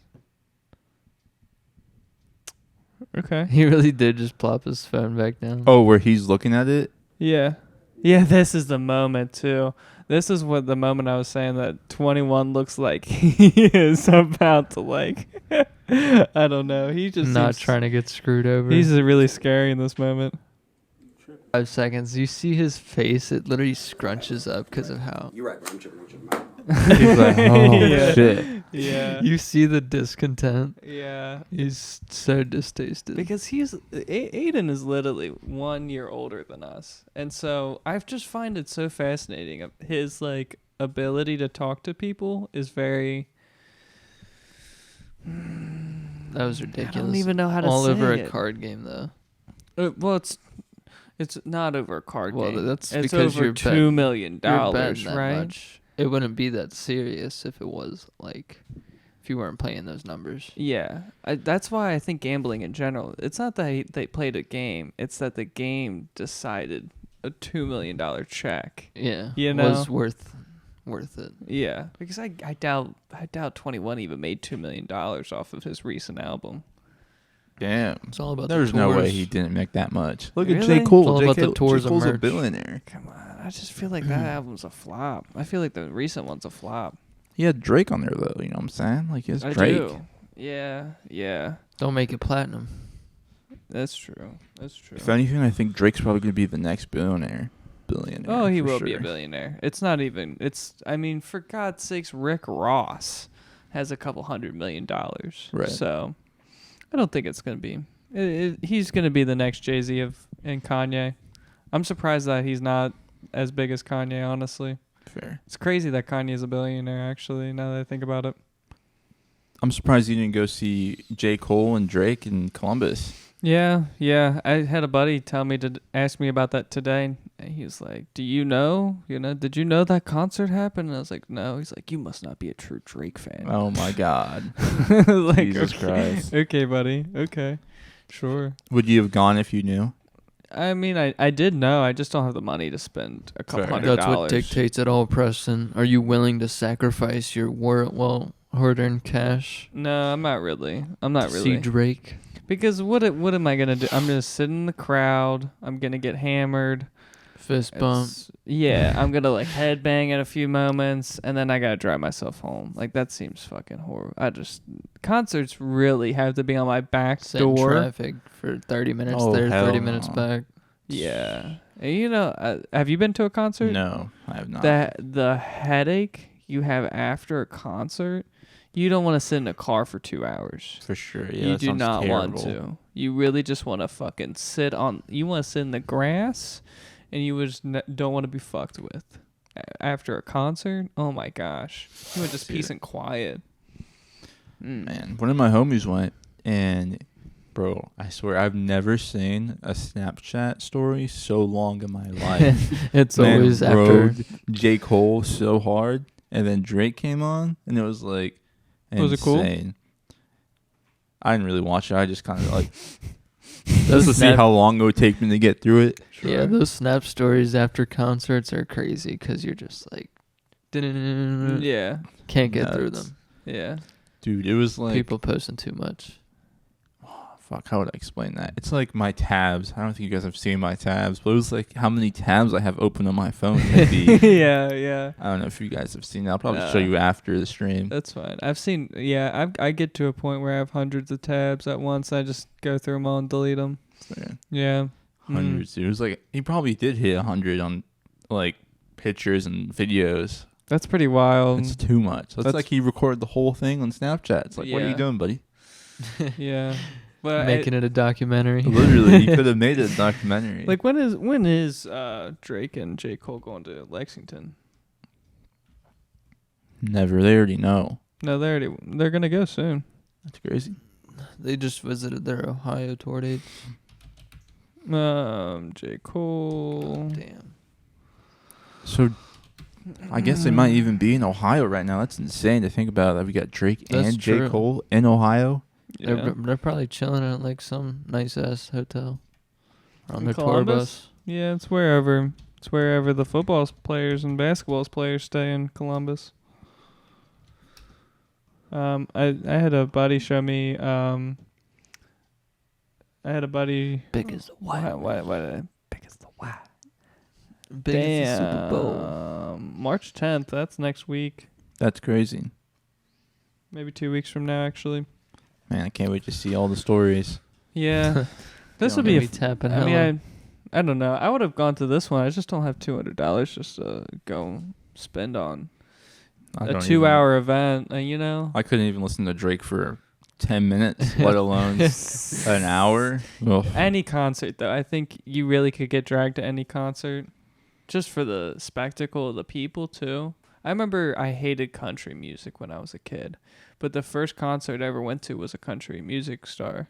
okay. He really did just plop his phone back down. Oh, where he's looking at it? Yeah, this is the moment too. This is what the moment I was saying that 21 looks like he is about to like. I don't know. He just not seems, trying to get screwed over. He's really scary in this moment. 5 seconds. You see his face? It literally scrunches up because of how. You're right, bro. I'm tripping. He's like, oh shit. Yeah. You see the discontent. Yeah. He's so distasteful. Because Aiden is literally 1 year older than us. And so I just find it so fascinating. His like ability to talk to people is very... That was ridiculous. I don't even know how to all say over it. A card game, though. Well, it's not over a card game. Well, that's it's because over you're $2 million, you're betting that right? much. It wouldn't be that serious if it was like if you weren't playing those numbers. Yeah, that's why I think gambling in general. It's not that they played a game; it's that the game decided a $2 million check. Yeah, was worth it. Yeah, because I doubt 21 even made $2 million off of his recent album. Damn, it's all about. There's the no tours. way he didn't make that much. Look Really? at J. Cole. It's all about the tours J. of Cole's a merch. billionaire. Come on, I just feel like that album's a flop. I feel like the recent one's a flop. He had Drake on there though. You know what I'm saying? Like he has I Drake. do. Yeah. Don't make it platinum. That's true. If anything, I think Drake's probably gonna be the next billionaire. Oh, he for will sure. be a billionaire. It's not even. I mean, for God's sakes, Rick Ross has a couple $100 million. Right. So, I don't think it's gonna be. He's gonna be the next Jay-Z and Kanye. I'm surprised that he's not as big as Kanye. Honestly, fair. It's crazy that Kanye's a billionaire. Actually, now that I think about it. I'm surprised you didn't go see J. Cole and Drake in Columbus. Yeah. I had a buddy tell me to ask me about that today. And he was like, "Do you know? Did you know that concert happened?" And I was like, "No." He's like, "You must not be a true Drake fan." Oh my God. Like, Jesus Christ. Okay, buddy. Okay. Sure. Would you have gone if you knew? I mean, I did know. I just don't have the money to spend a couple $100. That's what dictates it all, Preston. Are you willing to sacrifice your hard-earned cash? No, I'm not really. See Drake? Because what am I gonna do? I'm gonna sit in the crowd. I'm gonna get hammered. Fist bump. Yeah, I'm gonna like headbang at a few moments, and then I gotta drive myself home. Like that seems fucking horrible. Concerts really have to be on my back Sit in door. traffic for 30 minutes there, 30 minutes back. Yeah, and have you been to a concert? No, I have not. The headache you have after a concert. You don't want to sit in a car for 2 hours. For sure, yeah. You do not want to. You really just want to fucking sit on... You want to sit in the grass, and you just don't want to be fucked with. After a concert, oh my gosh. You want just peace and quiet. Man, one of my homies went, and Bro, I swear I've never seen a Snapchat story so long in my life. It's Man always rode after J. Cole so hard, and then Drake came on, and it was like insane. Was it cool? I didn't really watch it. I just kind of like those just to see how long it would take me to get through it. Yeah, those Snap stories after concerts are crazy because you're just like, yeah, can't get through them. Yeah, dude, it was like people posting too much. Fuck, how would I explain that? It's like my tabs. I don't think you guys have seen my tabs, but it was like how many tabs I have open on my phone. Maybe. yeah. I don't know if you guys have seen that. I'll probably show you after the stream. That's fine. I've seen. Yeah, I get to a point where I have hundreds of tabs at once. I just go through them all and delete them. Yeah. Hundreds. It was like he probably did hit 100 on like pictures and videos. That's pretty wild. It's too much. That's like he recorded the whole thing on Snapchat. It's like, what are you doing, buddy? Yeah. But making it a documentary. Literally, he could have made it a documentary. Like when is Drake and J. Cole going to Lexington? Never. They already know. No, they're gonna go soon. That's crazy. They just visited their Ohio tour dates. J. Cole. Damn. So, I guess they might even be in Ohio right now. That's insane to think about. That we got Drake and J. Cole in Ohio. Yeah. They're probably chilling at like some nice ass hotel on their Columbus? tour bus. Yeah, it's wherever the football players and basketball players stay in Columbus. I had a buddy show me. I had a buddy. Big as the Y. What? Big as the Y. Big as the Super Bowl. March 10th. That's next week. That's crazy. Maybe 2 weeks from now, actually. Man, I can't wait to see all the stories. Yeah, this would be tapping. I mean, I don't know. I would have gone to this one. I just don't have $200 just to go spend on a 2-hour event. You know, I couldn't even listen to Drake for 10 minutes, let alone an hour. Ugh. Any concert, though, I think you really could get dragged to any concert, just for the spectacle of the people too. I remember I hated country music when I was a kid, but the first concert I ever went to was a country music star.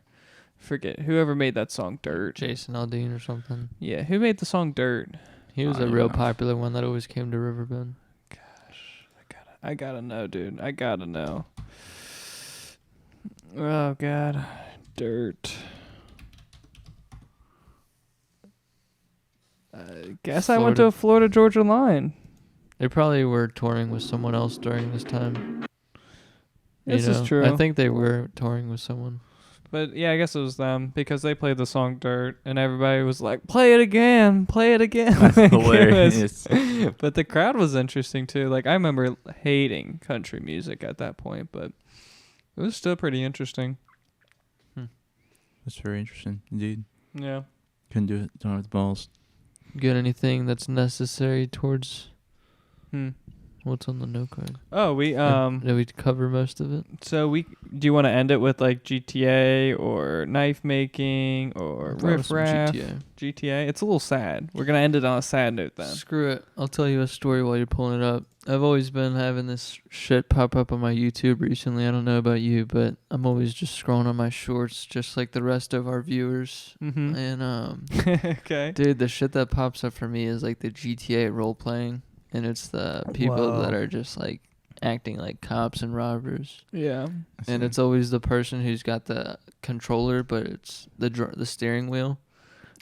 Forget whoever made that song Dirt. Jason Aldean or something. Yeah, who made the song Dirt? He was a real popular one that always came to Riverbend. Gosh, I gotta know, dude. I gotta know. Oh God, Dirt. I guess I went to a Florida Georgia line. They probably were touring with someone else during this time. This is true. I think they were touring with someone. But yeah, I guess it was them because they played the song Dirt and everybody was like, play it again. That's hilarious. But the crowd was interesting too. Like I remember hating country music at that point, but it was still pretty interesting. That's very interesting indeed. Yeah. Couldn't do it. Don't have the balls. Got anything that's necessary towards what's on the no card? Oh, did we cover most of it? So do you want to end it with like GTA or knife making or riff raff? GTA. It's a little sad. We're gonna end it on a sad note then. Screw it. I'll tell you a story while you're pulling it up. I've always been having this shit pop up on my YouTube recently. I don't know about you, but I'm always just scrolling on my shorts, just like the rest of our viewers. Mm-hmm. And okay, dude, the shit that pops up for me is like the GTA role playing, and it's the people that are just like acting like cops and robbers. Yeah, and it's always the person who's got the controller, but it's the steering wheel.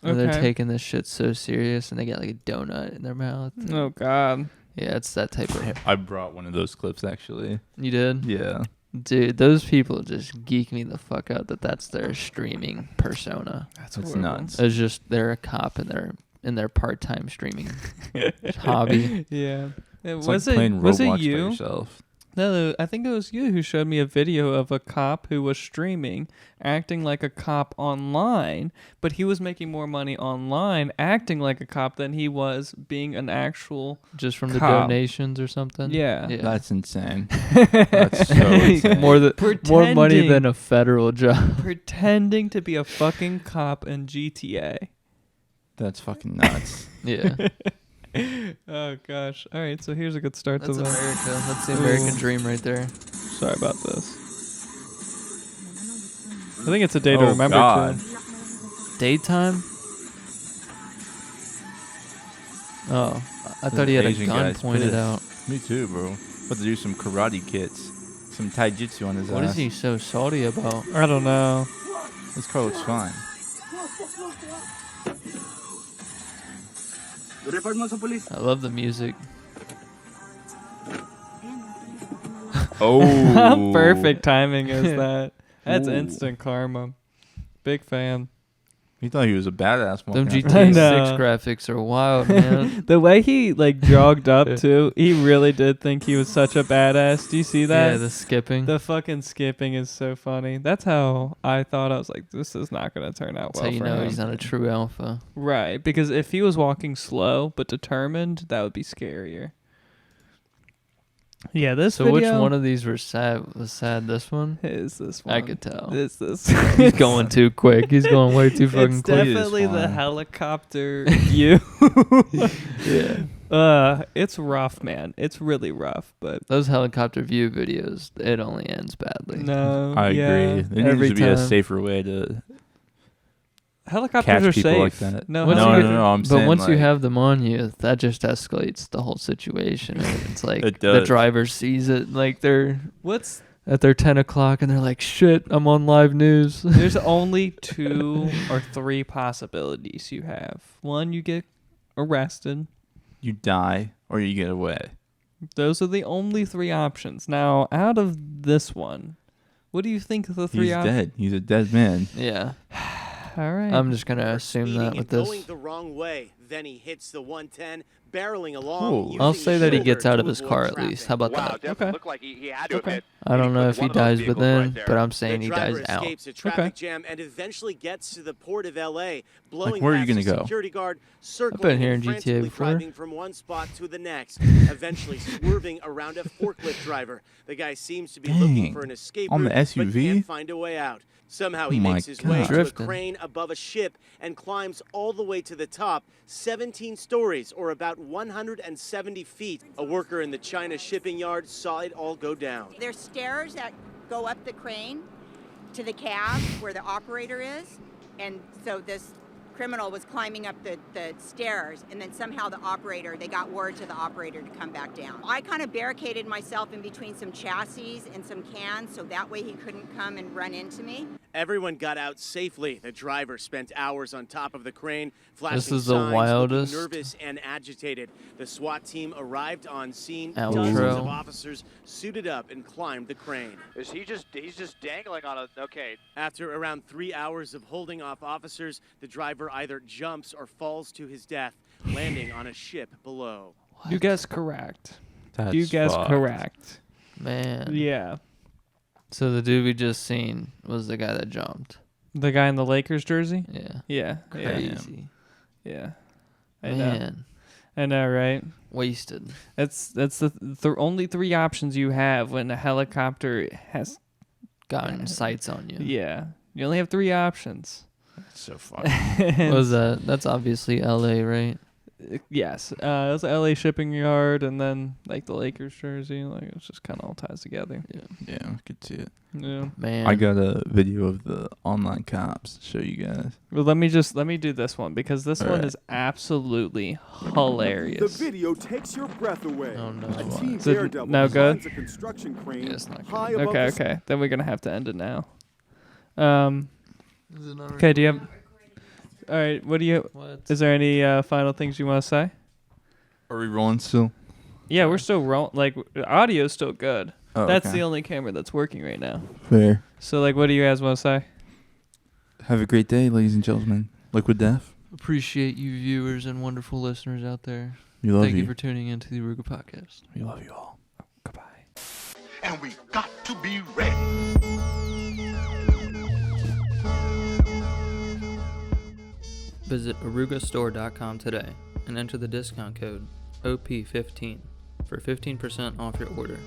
And they're taking this shit so serious, and they got like a donut in their mouth. Oh God. Yeah, it's that type of... I brought one of those clips, actually. You did? Yeah. Dude, those people just geek me the fuck out that's their streaming persona. That's nuts. It's just they're a cop in their part-time streaming hobby. Yeah. It's was like playing Roblox by yourself. No, I think it was you who showed me a video of a cop who was streaming, acting like a cop online, but he was making more money online acting like a cop than he was being an actual just from cop. The donations or something. Yeah. That's insane. That's so insane. More money than a federal job. Pretending to be a fucking cop in GTA. That's fucking nuts. Yeah. Oh gosh. All right, so here's a good start That's to that. America. That's the American dream right there. Sorry about this. I think it's a day to remember God. too. Daytime? Oh, I thought he had Asian a gun guy's pointed pissed. out. Me too, bro. About to do some karate kits, some taijutsu on his What ass. is he so salty about? I don't know. This car looks fine. I love the music. Oh, How perfect timing is that? That's Ooh. instant karma. Big fan. He thought he was a badass. Them walking out GTA there. 6 graphics are wild, man. The way he like jogged up too, he really did think he was such a badass. Do you see that? Yeah, the skipping. The fucking skipping is so funny. That's how I thought. I was like, this is not going to turn out That's well how you for know him. he's not a true alpha. Right, because if he was walking slow but determined, that would be scarier. Yeah, this So video, which one of these was sad? This one? is this one? I could tell. Is this? He's going too quick. He's going way too fucking It's quick. definitely the fine. helicopter view. Yeah. It's rough, man. It's really rough, but Those helicopter view videos, it only ends badly. no, I yeah, agree. There needs every to be a time. safer way to Helicopters catch are people safe. like that. No, Once no, you no, get- no, I'm but saying, once you like, have them on you, that just escalates the whole situation. It's like It the does. driver sees it, like they're what's at their 10 o'clock and they're like, shit, I'm on live news. there's only 2 or 3 possibilities you have. One, you get arrested. you die or you get away. Those are the only 3 options. Now, out of this one, what do you think the 3 He's options? dead. He's a dead man. Yeah. All right. I'm just going to assume that with this. Going the wrong way. Then he hits the 110, barreling along. I'll say that he gets out of his car at least. How about that? Okay. Looked like he had to admit. I don't know if he dies within, but I'm The saying he driver dies out. escapes a traffic jam and eventually gets to the port of L.A., blowing where are you past gonna a go? security guard, I've circling been here in and GTA frantically before. driving from one spot to the next, eventually swerving around a forklift driver. The guy seems to be looking Dang. for an escape On the route, but SUV? can't find a way out. Somehow he Oh my makes his way God. to a Drifting. crane above a ship and climbs all the way to the top, 17 stories or about 170 feet. A worker in the China shipping yard saw it all go down. There's stairs that go up the crane to the cab where the operator is. And so this criminal was climbing up the stairs, and then somehow they got word to the operator to come back down. I kind of barricaded myself in between some chassis and some cans so that way he couldn't come and run into me. Everyone got out safely. The driver spent hours on top of the crane, flashing This is the signs, looking wildest nervous and agitated. The SWAT team arrived on scene. Outro. Dozens of officers suited up and climbed the crane. He's just dangling on a, okay. After around 3 hours of holding off officers, the driver either jumps or falls to his death, landing on a ship below. You guessed correct. That's you guessed fucked. correct. Man. Yeah. So the dude we just seen was the guy that jumped. The guy in the Lakers jersey? Yeah. Yeah. Crazy. Yeah. I know. Man. I know, right? Wasted. That's the only 3 options you have when a helicopter has Gotten sights on you. Yeah. You only have 3 options. That's so fun. What was that? That's obviously LA, right? Yes. It was the LA shipping yard and then like the Lakers jersey. Like it's just kind of all ties together. Yeah. Yeah, I could see it. Yeah. Man. I got a video of the online cops to show you guys. Well, let me do this one because this All one right. is absolutely hilarious. The video takes your breath away. Oh no. A team Is it daredevil no good? finds a construction crane Yeah, it's not good. high above Okay, the okay. Then we're gonna have to end it now. Is it not Okay, do you have? All right. What do you? What? Is there any final things you want to say? Are we rolling still? Yeah, we're still rolling. Like audio's still good. Oh, That's okay. the only camera that's working right now. Fair. So like, what do you guys want to say? Have a great day, ladies and gentlemen. Liquid Death. Appreciate you viewers and wonderful listeners out there. We love Thank you you. for tuning into the Oruga Podcast. We love you all. Goodbye. And we got to be ready. Visit orugastore.com today and enter the discount code OP15 for 15% off your order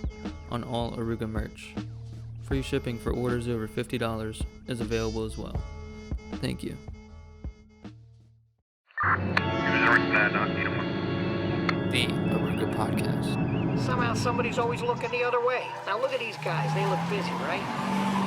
on all Oruga merch. Free shipping for orders over $50 is available as well. Thank you. The Oruga Podcast. Somehow somebody's always looking the other way. Now look at these guys. They look busy, right?